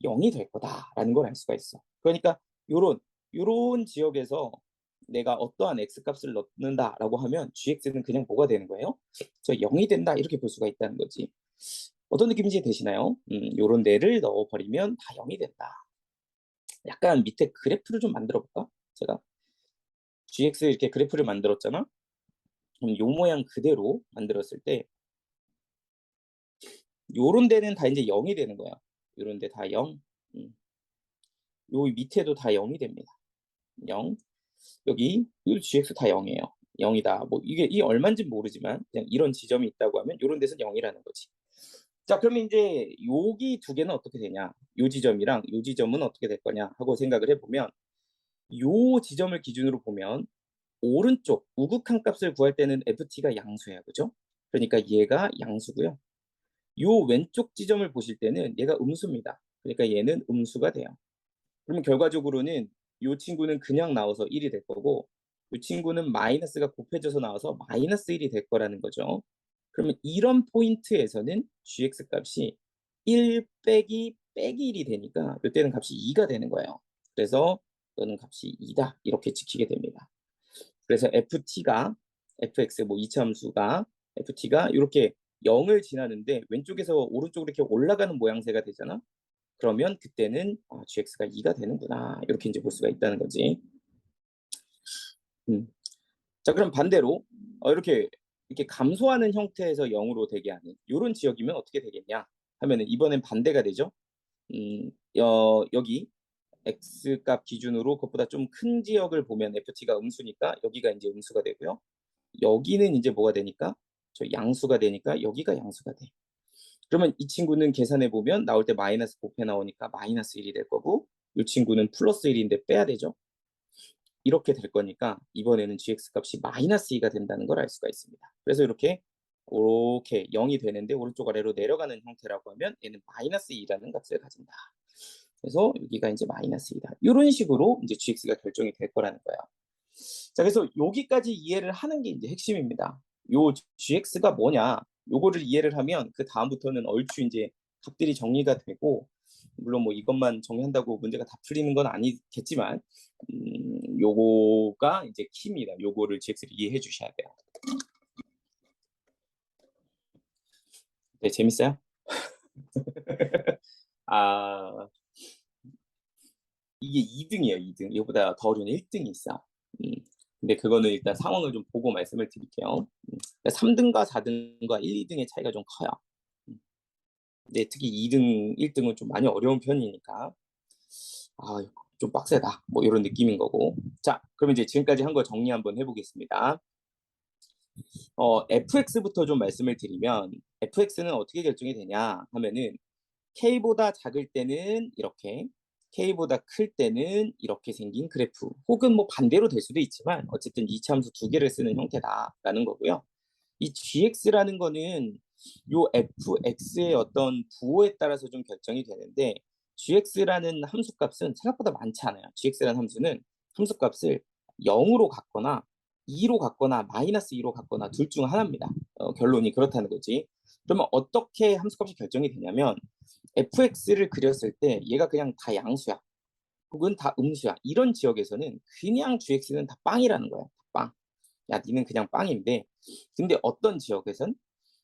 S2: 0이 될 거다라는 걸 알 수가 있어. 그러니까 요런 지역에서 내가 어떠한 x값을 넣는다라고 하면 gx는 그냥 뭐가 되는 거예요? 저 0이 된다 이렇게 볼 수가 있다는 거지. 어떤 느낌인지 되시나요? 요런 데를 넣어버리면 다 0이 된다. 약간 밑에 그래프를 좀 만들어 볼까? 제가 gx 이렇게 그래프를 만들었잖아. 그럼 요 모양 그대로 만들었을 때 요런 데는 다 이제 0이 되는 거야. 요런 데 다 0. 요 밑에도 다 0이 됩니다. 0. 여기 gx 다 0이에요. 0이다. 뭐 이게 얼마인지 모르지만 그냥 이런 지점이 있다고 하면 요런 데서 0이라는 거지. 자, 그러면 이제 여기 두 개는 어떻게 되냐? 요 지점이랑 요 지점은 어떻게 될 거냐 하고 생각을 해보면 요 지점을 기준으로 보면 오른쪽 우극한 값을 구할 때는 ft가 양수예요. 그죠? 그러니까 얘가 양수고요. 요 왼쪽 지점을 보실 때는 얘가 음수입니다. 그러니까 얘는 음수가 돼요. 그러면 결과적으로는 이 친구는 그냥 나와서 1이 될 거고 이 친구는 마이너스가 곱해져서 나와서 마이너스 1이 될 거라는 거죠. 그러면 이런 포인트에서는 gx 값이 1 빼기 1이 되니까 이때는 값이 2가 되는 거예요. 그래서 이거는 값이 2다 이렇게 지키게 됩니다. 그래서 ft가 fx 뭐 이차함수가 ft가 이렇게 0을 지나는데 왼쪽에서 오른쪽으로 이렇게 올라가는 모양새가 되잖아. 그러면 그때는 gx가 2가 되는구나 이렇게 이제 볼 수가 있다는 거지. 자, 그럼 반대로 이렇게 감소하는 형태에서 0으로 되게 하는 이런 지역이면 어떻게 되겠냐 하면은 이번엔 반대가 되죠. 여기 x 값 기준으로 그것보다 좀 큰 지역을 보면 ft가 음수니까 여기가 이제 음수가 되고요. 여기는 이제 뭐가 되니까 저 양수가 되니까 여기가 양수가 돼. 그러면 이 친구는 계산해 보면 나올 때 마이너스 곱해 나오니까 마이너스 1이 될 거고 이 친구는 플러스 1인데 빼야 되죠. 이렇게 될 거니까 이번에는 gx 값이 마이너스 2가 된다는 걸 알 수가 있습니다. 그래서 이렇게 0이 되는데 오른쪽 아래로 내려가는 형태라고 하면 얘는 마이너스 2라는 값을 가진다. 그래서 여기가 이제 마이너스 2다. 이런 식으로 이제 gx가 결정이 될 거라는 거예요. 자, 그래서 여기까지 이해를 하는 게 이제 핵심입니다. 요 gx가 뭐냐? 요거를 이해를 하면 그 다음부터는 얼추 이제 값들이 정리가 되고 물론 뭐 이것만 정리한다고 문제가 다 풀리는 건 아니겠지만 요거가 이제 키입니다. 요거를 gx를 이해해 주셔야 돼요. 네, 재밌어요? 아, 이게 2등이에요, 2등. 이거보다 더 어려운 1등이 있어. 음, 근데 그거는 일단 상황을 좀 보고 말씀을 드릴게요. 3등과 4등과 1, 2등의 차이가 좀 커요. 근데 특히 2등, 1등은 좀 많이 어려운 편이니까 좀 빡세다. 뭐 이런 느낌인 거고. 자, 그럼 이제 지금까지 한 거 정리 한번 해보겠습니다. fx부터 좀 말씀을 드리면 fx는 어떻게 결정이 되냐 하면은 k보다 작을 때는 이렇게, k보다 클 때는 이렇게 생긴 그래프, 혹은 뭐 반대로 될 수도 있지만 어쨌든 이차함수 두 개를 쓰는 형태다라는 거고요. 이 gx라는 거는 요 fx의 어떤 부호에 따라서 좀 결정이 되는데, gx라는 함수값은 생각보다 많지 않아요. gx라는 함수는 함수값을 0으로 갖거나 2로 갖거나 마이너스 2로 갖거나 둘 중 하나입니다. 결론이 그렇다는 거지. 그러면 어떻게 함수값이 결정이 되냐면, fx를 그렸을 때 얘가 그냥 다 양수야, 혹은 다 음수야, 이런 지역에서는 그냥 gx는 다 빵이라는 거야. 빵. 야, 니는 그냥 빵인데, 근데 어떤 지역에선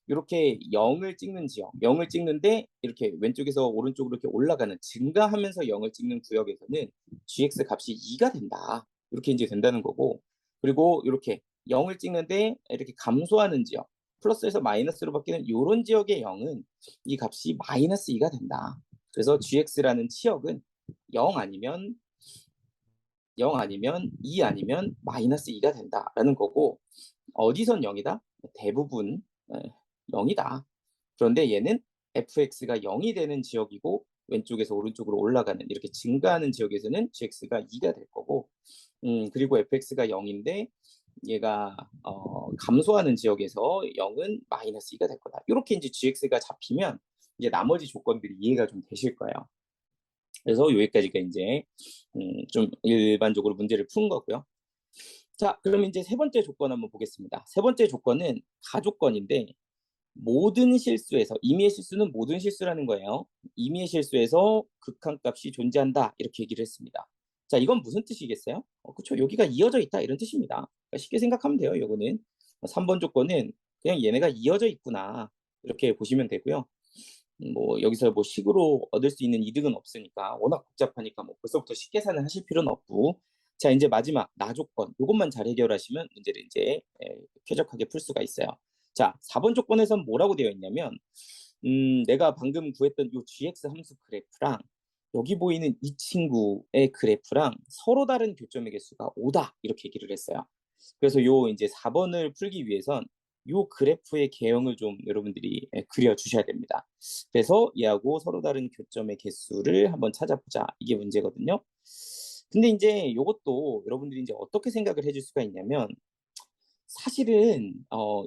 S2: 이렇게 0을 찍는 지역, 0을 찍는데 이렇게 왼쪽에서 오른쪽으로 이렇게 올라가는, 증가하면서 0을 찍는 구역에서는 gx 값이 2가 된다. 이렇게 이제 된다는 거고, 그리고 이렇게 0을 찍는데 이렇게 감소하는 지역, 플러스에서 마이너스로 바뀌는 이런 지역의 0은 이 값이 마이너스 2가 된다. 그래서 gx라는 치역은 0 아니면 0 아니면 2 아니면 마이너스 2가 된다라는 거고, 어디선 0이다? 대부분 0이다. 그런데 얘는 fx가 0이 되는 지역이고, 왼쪽에서 오른쪽으로 올라가는 이렇게 증가하는 지역에서는 gx가 2가 될 거고, 그리고 fx가 0인데 얘가 감소하는 지역에서 0은 마이너스 2가 될 거다. 이렇게 이제 gx가 잡히면 이제 나머지 조건들이 이해가 좀 되실 거예요. 그래서 여기까지가 이제 좀 일반적으로 문제를 푼 거고요. 자, 그럼 이제 세 번째 조건 한번 보겠습니다. 세 번째 조건은 가조건인데, 모든 실수에서, 임의의 실수는 모든 실수라는 거예요. 임의의 실수에서 극한값이 존재한다, 이렇게 얘기를 했습니다. 자, 이건 무슨 뜻이겠어요? 그렇죠. 여기가 이어져 있다, 이런 뜻입니다. 그러니까 쉽게 생각하면 돼요. 요거는 3번 조건은 그냥 얘네가 이어져 있구나, 이렇게 보시면 되고요. 뭐 여기서 뭐 식으로 얻을 수 있는 이득은 없으니까, 워낙 복잡하니까 뭐 벌써부터 쉽게 계산을 하실 필요는 없고. 자, 이제 마지막 나조건, 이것만 잘 해결하시면 문제를 이제 쾌적하게 풀 수가 있어요. 자, 4번 조건에선 뭐라고 되어 있냐면, 내가 방금 구했던 이 gx 함수 그래프랑 여기 보이는 이 친구의 그래프랑 서로 다른 교점의 개수가 5다, 이렇게 얘기를 했어요. 그래서 요 이제 4번을 풀기 위해선 요 그래프의 개형을 좀 여러분들이 그려 주셔야 됩니다. 그래서 얘하고 서로 다른 교점의 개수를 한번 찾아보자, 이게 문제거든요. 근데 이제 요것도 여러분들이 이제 어떻게 생각을 해줄 수가 있냐면, 사실은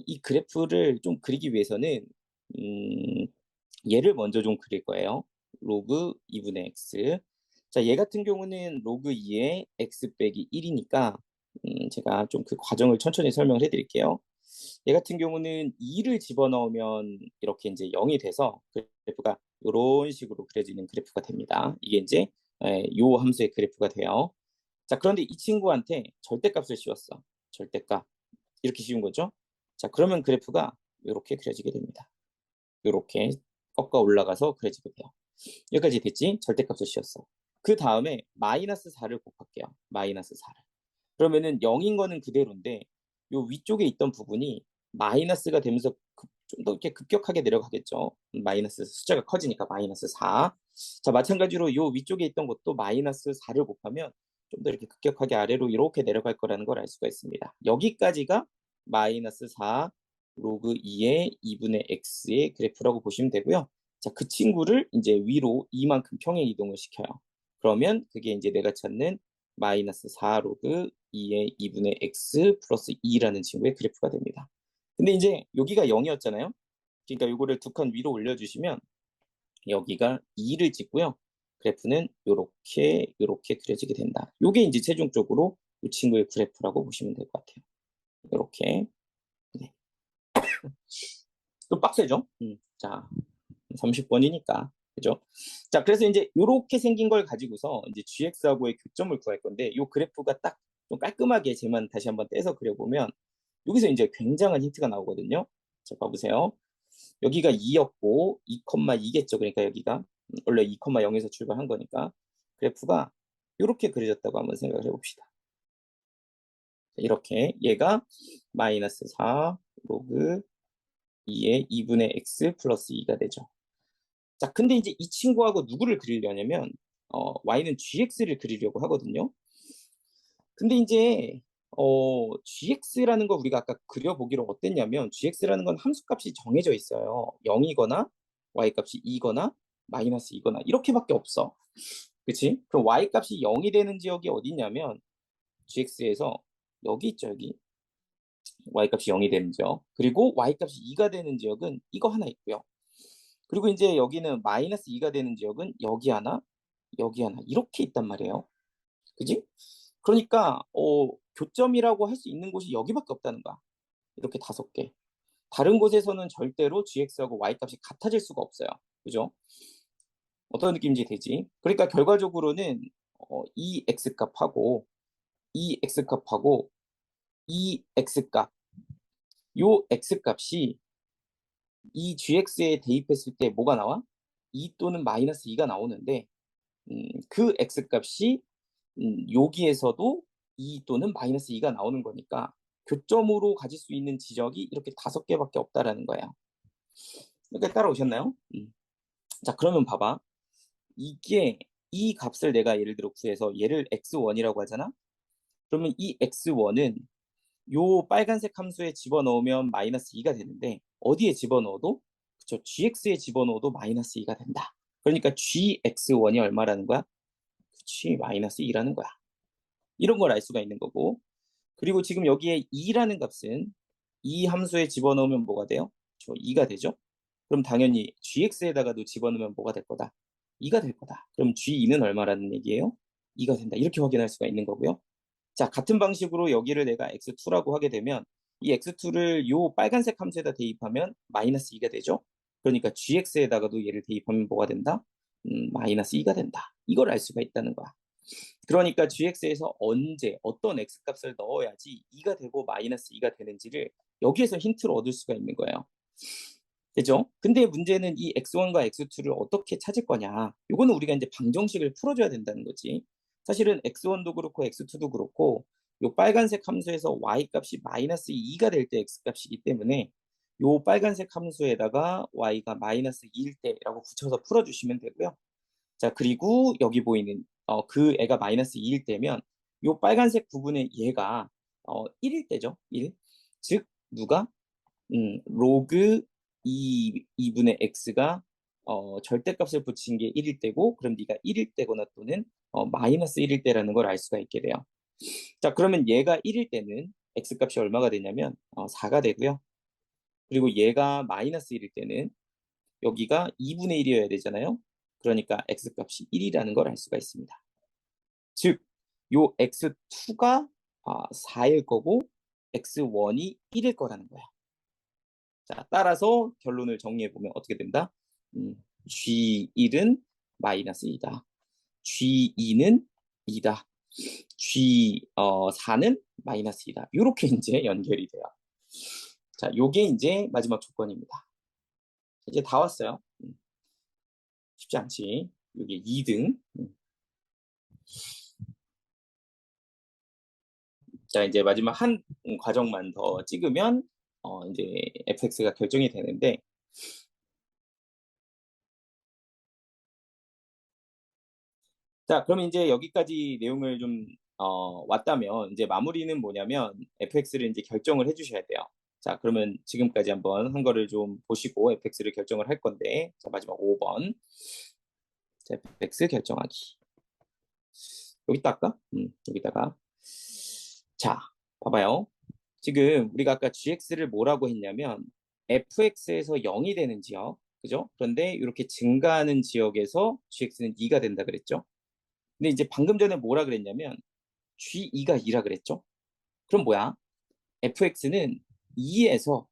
S2: 이 그래프를 좀 그리기 위해서는 얘를 먼저 좀 그릴 거예요. 로그 2분의 x. 자, 얘 같은 경우는 로그 2의 x 빼기 1이니까 제가 좀 그 과정을 천천히 설명을 해드릴게요. 얘 같은 경우는 2를 집어넣으면 이렇게 이제 0이 돼서 그래프가 이런 식으로 그려지는 그래프가 됩니다. 이게 이제 요 함수의 그래프가 돼요. 자, 그런데 이 친구한테 절대값을 씌웠어. 절대값. 이렇게 씌운 거죠. 자, 그러면 그래프가 이렇게 그려지게 됩니다. 이렇게 꺾어 올라가서 그려지게 돼요. 여기까지 됐지? 절대값을 씌웠어. 그 다음에 마이너스 4를 곱할게요. 마이너스 4를. 그러면은 0인 거는 그대로인데, 요 위쪽에 있던 부분이 마이너스가 되면서 좀 더 이렇게 급격하게 내려가겠죠. 마이너스 숫자가 커지니까 마이너스 4. 자, 마찬가지로 요 위쪽에 있던 것도 마이너스 4를 곱하면 좀 더 이렇게 급격하게 아래로 이렇게 내려갈 거라는 걸 알 수가 있습니다. 여기까지가 마이너스 4 로그 2의 2분의 x의 그래프라고 보시면 되고요. 자, 그 친구를 이제 위로 이만큼 평행 이동을 시켜요. 그러면 그게 이제 내가 찾는 마이너스 4 로그 2의 2분의 x 플러스 2라는 친구의 그래프가 됩니다. 근데 이제 여기가 0이었잖아요. 그러니까 요거를 두 칸 위로 올려주시면 여기가 2를 찍고요. 그래프는 요렇게 그려지게 된다. 요게 이제 최종적으로 이 친구의 그래프라고 보시면 될 것 같아요. 요렇게. 네. 좀 빡세죠? 자, 30번이니까. 그죠? 자, 그래서 이제 요렇게 생긴 걸 가지고서 이제 gx하고의 교점을 구할 건데, 요 그래프가 딱 좀 깔끔하게 쟤만 다시 한번 떼서 그려보면 여기서 이제 굉장한 힌트가 나오거든요. 자, 봐보세요. 여기가 2였고 2,2겠죠. 그러니까 여기가 원래 2,0에서 출발한 거니까 그래프가 이렇게 그려졌다고 한번 생각을 해봅시다. 이렇게 얘가 마이너스 4 로그 2의 2분의 x 플러스 2가 되죠. 자, 근데 이제 이 친구하고 누구를 그리려냐면 y는 gx를 그리려고 하거든요. 근데 이제 gx라는 거 우리가 아까 그려보기로 어땠냐면, gx라는 건 함수값이 정해져 있어요. 0이거나 y값이 2거나 마이너스 2거나 이렇게밖에 없어. 그치? 그럼 y값이 0이 되는 지역이 어디 있냐면 gx에서 여기 있죠, 여기. y값이 0이 되는 지역. 그리고 y값이 2가 되는 지역은 이거 하나 있고요. 그리고 이제 여기는 마이너스 2가 되는 지역은 여기 하나, 여기 하나 이렇게 있단 말이에요. 그지? 그러니까 교점이라고 할 수 있는 곳이 여기밖에 없다는 거야. 이렇게 5개. 다른 곳에서는 절대로 gx하고 y값이 같아질 수가 없어요. 그죠? 어떤 느낌인지 되지? 그러니까 결과적으로는 이 x값하고 이 x값하고 이 x값, 요 x값이 이 gx에 대입했을 때 뭐가 나와? 2 또는 마이너스 2가 나오는데 그 x값이 여기에서도 2 또는 마이너스 2가 나오는 거니까 교점으로 가질 수 있는 지적이 이렇게 5개밖에 없다라는 거예요. 이렇게 따라오셨나요? 자, 그러면 봐봐. 이게 이 값을 내가 예를 들어 구해서 얘를 x1이라고 하잖아. 그러면 이 x1은 요 빨간색 함수에 집어넣으면 마이너스 2가 되는데 어디에 집어넣어도 그쵸 gx에 집어넣어도 마이너스 2가 된다. 그러니까 gx1이 얼마라는 거야? 그치 마이너스 2라는 거야. 이런 걸 알 수가 있는 거고 그리고 지금 여기에 2라는 값은 이 함수에 집어넣으면 뭐가 돼요? 저 2가 되죠? 그럼 당연히 gx에다가도 집어넣으면 뭐가 될 거다? 2가 될 거다. 그럼 g2는 얼마라는 얘기예요? 2가 된다. 이렇게 확인할 수가 있는 거고요. 자, 같은 방식으로 여기를 내가 x2라고 하게 되면 이 x2를 요 빨간색 함수에다 대입하면 마이너스 2가 되죠? 그러니까 gx에다가도 얘를 대입하면 뭐가 된다? 마이너스 2가 된다. 이걸 알 수가 있다는 거야. 그러니까 gx에서 언제 어떤 x값을 넣어야지 2가 되고 마이너스 2가 되는지를 여기에서 힌트를 얻을 수가 있는 거예요. 되죠? 근데 문제는 이 x1과 x2를 어떻게 찾을 거냐. 이거는 우리가 이제 방정식을 풀어줘야 된다는 거지. 사실은 x1도 그렇고 x2도 그렇고 요 빨간색 함수에서 y값이 마이너스 2가 될 때 x값이기 때문에 요 빨간색 함수에다가 y가 마이너스 2일 때라고 붙여서 풀어주시면 되고요. 자, 그리고 여기 보이는 그 애가 마이너스 2일 때면 요 빨간색 부분에 얘가 1일 때죠. 1. 즉 누가 로그 2분의 x가 절대값을 붙인 게 1일 때고 그럼 네가 1일 때거나 또는 마이너스 1일 때라는 걸 알 수가 있게 돼요. 자, 그러면 얘가 1일 때는 x값이 얼마가 되냐면 4가 되고요. 그리고 얘가 마이너스 1일 때는 여기가 2분의 1이어야 되잖아요. 그러니까 x값이 1이라는 걸 알 수가 있습니다. 즉, 요 x2가 4일 거고 x1이 1일 거라는 거야. 자, 따라서 결론을 정리해 보면 어떻게 된다? G1은 마이너스 2다. G2는 2다. G4는 마이너스 2다. 이렇게 이제 연결이 돼요. 자, 요게 이제 마지막 조건입니다. 이제 다 왔어요. 쉽지 않지. 요게 2등. 자, 이제 마지막 한 과정만 더 찍으면 이제 fx가 결정이 되는데 자, 그러면 이제 여기까지 내용을 좀 왔다면 이제 마무리는 뭐냐면 fx를 이제 결정을 해주셔야 돼요. 자, 그러면 지금까지 한번 한 거를 좀 보시고 fx를 결정을 할 건데 자, 마지막 5번 자, fx 결정하기 여기다 할까? 여기다가 자, 봐봐요. 지금 우리가 아까 gx를 뭐라고 했냐면 fx에서 0이 되는 지역 그죠? 그런데 이렇게 증가하는 지역에서 gx는 2가 된다 그랬죠? 근데 이제 방금 전에 뭐라 그랬냐면 G2가 2라 그랬죠? 그럼 뭐야? fx는 2에서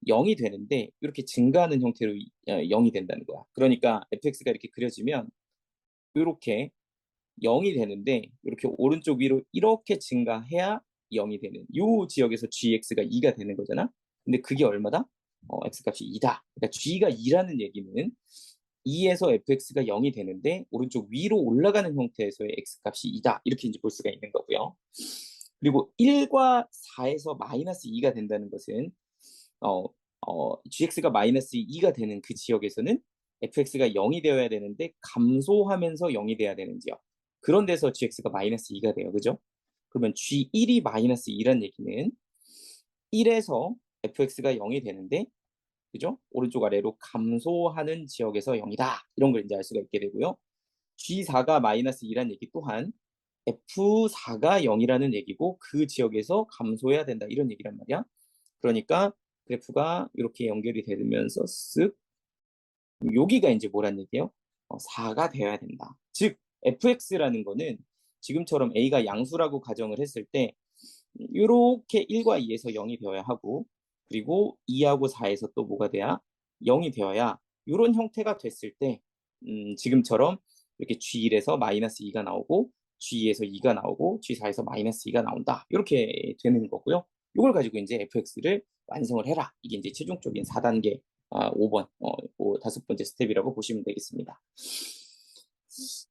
S2: 0이 되는데 이렇게 증가하는 형태로 0이 된다는 거야. 그러니까 fx가 이렇게 그려지면 이렇게 0이 되는데 이렇게 오른쪽 위로 이렇게 증가해야 0이 되는 이 지역에서 gx가 2가 되는 거잖아. 근데 그게 얼마다? x값이 2다. 그러니까 g가 2라는 얘기는 2에서 fx가 0이 되는데 오른쪽 위로 올라가는 형태에서의 x값이 2다. 이렇게 이제 볼 수가 있는 거고요. 그리고 1과 4에서 마이너스 2가 된다는 것은 gx가 마이너스 2가 되는 그 지역에서는 fx가 0이 되어야 되는데 감소하면서 0이 돼야 되는 지역. 그런 데서 gx가 마이너스 2가 돼요. 그죠? 그러면 g1이 마이너스 2란 얘기는 1에서 fx가 0이 되는데 그죠? 오른쪽 아래로 감소하는 지역에서 0이다. 이런 걸 이제 알 수가 있게 되고요. G4가 마이너스 2라는 얘기 또한 F4가 0이라는 얘기고 그 지역에서 감소해야 된다. 이런 얘기란 말이야. 그러니까 그래프가 이렇게 연결이 되면서 쓱 여기가 이제 뭐란 얘기예요? 4가 되어야 된다. 즉 fx라는 거는 지금처럼 a가 양수라고 가정을 했을 때 이렇게 1과 2에서 0이 되어야 하고 그리고 2하고 4에서 또 뭐가 돼야 0이 되어야 이런 형태가 됐을 때 지금처럼 이렇게 G1에서 마이너스 2가 나오고 G2에서 2가 나오고 G4에서 마이너스 2가 나온다. 이렇게 되는 거고요. 이걸 가지고 이제 fx를 완성을 해라. 이게 이제 최종적인 4단계 5번, 다섯 번째 스텝이라고 보시면 되겠습니다.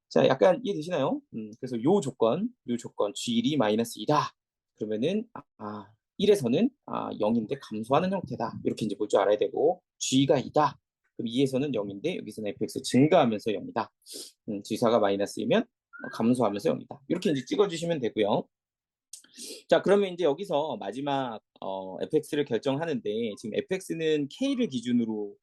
S2: 자, 약간 이해되시나요? 그래서 요 조건 G1이 마이너스 2다. 그러면은 1에서는 0인데 감소하는 형태다. 이렇게 이제 볼 줄 알아야 되고 G가 2다. 그럼 2에서는 0인데 여기서는 fx 증가하면서 0이다. G4가 마이너스이면 감소하면서 0이다. 이렇게 이제 찍어주시면 되고요. 자, 그러면 이제 여기서 마지막 fx를 결정하는데 지금 fx는 k를 기준으로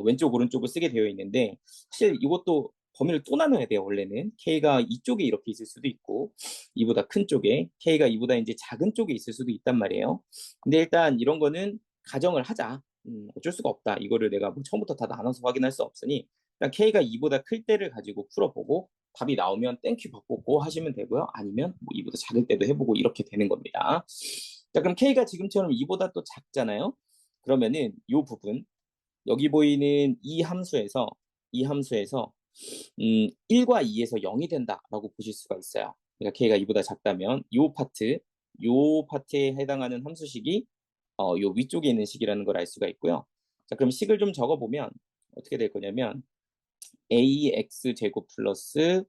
S2: 왼쪽 오른쪽을 쓰게 되어 있는데 사실 이것도 범위를 또 나눠야 돼요. 원래는 k가 이쪽에 이렇게 있을 수도 있고 이보다 큰 쪽에 k가 이보다 이제 작은 쪽에 있을 수도 있단 말이에요. 근데 일단 이런 거는 가정을 하자. 어쩔 수가 없다. 이거를 내가 뭐 처음부터 다 나눠서 확인할 수 없으니 일단 k가 2보다 클 때를 가지고 풀어보고 답이 나오면 땡큐 바꾸고 하시면 되고요. 아니면 뭐 2보다 작을 때도 해보고 이렇게 되는 겁니다. 자, 그럼 k가 지금처럼 2보다 또 작잖아요. 그러면은 이 부분 여기 보이는 이 함수에서 1과 2에서 0이 된다라고 보실 수가 있어요. 그러니까 k가 2보다 작다면 요 파트에 해당하는 함수식이 요 위쪽에 있는 식이라는 걸 알 수가 있고요. 자, 그럼 식을 좀 적어보면 어떻게 될 거냐면 ax 제곱 플러스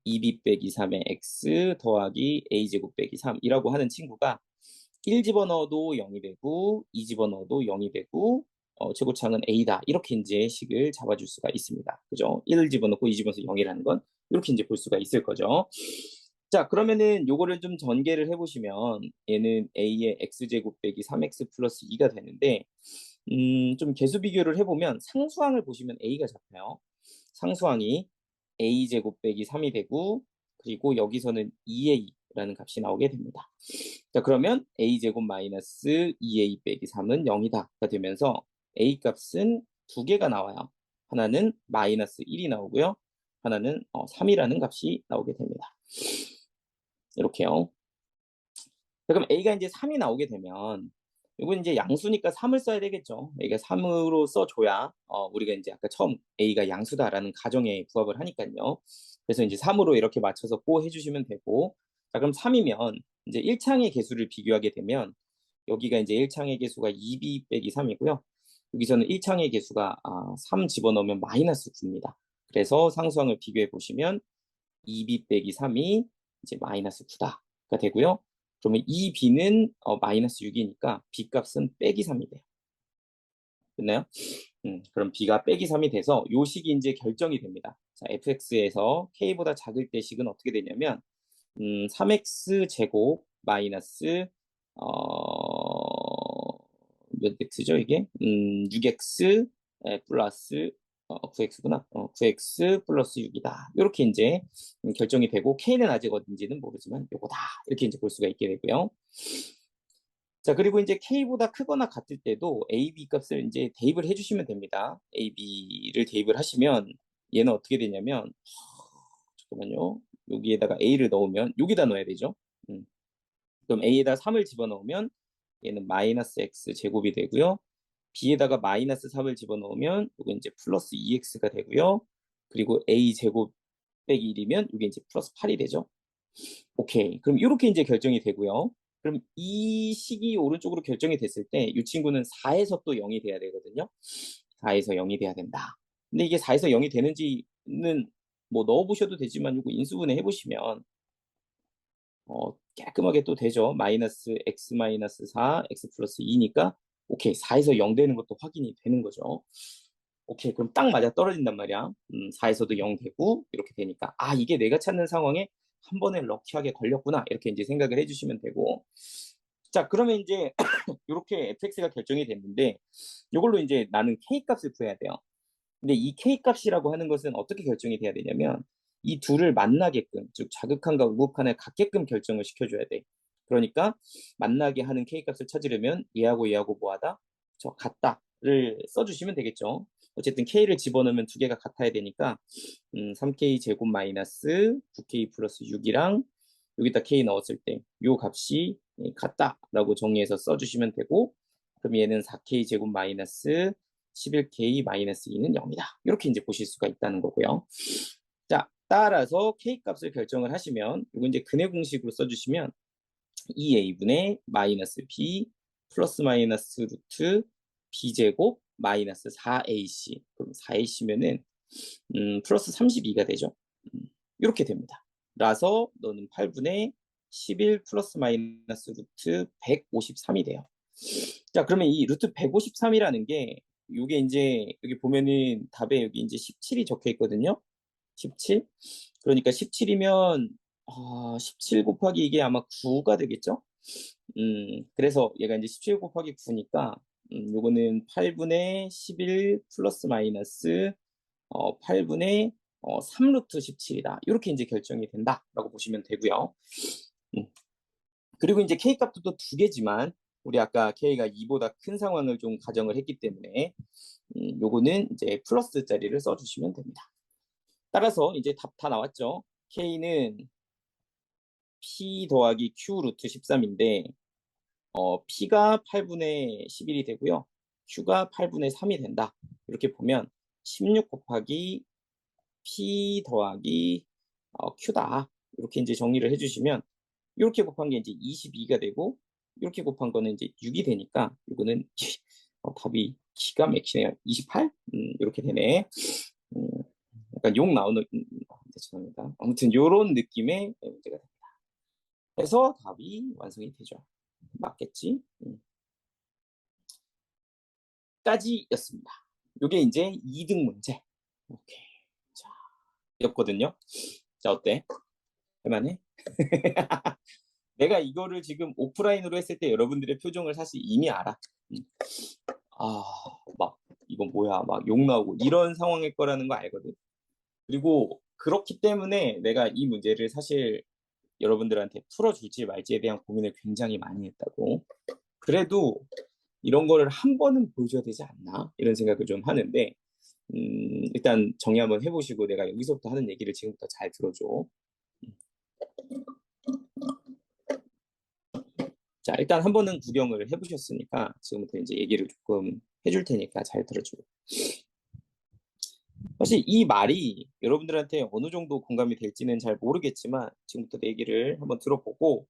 S2: 2b 빼기 3의 x 더하기 a 제곱 빼기 3이라고 하는 친구가 1 집어넣어도 0이 되고 2 집어넣어도 0이 되고 최고창은 a다. 이렇게 이제 식을 잡아줄 수가 있습니다. 그죠? 1을 집어넣고 2 집어넣어서 0이라는 건 이렇게 이제 볼 수가 있을 거죠. 자, 그러면은 요거를 좀 전개를 해보시면 얘는 a의 x제곱 빼기 3x 플러스 2가 되는데 좀 개수 비교를 해보면 상수항을 보시면 a가 잡혀요. 상수항이 a제곱 빼기 3이 되고 그리고 여기서는 2a라는 값이 나오게 됩니다. 자, 그러면 a제곱 마이너스 2a 빼기 3은 0이다가 되면서 a 값은 두 개가 나와요. 하나는 마이너스 1이 나오고요. 하나는 3이라는 값이 나오게 됩니다. 이렇게요. 자, 그럼 a가 이제 3이 나오게 되면 이건 이제 양수니까 3을 써야 되겠죠. a가 3으로 써줘야 우리가 이제 아까 처음 a가 양수다라는 가정에 부합을 하니까요. 그래서 이제 3으로 이렇게 맞춰서 고 해주시면 되고 자, 그럼 3이면 이제 1창의 개수를 비교하게 되면 여기가 이제 1창의 개수가 2b 빼기 3이고요. 여기서는 1창의 개수가 3 집어넣으면 마이너스 9입니다. 그래서 상수항을 비교해 보시면 2b 빼기 3이 이제 마이너스 9다가 되고요. 그러면 이 b는 마이너스 6이니까 b 값은 빼기 3이 돼요. 됐나요? 그럼 b가 빼기 3이 돼서 요 식이 이제 결정이 됩니다. 자, fx에서 k보다 작을 때 식은 어떻게 되냐면 3x 제곱 마이너스 몇 x죠 이게? 6x 플러스 9x구나. 9x 플러스 6이다. 이렇게 이제 결정이 되고 k는 아직 어딘지는 모르지만 요거다. 이렇게 이제 볼 수가 있게 되고요. 자, 그리고 이제 k보다 크거나 같을 때도 a, b 값을 이제 대입을 해주시면 됩니다. a, b를 대입을 하시면 얘는 어떻게 되냐면 잠깐만요. 여기에다가 a를 넣으면 여기다 넣어야 되죠. 그럼 a에다 3을 집어넣으면 얘는 마이너스 x 제곱이 되고요. b에다가 마이너스 3을 집어넣으면 이거 이제 플러스 2x가 되고요. 그리고 a 제곱 빼기 1이면 이게 이제 플러스 8이 되죠. 오케이. 그럼 이렇게 이제 결정이 되고요. 그럼 이 식이 오른쪽으로 결정이 됐을 때 이 친구는 4에서 또 0이 돼야 되거든요. 4에서 0이 돼야 된다. 근데 이게 4에서 0이 되는지는 뭐 넣어보셔도 되지만 이거 인수분해 해보시면 깔끔하게 또 되죠. 마이너스 x 마이너스 4, x 플러스 2니까 오케이. 4에서 0 되는 것도 확인이 되는 거죠. 오케이. 그럼 딱 맞아 떨어진단 말이야. 4에서도 0 되고 이렇게 되니까 이게 내가 찾는 상황에 한 번에 럭키하게 걸렸구나. 이렇게 이제 생각을 해주시면 되고 자, 그러면 이제 이렇게 fx가 결정이 됐는데 이걸로 이제 나는 k 값을 구해야 돼요. 근데 이 k 값이라고 하는 것은 어떻게 결정이 돼야 되냐면 이 둘을 만나게끔, 즉 자극한과 우극한을 같게끔 결정을 시켜줘야 돼. 그러니까 만나게 하는 k 값을 찾으려면 얘하고 뭐하다? 저 같다를 써주시면 되겠죠. 어쨌든 k를 집어넣으면 두 개가 같아야 되니까 3k 제곱 마이너스 9k 플러스 6이랑 여기다 k 넣었을 때 이 값이 같다라고 정의해서 써주시면 되고, 그럼 얘는 4k 제곱 마이너스 11k 마이너스 2는 0이다. 이렇게 이제 보실 수가 있다는 거고요. 자, 따라서 k 값을 결정을 하시면 이거 이제 근해 공식으로 써주시면 2a분의 마이너스 b 플러스 마이너스 루트 b제곱 마이너스 4ac, 그럼 4ac면은 플러스 32가 되죠. 이렇게 됩니다. 라서 너는 8분의 11 플러스 마이너스 루트 153이 돼요. 자, 그러면 이 루트 153이라는 게 이게 이제 여기 보면은 답에 여기 이제 17이 적혀 있거든요. 17. 그러니까 17이면 17 곱하기 이게 아마 9가 되겠죠? 그래서 얘가 이제 17 곱하기 9니까 요거는 8분의 11 플러스 마이너스 8분의 3루트 17이다. 이렇게 이제 결정이 된다라고 보시면 되고요. 그리고 이제 k 값도 또 두 개지만 우리 아까 k가 2보다 큰 상황을 좀 가정을 했기 때문에 요거는 이제 플러스 자리를 써주시면 됩니다. 따라서 이제 답 다 나왔죠. k는 p 더하기 q 루트 13인데 p가 8분의 11이 되고요. q가 8분의 3이 된다. 이렇게 보면 16 곱하기 p 더하기 q다. 이렇게 이제 정리를 해주시면 이렇게 곱한 게 이제 22가 되고 이렇게 곱한 거는 이제 6이 되니까 이거는 답이 기가 막히네요. 28? 이렇게 되네. 약간 욕 나오는 죄송합니다. 아무튼 이런 느낌의 문제가 됩니다. 그래서 답이 완성이 되죠. 맞겠지? 까지였습니다. 이게 이제 2등 문제. 오케이. 자, 였거든요. 자, 어때? 할만해? 내가 이거를 지금 오프라인으로 했을 때 여러분들의 표정을 사실 이미 알아. 막 이건 뭐야, 막 욕 나오고 이런 상황일 거라는 거 알거든. 그리고 그렇기 때문에 내가 이 문제를 사실 여러분들한테 풀어줄지 말지에 대한 고민을 굉장히 많이 했다고. 그래도 이런 거를 한 번은 보여줘야 되지 않나 이런 생각을 좀 하는데 일단 정리 한번 해보시고 내가 여기서부터 하는 얘기를 지금부터 잘 들어줘. 자, 일단 한 번은 구경을 해보셨으니까 지금부터 이제 얘기를 조금 해줄 테니까 잘 들어주고. 사실 이 말이 여러분들한테 어느 정도 공감이 될지는 잘 모르겠지만 지금부터 내 얘기를 한번 들어보고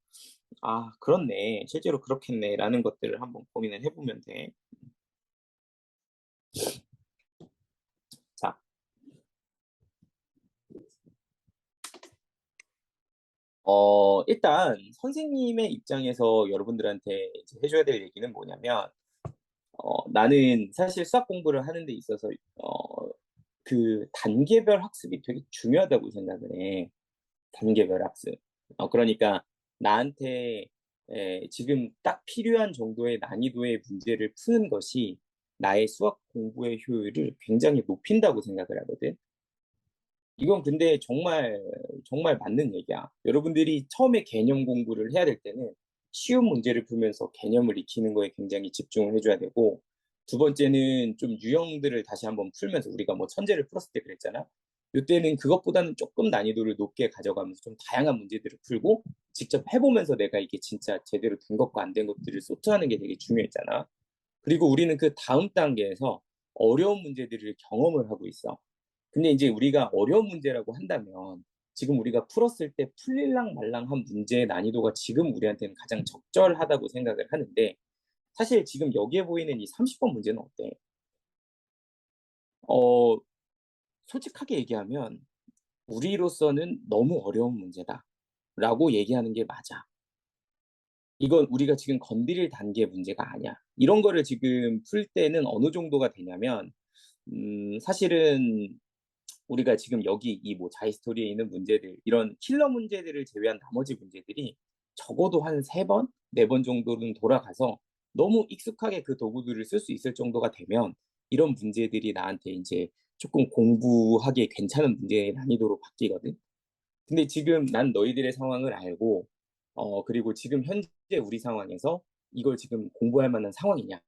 S2: 그렇네, 실제로 그렇겠네 라는 것들을 한번 고민을 해보면 돼. 자, 일단 선생님의 입장에서 여러분들한테 이제 해줘야 될 얘기는 뭐냐면 나는 사실 수학 공부를 하는 데 있어서 그 단계별 학습이 되게 중요하다고 생각을 해. 단계별 학습. 그러니까 나한테 지금 딱 필요한 정도의 난이도의 문제를 푸는 것이 나의 수학 공부의 효율을 굉장히 높인다고 생각을 하거든. 이건 근데 정말 정말 맞는 얘기야. 여러분들이 처음에 개념 공부를 해야 될 때는 쉬운 문제를 풀면서 개념을 익히는 거에 굉장히 집중을 해줘야 되고, 두 번째는 좀 유형들을 다시 한번 풀면서 우리가 뭐 천재를 풀었을 때 그랬잖아. 이때는 그것보다는 조금 난이도를 높게 가져가면서 좀 다양한 문제들을 풀고 직접 해보면서 내가 이게 진짜 제대로 된 것과 안 된 것들을 소트하는 게 되게 중요했잖아. 그리고 우리는 그 다음 단계에서 어려운 문제들을 경험을 하고 있어. 근데 이제 우리가 어려운 문제라고 한다면 지금 우리가 풀었을 때 풀릴랑 말랑한 문제의 난이도가 지금 우리한테는 가장 적절하다고 생각을 하는데, 사실 지금 여기에 보이는 이 30번 문제는 어때? 어, 솔직하게 얘기하면 우리로서는 너무 어려운 문제다 라고 얘기하는 게 맞아. 이건 우리가 지금 건드릴 단계 문제가 아니야. 이런 거를 지금 풀 때는 어느 정도가 되냐면 사실은 우리가 지금 여기 이 뭐 자이스토리에 있는 문제들, 이런 킬러 문제들을 제외한 나머지 문제들이 적어도 한 3번, 4번 정도는 돌아가서 너무 익숙하게 그 도구들을 쓸 수 있을 정도가 되면 이런 문제들이 나한테 이제 조금 공부하기에 괜찮은 문제의 난이도로 바뀌거든. 근데 지금 난 너희들의 상황을 알고 그리고 지금 현재 우리 상황에서 이걸 지금 공부할 만한 상황이냐?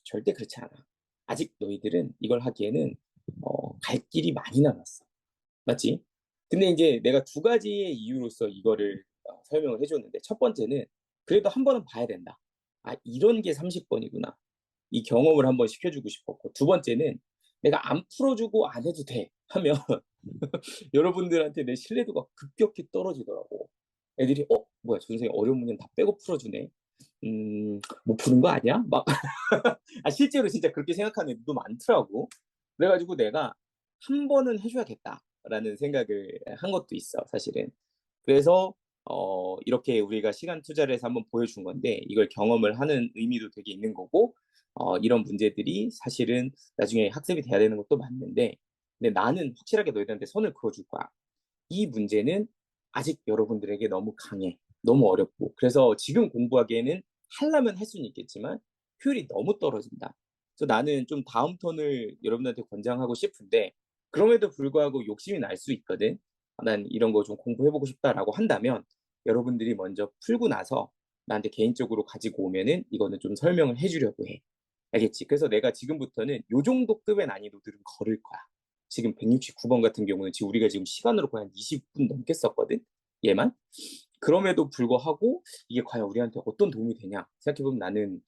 S2: 절대 그렇지 않아. 아직 너희들은 이걸 하기에는 갈 길이 많이 남았어. 맞지? 근데 이제 내가 2가지의 이유로서 이거를 설명을 해줬는데 첫 번째는 그래도 한 번은 봐야 된다. 아, 이런 게 30번이구나. 이 경험을 한번 시켜주고 싶었고, 2번째는 내가 안 풀어주고 안 해도 돼 하면 여러분들한테 내 신뢰도가 급격히 떨어지더라고. 애들이 뭐야 저 선생님 어려운 문제는 다 빼고 풀어주네. 못 푸는 거 아니야? 막 아, 실제로 진짜 그렇게 생각하는 애들도 많더라고. 그래가지고 내가 한 번은 해줘야겠다라는 생각을 한 것도 있어, 사실은. 그래서 이렇게 우리가 시간 투자를 해서 한번 보여준 건데 이걸 경험을 하는 의미도 되게 있는 거고 이런 문제들이 사실은 나중에 학습이 돼야 되는 것도 맞는데 근데 나는 확실하게 너희들한테 선을 그어줄 거야. 이 문제는 아직 여러분들에게 너무 강해. 너무 어렵고. 그래서 지금 공부하기에는 하려면 할 수는 있겠지만 효율이 너무 떨어진다. 그래서 나는 좀 다음 턴을 여러분한테 권장하고 싶은데 그럼에도 불구하고 욕심이 날 수 있거든. 난 이런 거 좀 공부해보고 싶다라고 한다면 여러분들이 먼저 풀고 나서 나한테 개인적으로 가지고 오면은 이거는 좀 설명을 해주려고 해. 알겠지? 그래서 내가 지금부터는 요 정도 급의 난이도들은 걸을 거야. 지금 169번 같은 경우는 지금 우리가 지금 시간으로 거의 한 20분 넘게 썼거든? 얘만? 그럼에도 불구하고 이게 과연 우리한테 어떤 도움이 되냐 생각해보면 나는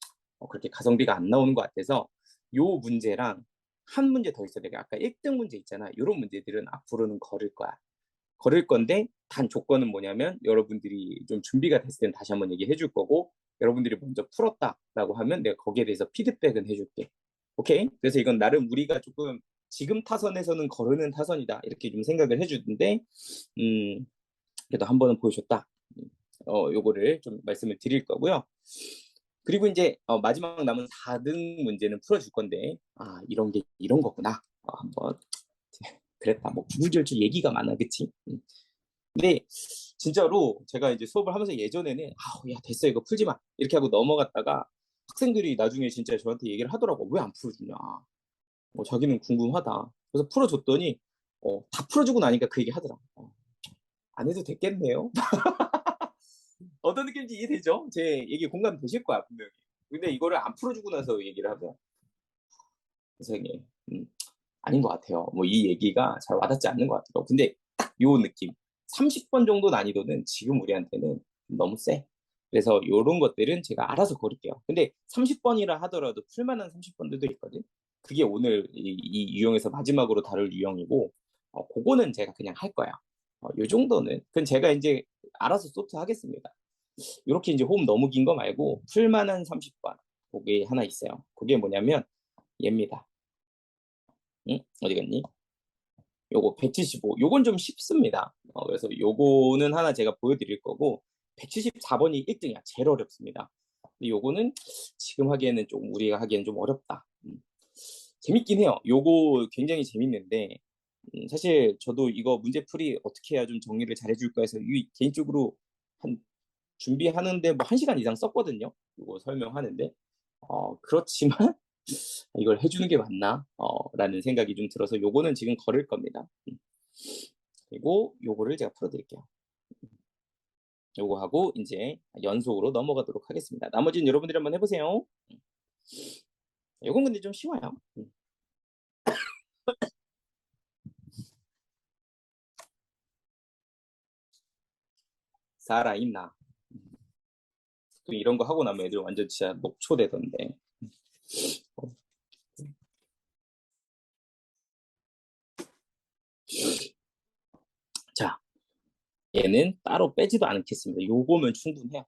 S2: 그렇게 가성비가 안 나오는 것 같아서 요 문제랑 한 문제 더 있어. 내가 아까 1등 문제 있잖아. 이런 문제들은 앞으로는 걸을 거야. 걸을 건데 단 조건은 뭐냐면 여러분들이 좀 준비가 됐을 땐 다시 한번 얘기해 줄 거고 여러분들이 먼저 풀었다라고 하면 내가 거기에 대해서 피드백은 해줄게. 오케이? 그래서 이건 나름 우리가 조금 지금 타선에서는 거르는 타선이다 이렇게 좀 생각을 해주는데 그래도 한 번은 보여줬다. 요거를 좀 말씀을 드릴 거고요. 그리고 이제 마지막 남은 4등 문제는 풀어줄 건데 이런 게 이런 거구나. 한번 그랬다. 뭐 구구절절 얘기가 많아, 그치? 근데 진짜로 제가 이제 수업을 하면서 예전에는 야 됐어 이거 풀지 마 이렇게 하고 넘어갔다가 학생들이 나중에 진짜 저한테 얘기를 하더라고. 왜 안 풀어주냐. 자기는 궁금하다. 그래서 풀어줬더니 다 풀어주고 나니까 그 얘기 하더라. 안 해도 됐겠네요. 어떤 느낌인지 이해되죠? 제 얘기 공감되실 거야 분명히. 근데 이거를 안 풀어주고 나서 얘기를 하면 선생님 아닌 것 같아요. 뭐 이 얘기가 잘 와닿지 않는 것 같아요. 근데 딱 요 느낌 30번 정도 난이도는 지금 우리한테는 너무 세. 그래서 요런 것들은 제가 알아서 고를게요. 근데 30번이라 하더라도 풀만한 30번들도 있거든. 그게 오늘 이 유형에서 마지막으로 다룰 유형이고 그거는 제가 그냥 할 거야. 요 정도는 그건 제가 이제 알아서 소트 하겠습니다. 이렇게 이제 홈 너무 긴 거 말고 풀만한 30번 그게 하나 있어요. 그게 뭐냐면 얘입니다. 응? 어디 갔니? 요거 175. 요건 좀 쉽습니다. 그래서 요거는 하나 제가 보여드릴 거고 174번이 1등이야. 제일 어렵습니다. 근데 요거는 지금 하기에는 좀 우리가 하기에는 좀 어렵다. 재밌긴 해요. 요거 굉장히 재밌는데 사실 저도 이거 문제풀이 어떻게 해야 좀 정리를 잘 해줄까 해서 개인적으로 한 준비하는데 뭐 1시간 이상 썼거든요. 이거 설명하는데. 그렇지만 이걸 해주는 게 맞나? 라는 생각이 좀 들어서 요거는 지금 걸을 겁니다. 그리고 요거를 제가 풀어드릴게요. 요거 하고 이제 연속으로 넘어가도록 하겠습니다. 나머지는 여러분들이 한번 해보세요. 요건 근데 좀 쉬워요. 살아있나? 또 이런 거 하고 나면 애들 완전 진짜 녹초되던데. 자, 얘는 따로 빼지도 않겠습니다. 요거면 충분해요.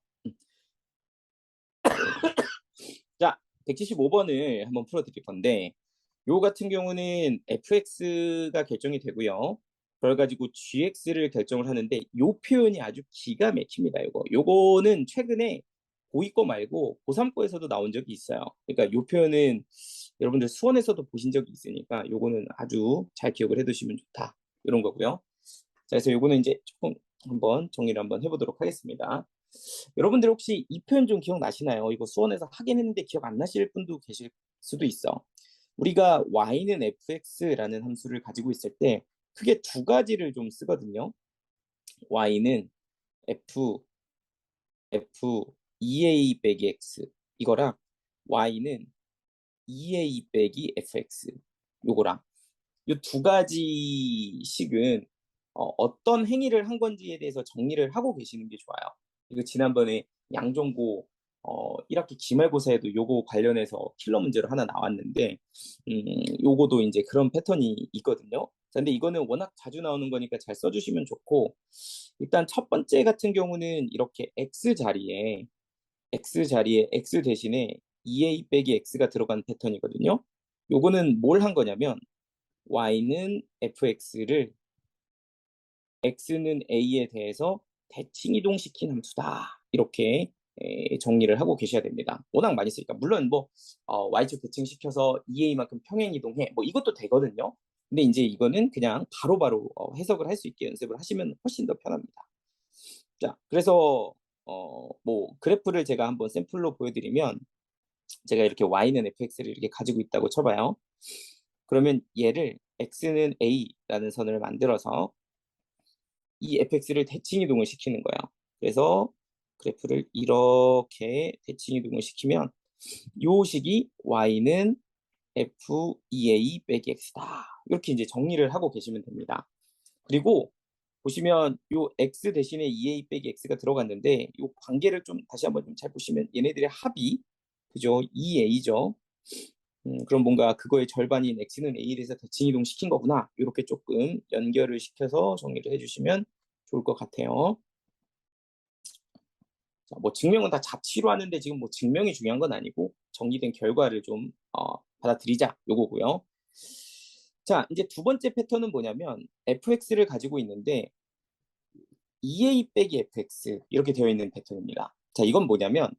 S2: 자, 175번을 한번 풀어드릴 건데 요 같은 경우는 fx가 결정이 되고요. 그걸 가지고 gx를 결정을 하는데 요 표현이 아주 기가 막힙니다. 요거는 최근에 고2 거 말고 고3 거에서도 나온 적이 있어요. 그러니까 요 표현은 여러분들 수원에서도 보신 적이 있으니까 요거는 아주 잘 기억을 해두시면 좋다. 이런 거고요. 자, 그래서 요거는 이제 조금 한번 정리를 한번 해보도록 하겠습니다. 여러분들 혹시 이 표현 좀 기억나시나요? 이거 수원에서 하긴 했는데 기억 안 나실 분도 계실 수도 있어. 우리가 y는 fx라는 함수를 가지고 있을 때 크게 두 가지를 좀 쓰거든요. y는 f 2a 빼기 x 이거랑 y는 2a 빼기 fx 요거랑 이 두 가지 식은 어떤 행위를 한 건지에 대해서 정리를 하고 계시는 게 좋아요. 이거 지난번에 양정고 1학기 기말고사에도 요거 관련해서 킬러 문제로 하나 나왔는데 요거도 이제 그런 패턴이 있거든요. 자, 근데 이거는 워낙 자주 나오는 거니까 잘 써주시면 좋고 일단 첫 번째 같은 경우는 이렇게 x 자리에 x 대신에 2a 빼기 x가 들어간 패턴이거든요. 요거는 뭘 한 거냐면 y는 fx를 x는 a에 대해서 대칭 이동시킨 함수다. 이렇게 정리를 하고 계셔야 됩니다. 워낙 많이 쓰니까 물론 뭐 y축 대칭시켜서 2a만큼 평행 이동해 뭐 이것도 되거든요. 근데 이제 이거는 그냥 바로바로 해석을 할 수 있게 연습을 하시면 훨씬 더 편합니다. 자, 그래서 뭐 그래프를 제가 한번 샘플로 보여드리면 제가 이렇게 y는 fx를 이렇게 가지고 있다고 쳐봐요. 그러면 얘를 x는 a라는 선을 만들어서 이 fx를 대칭 이동을 시키는 거예요. 그래서 그래프를 이렇게 대칭 이동을 시키면 요 식이 y는 f2a 빼기 x다. 이렇게 이제 정리를 하고 계시면 됩니다. 그리고 보시면 요 x 대신에 2a 빼기 x가 들어갔는데 요 관계를 좀 다시 한번 좀 잘 보시면 얘네들의 합이 그죠? 2a죠. 그럼 뭔가 그거의 절반인 x는 a에 대해서 대칭 이동 시킨 거구나. 이렇게 조금 연결을 시켜서 정리를 해주시면 좋을 것 같아요. 자, 뭐 증명은 다 잡치로 하는데 지금 뭐 증명이 중요한 건 아니고 정리된 결과를 좀 받아들이자 요거고요. 자, 이제 두 번째 패턴은 뭐냐면 fx를 가지고 있는데 2a 빼기 fx 이렇게 되어 있는 패턴입니다. 자, 이건 뭐냐면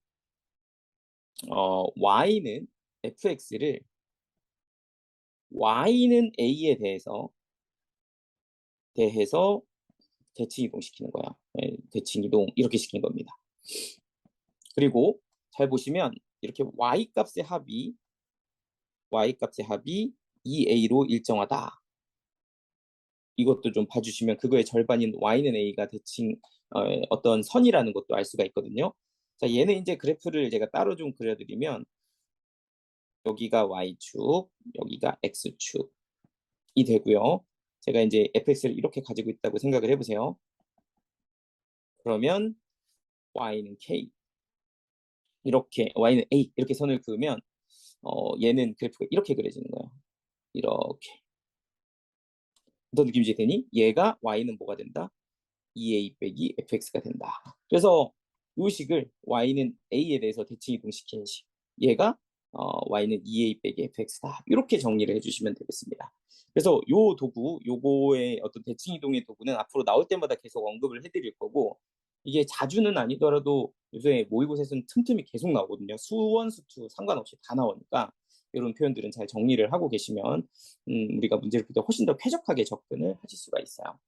S2: y는 fx를 y는 a에 대해서 대칭 이동시키는 거야. 대칭 이동 이렇게 시킨 겁니다. 그리고 잘 보시면 이렇게 y 값의 합이 2a로 일정하다. 이것도 좀 봐주시면 그거의 절반인 y는 a가 대칭 어떤 선이라는 것도 알 수가 있거든요. 자, 얘는 이제 그래프를 제가 따로 좀 그려드리면 여기가 y축, 여기가 x축이 되고요. 제가 이제 fx를 이렇게 가지고 있다고 생각을 해보세요. 그러면 y는 k 이렇게 y는 a 이렇게 선을 그으면 얘는 그래프가 이렇게 그려지는 거예요. 이렇게 어떤 느낌이 되니? 얘가 y는 뭐가 된다? 2a 빼기 fx가 된다. 그래서 이 식을 y는 a에 대해서 대칭 이동시키는 식. 얘가 y는 2a 빼기 fx다. 이렇게 정리를 해주시면 되겠습니다. 그래서 요 도구, 요거의 어떤 대칭 이동의 도구는 앞으로 나올 때마다 계속 언급을 해드릴 거고 이게 자주는 아니더라도 요새 모의고사에서는 틈틈이 계속 나오거든요. 수원, 수투 상관없이 다 나오니까 이런 표현들은 잘 정리를 하고 계시면 우리가 문제를 풀 때 훨씬 더 쾌적하게 접근을 하실 수가 있어요.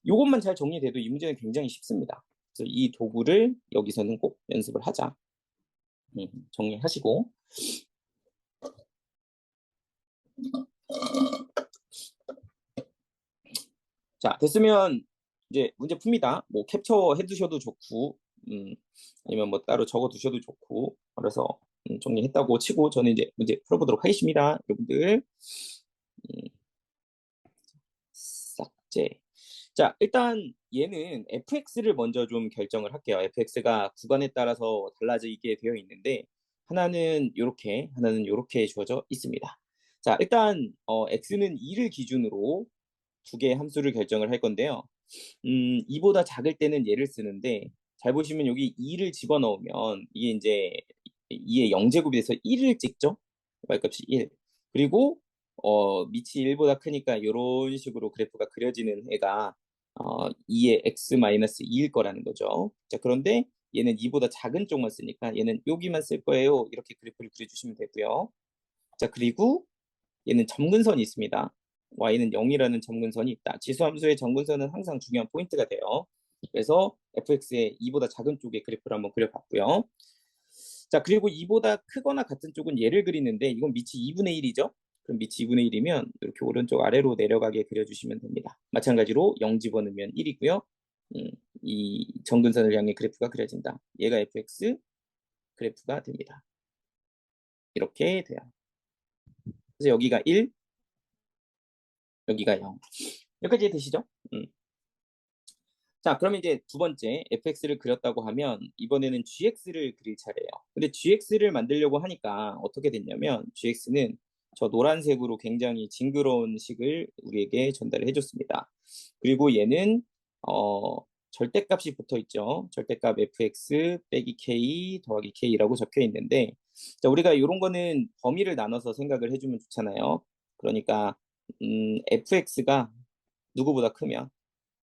S2: 이것만 잘 정리돼도 이 문제는 굉장히 쉽습니다. 그래서 이 도구를 여기서는 꼭 연습을 하자. 정리하시고. 자, 됐으면 이제 문제 풉니다. 뭐 캡처해 두셔도 좋고, 아니면 뭐 따로 적어 두셔도 좋고, 그래서 정리했다고 치고 저는 이제 문제 풀어보도록 하겠습니다. 여러분들. 삭제. 자, 일단 얘는 fx를 먼저 좀 결정을 할게요. fx가 구간에 따라서 달라지게 되어 있는데 하나는 이렇게, 하나는 이렇게 주어져 있습니다. 자, 일단 x는 2를 기준으로 두 개의 함수를 결정을 할 건데요. 2보다 작을 때는 얘를 쓰는데 잘 보시면 여기 2를 집어넣으면 이게 이제 2의 0제곱이 돼서 1을 찍죠. y값이 1. 그리고 밑이 1보다 크니까 이런 식으로 그래프가 그려지는 애가 2의 x-2일 거라는 거죠. 자, 그런데 얘는 2보다 작은 쪽만 쓰니까 얘는 여기만 쓸 거예요. 이렇게 그래프를 그려주시면 되고요. 자, 그리고 얘는 점근선이 있습니다. y는 0이라는 점근선이 있다. 지수함수의 점근선은 항상 중요한 포인트가 돼요. 그래서 fx의 2보다 작은 쪽의 그래프를 한번 그려봤고요. 자, 그리고 2보다 크거나 같은 쪽은 얘를 그리는데 이건 밑이 2분의 1이죠. 그럼 밑이 2분의 1이면 이렇게 오른쪽 아래로 내려가게 그려주시면 됩니다. 마찬가지로 0 집어넣으면 1이고요. 이 정근선을 향해 그래프가 그려진다. 얘가 fx 그래프가 됩니다. 이렇게 돼요. 그래서 여기가 1, 여기가 0. 여기까지 되시죠? 자, 그럼 이제 두 번째 fx를 그렸다고 하면 이번에는 gx를 그릴 차례예요. 근데 gx를 만들려고 하니까 어떻게 됐냐면 gx는 저 노란색으로 굉장히 징그러운 식을 우리에게 전달을 해줬습니다. 그리고 얘는 절대값이 붙어 있죠. 절대값 fx 빼기 k 더하기 k라고 적혀 있는데, 자, 우리가 이런 거는 범위를 나눠서 생각을 해주면 좋잖아요. 그러니까 fx가 누구보다 크면,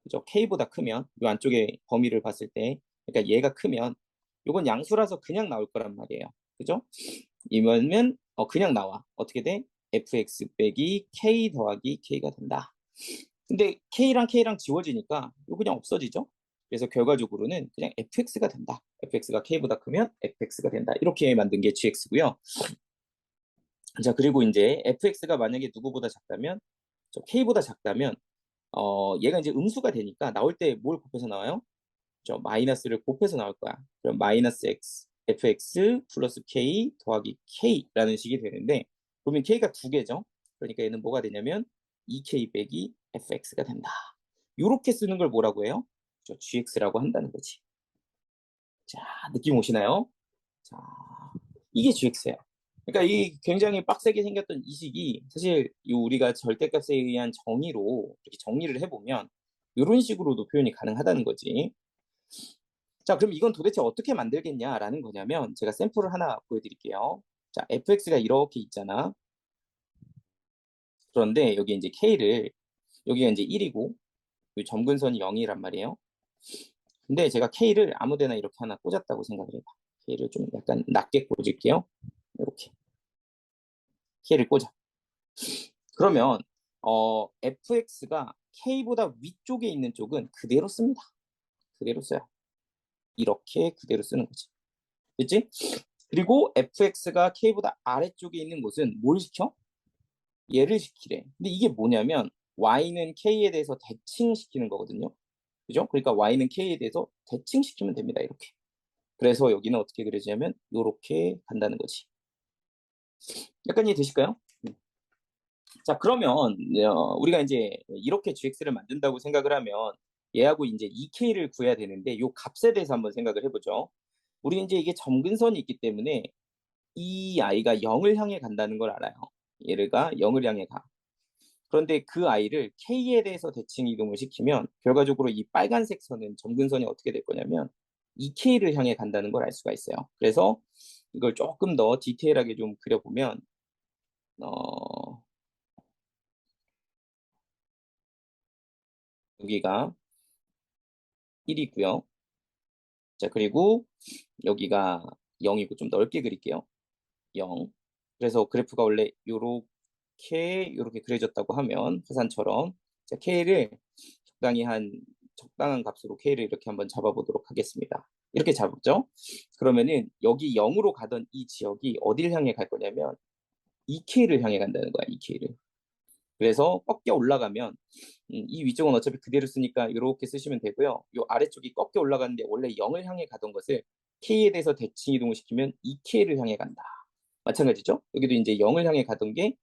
S2: 그죠? k보다 크면 이 안쪽에 범위를 봤을 때, 그러니까 얘가 크면 이건 양수라서 그냥 나올 거란 말이에요. 그죠? 이러면 그냥 나와. 어떻게 돼? fx 빼기 k 더하기 k가 된다. 근데 k랑 지워지니까 이거 그냥 없어지죠? 그래서 결과적으로는 그냥 fx가 된다. fx가 k보다 크면 fx가 된다. 이렇게 만든 게 gx고요. 자, 그리고 이제 fx가 만약에 누구보다 작다면, k보다 작다면 얘가 이제 음수가 되니까 나올 때 뭘 곱해서 나와요? 마이너스를 곱해서 나올 거야. 그럼 마이너스 x, fx 플러스 k 더하기 k라는 식이 되는데, 그러면 k가 두 개죠. 그러니까 얘는 뭐가 되냐면 2k 빼기 fx가 된다. 이렇게 쓰는 걸 뭐라고 해요? gx라고 한다는 거지. 자, 느낌 오시나요? 자, 이게 gx예요. 그러니까 이 굉장히 빡세게 생겼던 이 식이 사실 이 우리가 절대값에 의한 정의로 이렇게 정리를 해보면 이런 식으로도 표현이 가능하다는 거지. 자, 그럼 이건 도대체 어떻게 만들겠냐라는 거냐면 제가 샘플을 하나 보여드릴게요. 자, fx가 이렇게 있잖아. 그런데 여기 이제 k를, 여기가 이제 1이고 이 점근선이 0이란 말이에요. 근데 제가 k를 아무데나 이렇게 하나 꽂았다고 생각을 해봐. k를 좀 약간 낮게 꽂을게요. 이렇게 k를 꽂아. 그러면 fx가 k보다 위쪽에 있는 쪽은 그대로 씁니다. 그대로 써요. 이렇게 그대로 쓰는 거지. 그치? 그리고 fx가 k보다 아래쪽에 있는 곳은 뭘 시켜? 얘를 시키래. 근데 이게 뭐냐면 y는 k에 대해서 대칭시키는 거거든요. 그죠? 그러니까 y는 k에 대해서 대칭시키면 됩니다. 이렇게. 그래서 여기는 어떻게 그려지냐면 이렇게 간다는 거지. 약간 이해되실까요? 자, 그러면 우리가 이제 이렇게 gx를 만든다고 생각을 하면 얘하고 이제 2k를 구해야 되는데 이 값에 대해서 한번 생각을 해보죠. 우리는 이제 이게 점근선이 있기 때문에 이 아이가 0을 향해 간다는 걸 알아요. 얘가 0을 향해 가. 그런데 그 아이를 k에 대해서 대칭 이동을 시키면 결과적으로 이 빨간색 선은 점근선이 어떻게 될 거냐면 2k를 향해 간다는 걸 알 수가 있어요. 그래서 이걸 조금 더 디테일하게 좀 그려보면 여기가 1이고요. 자, 그리고 여기가 0이고 좀 넓게 그릴게요. 0. 그래서 그래프가 원래 요렇게 그려졌다고 하면 화산처럼, 자, k를 적당한 값으로 k를 이렇게 한번 잡아보도록 하겠습니다. 이렇게 잡았죠? 그러면은 여기 0으로 가던 이 지역이 어딜 향해 갈 거냐면 2k를 향해 간다는 거야. 2k를. 그래서 꺾여 올라가면 이 위쪽은 어차피 그대로 쓰니까 이렇게 쓰시면 되고요. 이 아래쪽이 꺾여 올라가는데 원래 0을 향해 가던 것을 k에 대해서 대칭 이동을 시키면 2k를 향해 간다. 마찬가지죠. 여기도 이제 0을 향해 가던 게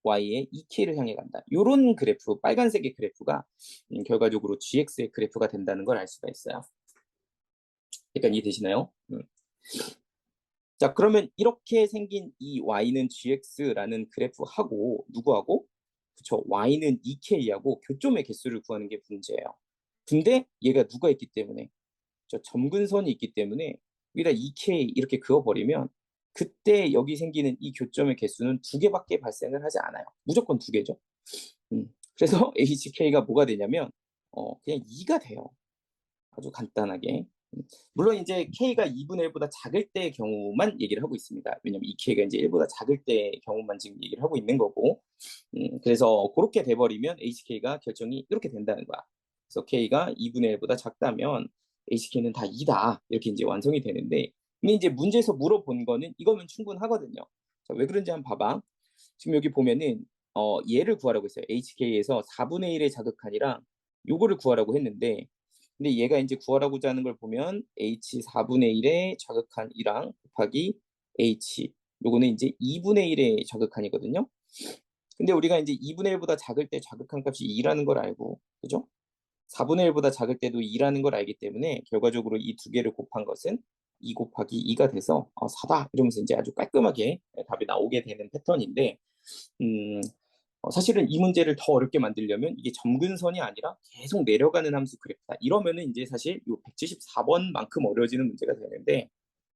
S2: y의 2k를 향해 간다. 이런 그래프, 빨간색의 그래프가 결과적으로 gx의 그래프가 된다는 걸 알 수가 있어요. 약간 이해되시나요? 자, 그러면 이렇게 생긴 이 y는 gx라는 그래프하고 누구하고? 그쵸, y는 2k하고 교점의 개수를 구하는 게 문제예요. 근데 얘가 누가 있기 때문에, 저 점근선이 있기 때문에 여기다 2k 이렇게 그어버리면 그때 여기 생기는 이 교점의 개수는 두 개밖에 발생을 하지 않아요. 무조건 두 개죠. 그래서 hk가 뭐가 되냐면 그냥 2가 돼요. 아주 간단하게. 물론 이제 k가 2분의 1보다 작을 때의 경우만 얘기를 하고 있습니다. 왜냐면 이 k가 이제 1보다 작을 때의 경우만 지금 얘기를 하고 있는 거고, 그래서 그렇게 돼버리면 hk가 결정이 이렇게 된다는 거야. 그래서 k가 2분의 1보다 작다면 HK는 다 2다. 이렇게 이제 완성이 되는데, 근데 이제 문제에서 물어본 거는 이거면 충분하거든요. 자, 왜 그런지 한번 봐봐. 지금 여기 보면은 얘를 구하라고 했어요. HK에서 4분의 1의 자극한이랑 요거를 구하라고 했는데, 근데 얘가 이제 구하라고자 하는 걸 보면 H 4분의 1의 자극한이랑 곱하기 H, 요거는 이제 2분의 1의 자극한이거든요. 근데 우리가 이제 2분의 1보다 작을 때 자극한 값이 2라는 걸 알고, 그죠? 4분의 1보다 작을 때도 2라는 걸 알기 때문에 결과적으로 이 두 개를 곱한 것은 2 곱하기 2가 돼서 4다 이러면서 이제 아주 깔끔하게 답이 나오게 되는 패턴인데, 음, 사실은 이 문제를 더 어렵게 만들려면 이게 점근선이 아니라 계속 내려가는 함수 그래프다. 이러면은 이제 사실 요 174번만큼 어려워지는 문제가 되는데,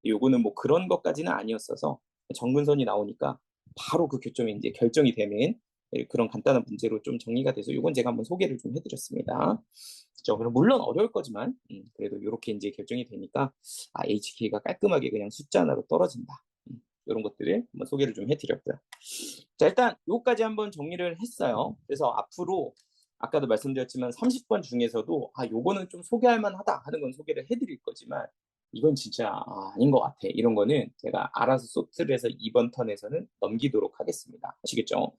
S2: 요거는 뭐 그런 것까지는 아니었어서 점근선이 나오니까 바로 그 교점이 이제 결정이 되는 그런 간단한 문제로 좀 정리가 돼서 요건 제가 한번 소개를 좀 해드렸습니다. 그럼 물론 어려울 거지만 그래도 이렇게 이제 결정이 되니까 HK가 깔끔하게 그냥 숫자 하나로 떨어진다. 이런 것들을 한번 소개를 좀 해드렸고요. 자, 일단 요까지 한번 정리를 했어요. 그래서 앞으로 아까도 말씀드렸지만 30번 중에서도 요거는 좀 소개할 만하다 하는 건 소개를 해드릴 거지만, 이건 진짜 아닌 것 같아. 이런 거는 제가 알아서 소트를 해서 이번 턴에서는 넘기도록 하겠습니다. 아시겠죠?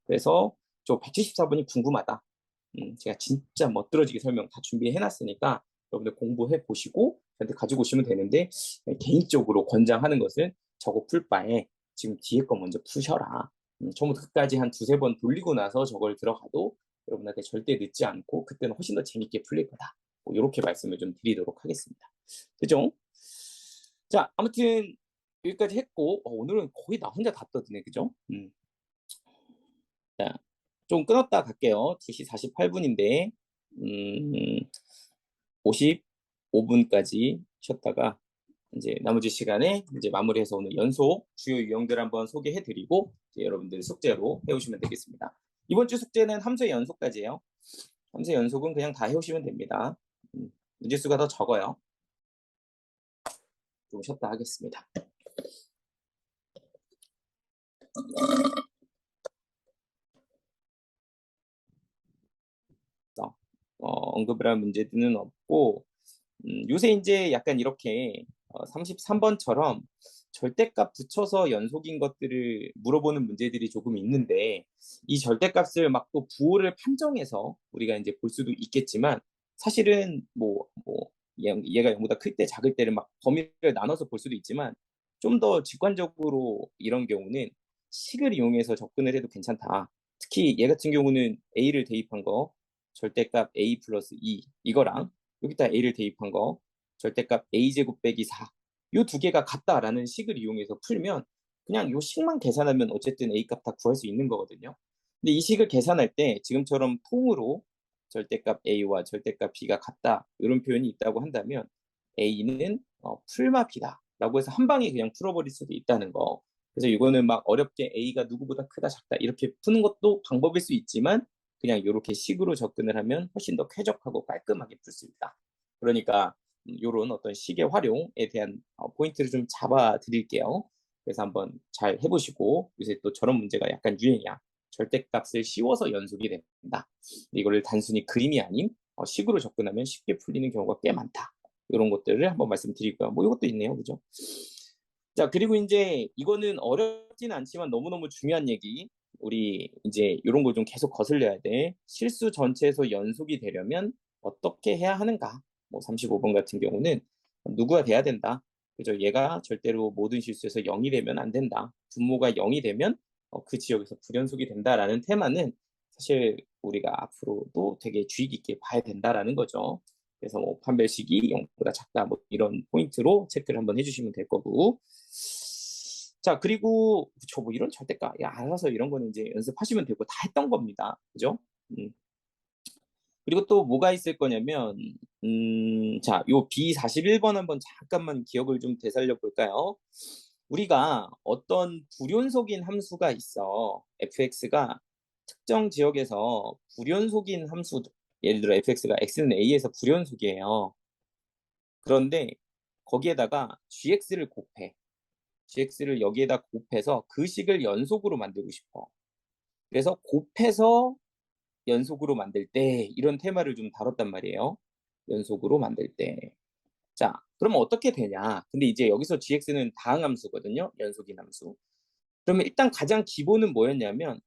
S2: 그래서 저 174번이 궁금하다. 제가 진짜 멋들어지게 설명 다 준비해 놨으니까 여러분들 공부해 보시고 저한테 가지고 오시면 되는데, 개인적으로 권장하는 것은 저거 풀 바에 지금 뒤에 거 먼저 푸셔라. 처음부터 끝까지 한 두세 번 돌리고 나서 저걸 들어가도 여러분한테 절대 늦지 않고 그때는 훨씬 더 재밌게 풀릴 거다. 뭐 이렇게 말씀을 좀 드리도록 하겠습니다. 그죠? 자, 아무튼 여기까지 했고, 오늘은 거의 나 혼자 다 떠드네. 그죠? 자, 좀 끊었다 갈게요. 2시 48분인데 55분까지 쉬었다가 이제 나머지 시간에 이제 마무리해서 오늘 연속 주요 유형들 한번 소개해드리고 여러분들 숙제로 해오시면 되겠습니다. 이번 주 숙제는 함수의 연속까지예요. 함수의 연속은 그냥 다 해오시면 됩니다. 문제 수가 더 적어요. 좀 쉬었다 하겠습니다. 언급을 할 문제들은 없고, 요새 이제 약간 이렇게 33번처럼 절대값 붙여서 연속인 것들을 물어보는 문제들이 조금 있는데, 이 절대값을 막 또 부호를 판정해서 우리가 이제 볼 수도 있겠지만, 사실은 얘가 0보다 클 때 작을 때를 막 범위를 나눠서 볼 수도 있지만, 좀 더 직관적으로 이런 경우는 식을 이용해서 접근을 해도 괜찮다. 특히 얘 같은 경우는 a를 대입한 거 절대값 a 플러스 2 이거랑 여기다 a를 대입한 거 절대값 a제곱 빼기 4, 이 두 개가 같다라는 식을 이용해서 풀면 그냥 이 식만 계산하면 어쨌든 a 값 다 구할 수 있는 거거든요. 근데 이 식을 계산할 때 지금처럼 통으로 절대값 a와 절대값 b가 같다 이런 표현이 있다고 한다면 a는 풀마 b다 라고 해서 한 방에 그냥 풀어버릴 수도 있다는 거. 그래서 이거는 막 어렵게 a가 누구보다 크다 작다 이렇게 푸는 것도 방법일 수 있지만, 그냥 이렇게 식으로 접근을 하면 훨씬 더 쾌적하고 깔끔하게 풀 수 있다. 그러니까 이런 어떤 식의 활용에 대한 포인트를 좀 잡아 드릴게요. 그래서 한번 잘 해보시고, 요새 또 저런 문제가 약간 유행이야. 절대값을 씌워서 연속이 된다. 이거를 단순히 그림이 아닌 식으로 접근하면 쉽게 풀리는 경우가 꽤 많다. 이런 것들을 한번 말씀드리고요. 뭐 이것도 있네요. 그죠? 자, 그리고 이제 이거는 어렵진 않지만 너무너무 중요한 얘기. 우리 이제 이런 걸 좀 계속 거슬려야 돼. 실수 전체에서 연속이 되려면 어떻게 해야 하는가? 뭐 35번 같은 경우는 누구가 돼야 된다. 그죠? 얘가 절대로 모든 실수에서 0이 되면 안 된다. 분모가 0이 되면 그 지역에서 불연속이 된다라는 테마는 사실 우리가 앞으로도 되게 주의 깊게 봐야 된다라는 거죠. 그래서 뭐 판별식이 0보다 작다 뭐 이런 포인트로 체크를 한번 해주시면 될 거고. 자, 그리고 그쵸, 뭐 이런 절대값 알아서 이런 거는 이제 연습하시면 되고 다 했던 겁니다. 그죠? 그리고 또 뭐가 있을 거냐면 자, 요 B41번 한번 잠깐만 기억을 좀 되살려 볼까요? 우리가 어떤 불연속인 함수가 있어. fx가 특정 지역에서 불연속인 함수, 예를 들어 fx가 x는 a에서 불연속이에요. 그런데 거기에다가 gx를 곱해. gx를 여기에다 곱해서 그 식을 연속으로 만들고 싶어. 그래서 곱해서 연속으로 만들 때 이런 테마를 좀 다뤘단 말이에요. 연속으로 만들 때. 자, 그러면 어떻게 되냐? 근데 이제 여기서 gx는 다항함수거든요. 연속인 함수. 그러면 일단 가장 기본은 뭐였냐면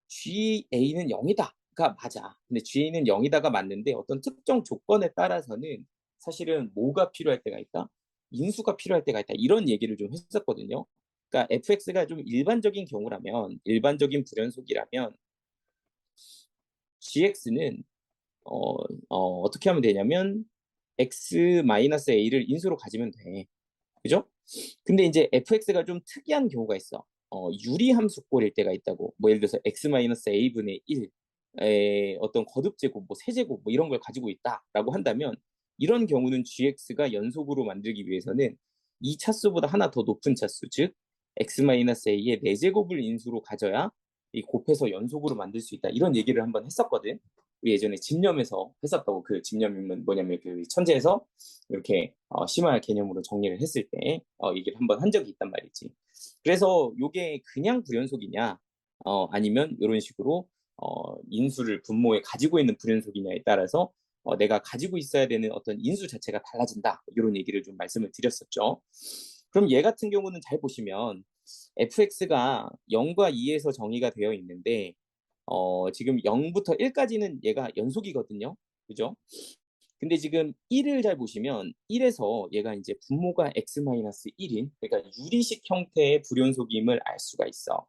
S2: GA는 0이다가 맞아. 근데 GA는 0이다가 맞는데 어떤 특정 조건에 따라서는 사실은 뭐가 필요할 때가 있다? 인수가 필요할 때가 있다. 이런 얘기를 좀 했었거든요. 그러니까 fx가 좀 일반적인 경우라면, 일반적인 불연속이라면 gx는 어떻게 하면 되냐면 x-a를 인수로 가지면 돼. 그죠? 근데 이제 fx가 좀 특이한 경우가 있어. 유리함수꼴일 때가 있다고. 뭐 예를 들어서 x-a분의 1의 어떤 거듭제곱, 뭐 세제곱 뭐 이런 걸 가지고 있다라고 한다면 이런 경우는 gx가 연속으로 만들기 위해서는 이 차수보다 하나 더 높은 차수, 즉 x-a의 4제곱을 인수로 가져야 이 곱해서 연속으로 만들 수 있다. 이런 얘기를 한번 했었거든. 우리 예전에 집념에서 했었다고. 그 집념은 뭐냐면 그 천재에서 이렇게 심화 개념으로 정리를 했을 때 얘기를 한번 한 적이 있단 말이지. 그래서 이게 그냥 불연속이냐 아니면 이런 식으로 인수를 분모에 가지고 있는 불연속이냐에 따라서 내가 가지고 있어야 되는 어떤 인수 자체가 달라진다. 이런 얘기를 좀 말씀을 드렸었죠. 그럼 얘 같은 경우는 잘 보시면 fx가 0과 2에서 정의가 되어 있는데 지금 0부터 1까지는 얘가 연속이거든요. 그죠? 근데 지금 1을 잘 보시면 1에서 얘가 이제 분모가 x-1인 그러니까 유리식 형태의 불연속임을 알 수가 있어.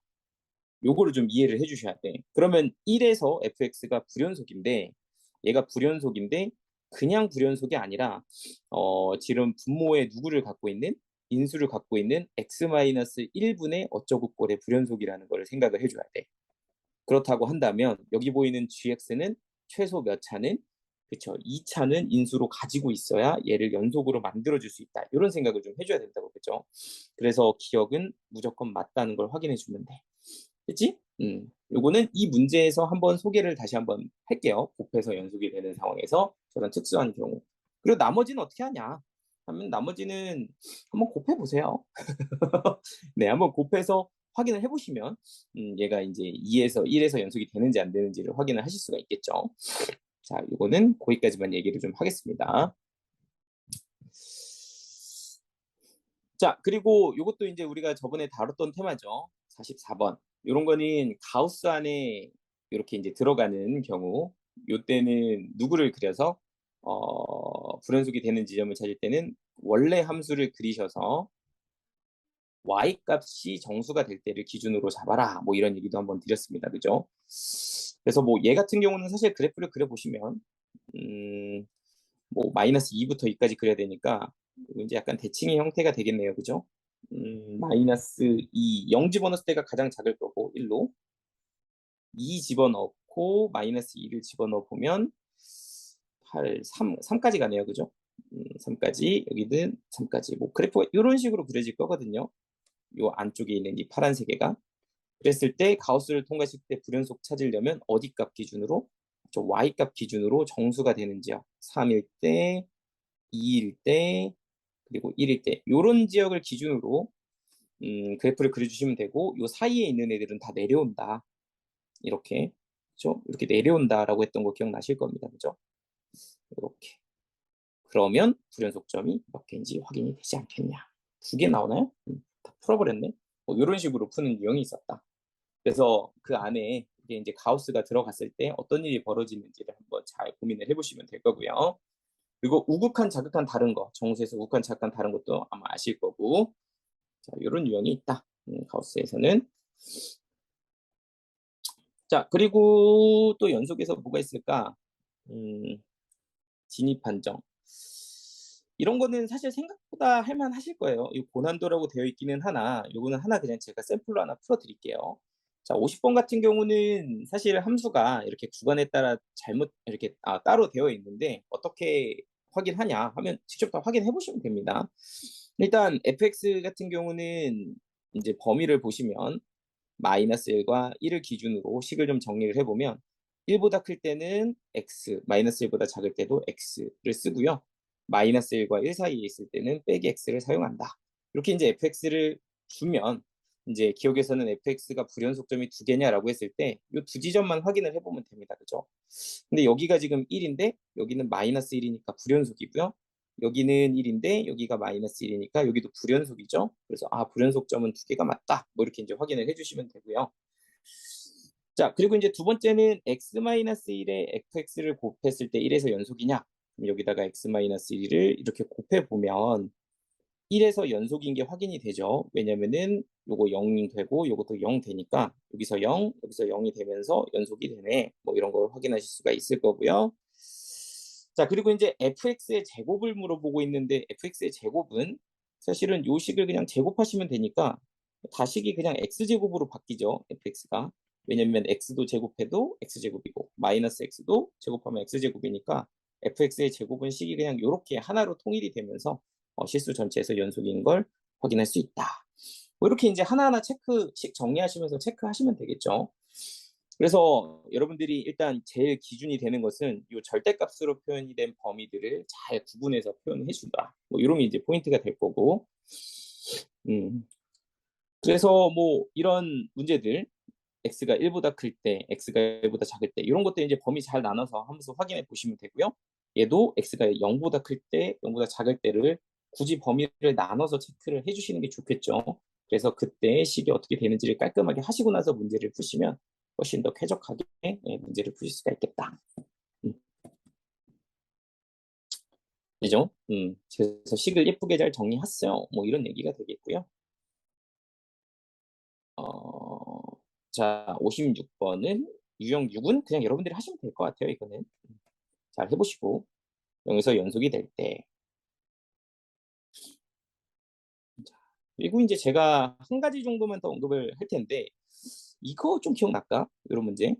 S2: 요거를 좀 이해를 해주셔야 돼. 그러면 1에서 fx가 불연속인데 얘가 불연속인데 그냥 불연속이 아니라 지금 분모에 누구를 갖고 있는 인수를 갖고 있는 x-1분의 어쩌고 꼴의 불연속이라는 걸 생각을 해줘야 돼. 그렇다고 한다면 여기 보이는 gx는 최소 몇 차는 그쵸 2차는 인수로 가지고 있어야 얘를 연속으로 만들어줄 수 있다. 이런 생각을 좀 해줘야 된다고 그죠? 그래서 기억은 무조건 맞다는 걸 확인해 주면 돼. 그치? 요거는 이 문제에서 한번 소개를 다시 한번 할게요. 곱해서 연속이 되는 상황에서 저런 특수한 경우. 그리고 나머지는 어떻게 하냐? 하면 나머지는 한번 곱해 보세요. 네, 한번 곱해서 확인을 해보시면 얘가 이제 2에서 1에서 연속이 되는지 안 되는지를 확인을 하실 수가 있겠죠. 자, 이거는 거기까지만 얘기를 좀 하겠습니다. 자, 그리고 이것도 이제 우리가 저번에 다뤘던 테마죠. 44번. 이런 거는 가우스 안에 이렇게 이제 들어가는 경우, 요때는 누구를 그려서 불연속이 되는 지점을 찾을 때는 원래 함수를 그리셔서 y 값이 정수가 될 때를 기준으로 잡아라. 뭐 이런 얘기도 한번 드렸습니다. 그죠? 그래서 뭐 얘 같은 경우는 사실 그래프를 그려보시면 뭐 마이너스 2부터 2까지 그려야 되니까 이제 약간 대칭의 형태가 되겠네요. 그죠? 마이너스 2, 0 집어넣을 때가 가장 작을 거고 1로 2 집어넣고 마이너스 2를 집어넣어 보면 8, 3까지 가네요. 그죠? 3까지 여기는 3까지 뭐 그래프가 이런 식으로 그려질 거거든요. 요 안쪽에 있는 이 파란색 애가 그랬을 때 가우스를 통과시킬 때 불연속 찾으려면 어디 값 기준으로 저 y 값 기준으로 정수가 되는 지역 3일 때 2일 때 그리고 1일 때 이런 지역을 기준으로 그래프를 그려주시면 되고 요 사이에 있는 애들은 다 내려온다 이렇게 그렇죠? 이렇게 내려온다라고 했던 거 기억나실 겁니다. 그죠? 이렇게 그러면 불연속점이 몇 개인지 확인이 되지 않겠냐. 2개 나오나요? 다 풀어버렸네. 뭐 이런 식으로 푸는 유형이 있었다. 그래서 그 안에 이제 가우스가 들어갔을 때 어떤 일이 벌어지는지를 한번 잘 고민을 해보시면 될 거고요. 그리고 우극한, 자극한 다른 거, 정수에서 우극한, 자극한 다른 것도 아마 아실 거고, 자, 이런 유형이 있다. 가우스에서는. 자, 그리고 또 연속에서 뭐가 있을까? 진입 판정. 이런 거는 사실 생각보다 할만하실 거예요. 이 고난도라고 되어 있기는 하나, 요거는 하나 그냥 제가 샘플로 하나 풀어드릴게요. 자, 50번 같은 경우는 사실 함수가 이렇게 구간에 따라 잘못 이렇게 따로 되어 있는데 어떻게 확인하냐 하면 직접 다 확인해 보시면 됩니다. 일단 fx 같은 경우는 이제 범위를 보시면 마이너스 1과 1을 기준으로 식을 좀 정리를 해보면 1보다 클 때는 x, 마이너스 1보다 작을 때도 x를 쓰고요. 마이너스 1과 1 사이에 있을 때는 빼기 x를 사용한다. 이렇게 이제 fx를 주면 이제 기억에서는 fx가 불연속점이 2개냐라고 했을 때 이 두 지점만 확인을 해보면 됩니다. 그죠? 근데 여기가 지금 1인데 여기는 마이너스 1이니까 불연속이고요. 여기는 1인데 여기가 마이너스 1이니까 여기도 불연속이죠. 그래서 불연속점은 두 개가 맞다. 뭐 이렇게 이제 확인을 해주시면 되고요. 자, 그리고 이제 두 번째는 x-1에 fx를 곱했을 때 1에서 연속이냐? 그럼 여기다가 x-1을 이렇게 곱해보면 1에서 연속인 게 확인이 되죠. 왜냐면은 요거 0이 되고 요것도 0 되니까 여기서 0, 여기서 0이 되면서 연속이 되네. 뭐 이런 걸 확인하실 수가 있을 거고요. 자, 그리고 이제 fx의 제곱을 물어보고 있는데 fx의 제곱은 사실은 요 식을 그냥 제곱하시면 되니까 다식이 그냥 x제곱으로 바뀌죠. fx가. 왜냐면 x도 제곱해도 x제곱이고 마이너스 x도 제곱하면 x제곱이니까 fx의 제곱은 식이 그냥 이렇게 하나로 통일이 되면서 실수 전체에서 연속인 걸 확인할 수 있다. 뭐 이렇게 이제 하나하나 체크식 정리하시면서 체크하시면 되겠죠. 그래서 여러분들이 일단 제일 기준이 되는 것은 이 절대값으로 표현이 된 범위들을 잘 구분해서 표현해 준다. 뭐 이런 게 이제 포인트가 될 거고. 그래서 뭐 이런 문제들 x가 1보다 클 때, x가 1보다 작을 때 이런 것들 이제 범위 잘 나눠서 함수 확인해 보시면 되고요. 얘도 x가 0보다 클 때, 0보다 작을 때를 굳이 범위를 나눠서 체크를 해주시는 게 좋겠죠. 그래서 그때 식이 어떻게 되는지를 깔끔하게 하시고 나서 문제를 푸시면 훨씬 더 쾌적하게 문제를 푸실 수가 있겠다. 그죠? 그래서 식을 예쁘게 잘 정리했어요. 뭐 이런 얘기가 되겠고요. 자, 56번은 유형 6은 그냥 여러분들이 하시면 될 것 같아요. 이거는 잘 해보시고 0에서 연속이 될 때. 그리고 이제 제가 한 가지 정도만 더 언급을 할 텐데 이거 좀 기억날까? 이런 문제.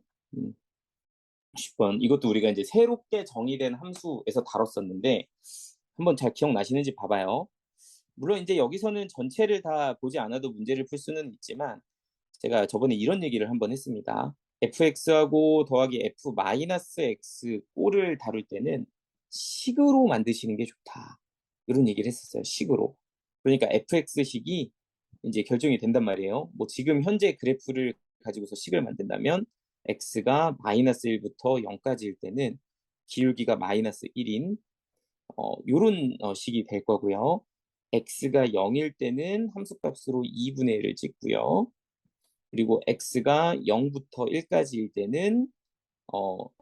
S2: 10번. 이것도 우리가 이제 새롭게 정의된 함수에서 다뤘었는데 한번 잘 기억나시는지 봐봐요. 물론 이제 여기서는 전체를 다 보지 않아도 문제를 풀 수는 있지만 제가 저번에 이런 얘기를 한번 했습니다. fx하고 더하기 f-x 꼴을 다룰 때는 식으로 만드시는 게 좋다. 이런 얘기를 했었어요. 식으로. 그러니까 fx식이 이제 결정이 된단 말이에요. 뭐 지금 현재 그래프를 가지고서 식을 만든다면 x가 마이너스 1부터 0까지일 때는 기울기가 마이너스 1인 요런 식이 될 거고요. x가 0일 때는 함수값으로 2분의 1을 찍고요. 그리고 x가 0부터 1까지일 때는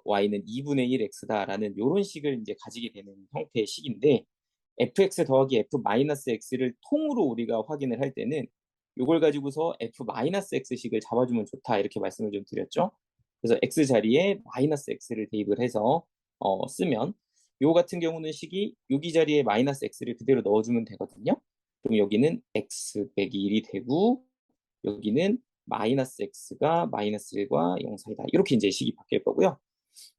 S2: y는 2분의 1 x다라는 이런 식을 이제 가지게 되는 형태의 식인데 fx 더하기 f 마이너스 x를 통으로 우리가 확인을 할 때는 이걸 가지고서 f 마이너스 x식을 잡아주면 좋다 이렇게 말씀을 좀 드렸죠. 그래서 x 자리에 마이너스 x를 대입을 해서 쓰면 요 같은 경우는 식이 여기 자리에 마이너스 x를 그대로 넣어주면 되거든요. 그럼 여기는 x 빼기 1이 되고 여기는 마이너스 x가 마이너스 1과 0 사이다. 이렇게 이제 식이 바뀔 거고요.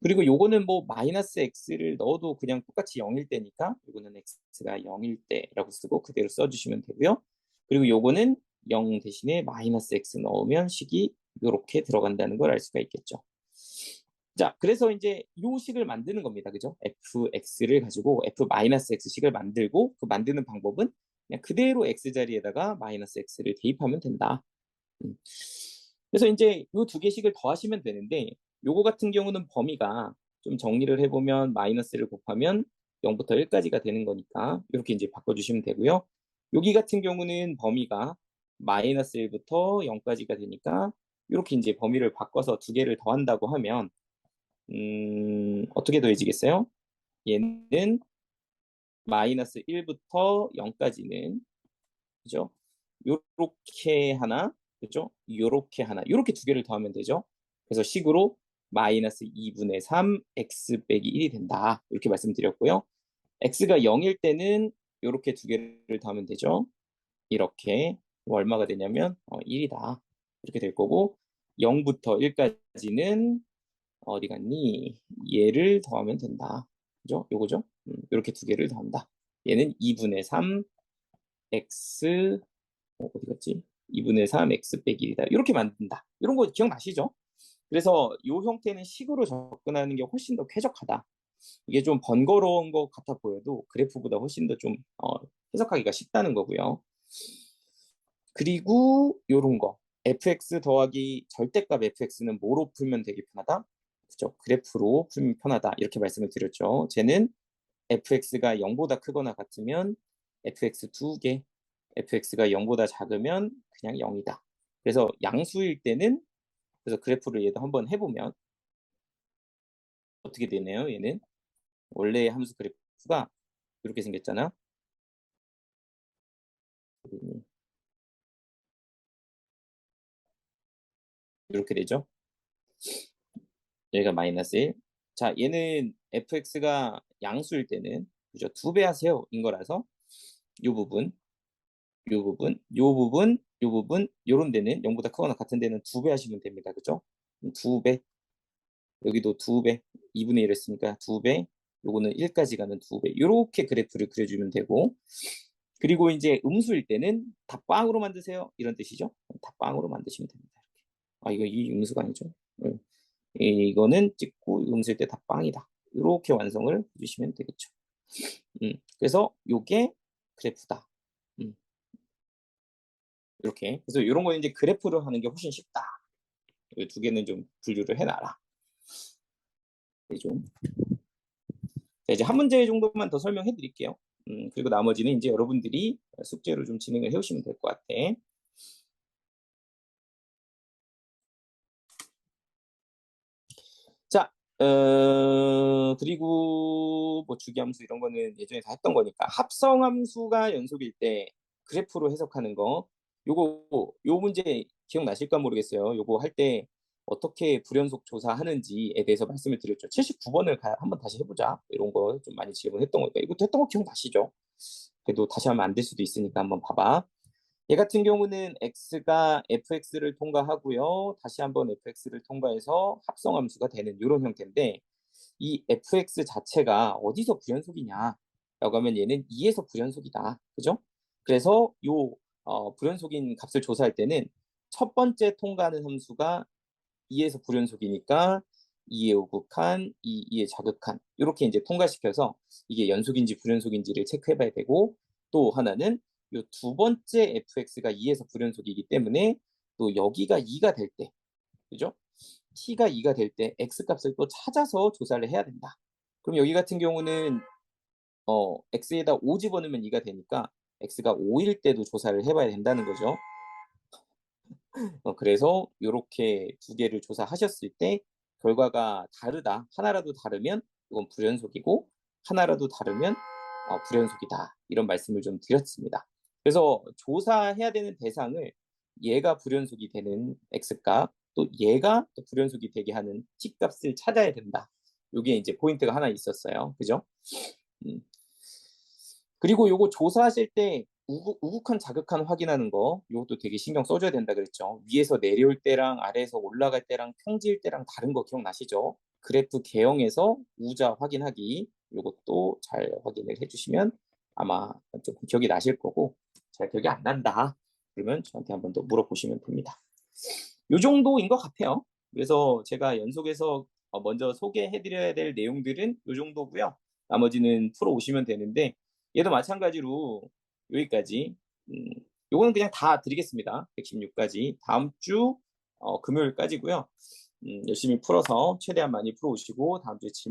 S2: 그리고 요거는 뭐 마이너스 x를 넣어도 그냥 똑같이 0일 때니까 요거는 x가 0일 때라고 쓰고 그대로 써주시면 되고요. 그리고 요거는 0 대신에 마이너스 x 넣으면 식이 이렇게 들어간다는 걸 알 수가 있겠죠. 자, 그래서 이제 요 식을 만드는 겁니다. 그죠? fx를 가지고 f-x식을 만들고 그 만드는 방법은 그냥 그대로 x 자리에다가 마이너스 x를 대입하면 된다. 그래서 이제 요 두 개씩을 더하시면 되는데 요거 같은 경우는 범위가 좀 정리를 해보면 마이너스를 곱하면 0부터 1까지가 되는 거니까 이렇게 이제 바꿔주시면 되고요. 여기 같은 경우는 범위가 마이너스 1부터 0까지가 되니까 이렇게 이제 범위를 바꿔서 두 개를 더한다고 하면 어떻게 더해지겠어요? 얘는 마이너스 1부터 0까지는 그죠? 요렇게 하나, 그죠? 요렇게 하나, 요렇게 두 개를 더하면 되죠. 그래서 식으로 마이너스 2분의 3 x 빼기 1이 된다. 이렇게 말씀드렸고요. x가 0일 때는 요렇게 두 개를 더하면 되죠. 이렇게 얼마가 되냐면 1이다. 이렇게 될 거고 0부터 1까지는 어디 갔니? 얘를 더하면 된다. 그죠? 요거죠? 이렇게 두 개를 더한다. 얘는 2분의 3 x 어디 갔지? 2분의 3 x 빼기 1이다. 이렇게 만든다. 이런 거 기억나시죠? 그래서 이 형태는 식으로 접근하는 게 훨씬 더 쾌적하다. 이게 좀 번거로운 것 같아 보여도 그래프보다 훨씬 더 좀 해석하기가 쉽다는 거고요. 그리고 이런 거 fx 더하기 절대값 fx는 뭐로 풀면 되게 편하다? 그죠? 그래프로 풀면 편하다. 이렇게 말씀을 드렸죠. 쟤는 fx가 0보다 크거나 같으면 fx 2개, fx가 0보다 작으면 그냥 0이다. 그래서 양수일 때는, 그래서 그래프를 얘도 한번 해보면 어떻게 되네요. 얘는 원래 함수 그래프가 이렇게 생겼잖아. 이렇게 되죠. 여기가 마이너스 1. 자, 얘는 fx가 양수일 때는, 그죠? 2배 하세요 인 거라서 요 부분, 요 부분, 요 부분, 요 부분, 요런 데는 0보다 크거나 같은 데는 2배 하시면 됩니다. 그죠? 2배, 여기도 2배, 2분의 1 했으니까 2배, 요거는 1까지 가는 2배. 요렇게 그래프를 그려주면 되고, 그리고 이제 음수일 때는 다 빵으로 만드세요. 이런 뜻이죠. 다 빵으로 만드시면 됩니다. 아, 이거 이 음수가 아니죠. 이거는 찍고 음수일 때 다 빵이다. 이렇게 완성을 해주시면 되겠죠. 그래서 요게 그래프다. 이렇게. 그래서 이런 거 이제 그래프를 하는 게 훨씬 쉽다. 이 두 개는 좀 분류를 해놔라. 좀. 자, 이제 한 문제 정도만 더 설명해 드릴게요. 그리고 나머지는 이제 여러분들이 숙제로 좀 진행을 해오시면 될 것 같아. 자, 그리고 뭐 주기함수 이런 거는 예전에 다 했던 거니까 합성함수가 연속일 때 그래프로 해석하는 거, 요 문제 기억나실까 모르겠어요. 요거 할 때 어떻게 불연속 조사하는지에 대해서 말씀을 드렸죠. 79번을 한번 다시 해보자. 이런 거 좀 많이 지원을 했던 거니까 이것도 했던 거 기억나시죠? 그래도 다시 하면 안 될 수도 있으니까 한번 봐봐. 얘 같은 경우는 x가 fx를 통과하고요. 다시 한번 fx를 통과해서 합성함수가 되는 이런 형태인데, 이 fx 자체가 어디서 불연속이냐 라고 하면 얘는 2에서 불연속이다. 그죠? 그래서 요 불연속인 값을 조사할 때는 첫 번째 통과하는 함수가 2에서 불연속이니까 2의 오극한, 2의 자극한 이렇게 이제 통과시켜서 이게 연속인지 불연속인지를 체크해 봐야 되고, 또 하나는 요 두 번째 fx가 2에서 불연속이기 때문에 또 여기가 2가 될 때, 그죠? t가 2가 될 때 x 값을 또 찾아서 조사를 해야 된다. 그럼 여기 같은 경우는 x에다 5 집어넣으면 2가 되니까 x가 5일 때도 조사를 해봐야 된다는 거죠. 그래서 이렇게 두 개를 조사하셨을 때 결과가 다르다, 하나라도 다르면 이건 불연속이고 하나라도 다르면 불연속이다, 이런 말씀을 좀 드렸습니다. 그래서 조사해야 되는 대상을 얘가 불연속이 되는 x값, 또 얘가 또 불연속이 되게 하는 t값을 찾아야 된다. 이게 이제 포인트가 하나 있었어요. 그죠? 음. 그리고 요거 조사하실 때 우극한 자극한 확인하는 거, 요것도 되게 신경 써줘야 된다 그랬죠. 위에서 내려올 때랑 아래에서 올라갈 때랑 평지일 때랑 다른 거 기억나시죠? 그래프 개형에서 우자 확인하기, 요것도 잘 확인을 해주시면 아마 조금 기억이 나실 거고, 잘 기억이 안 난다 그러면 저한테 한번 더 물어보시면 됩니다. 요 정도인 것 같아요. 그래서 제가 연속해서 먼저 소개해드려야 될 내용들은 요 정도고요. 나머지는 풀어 오시면 되는데, 얘도 마찬가지로 여기까지. 요거는 그냥 다 드리겠습니다. 116까지 다음 주 금요일까지고요. 열심히 풀어서 최대한 많이 풀어 오시고 다음 주에 질문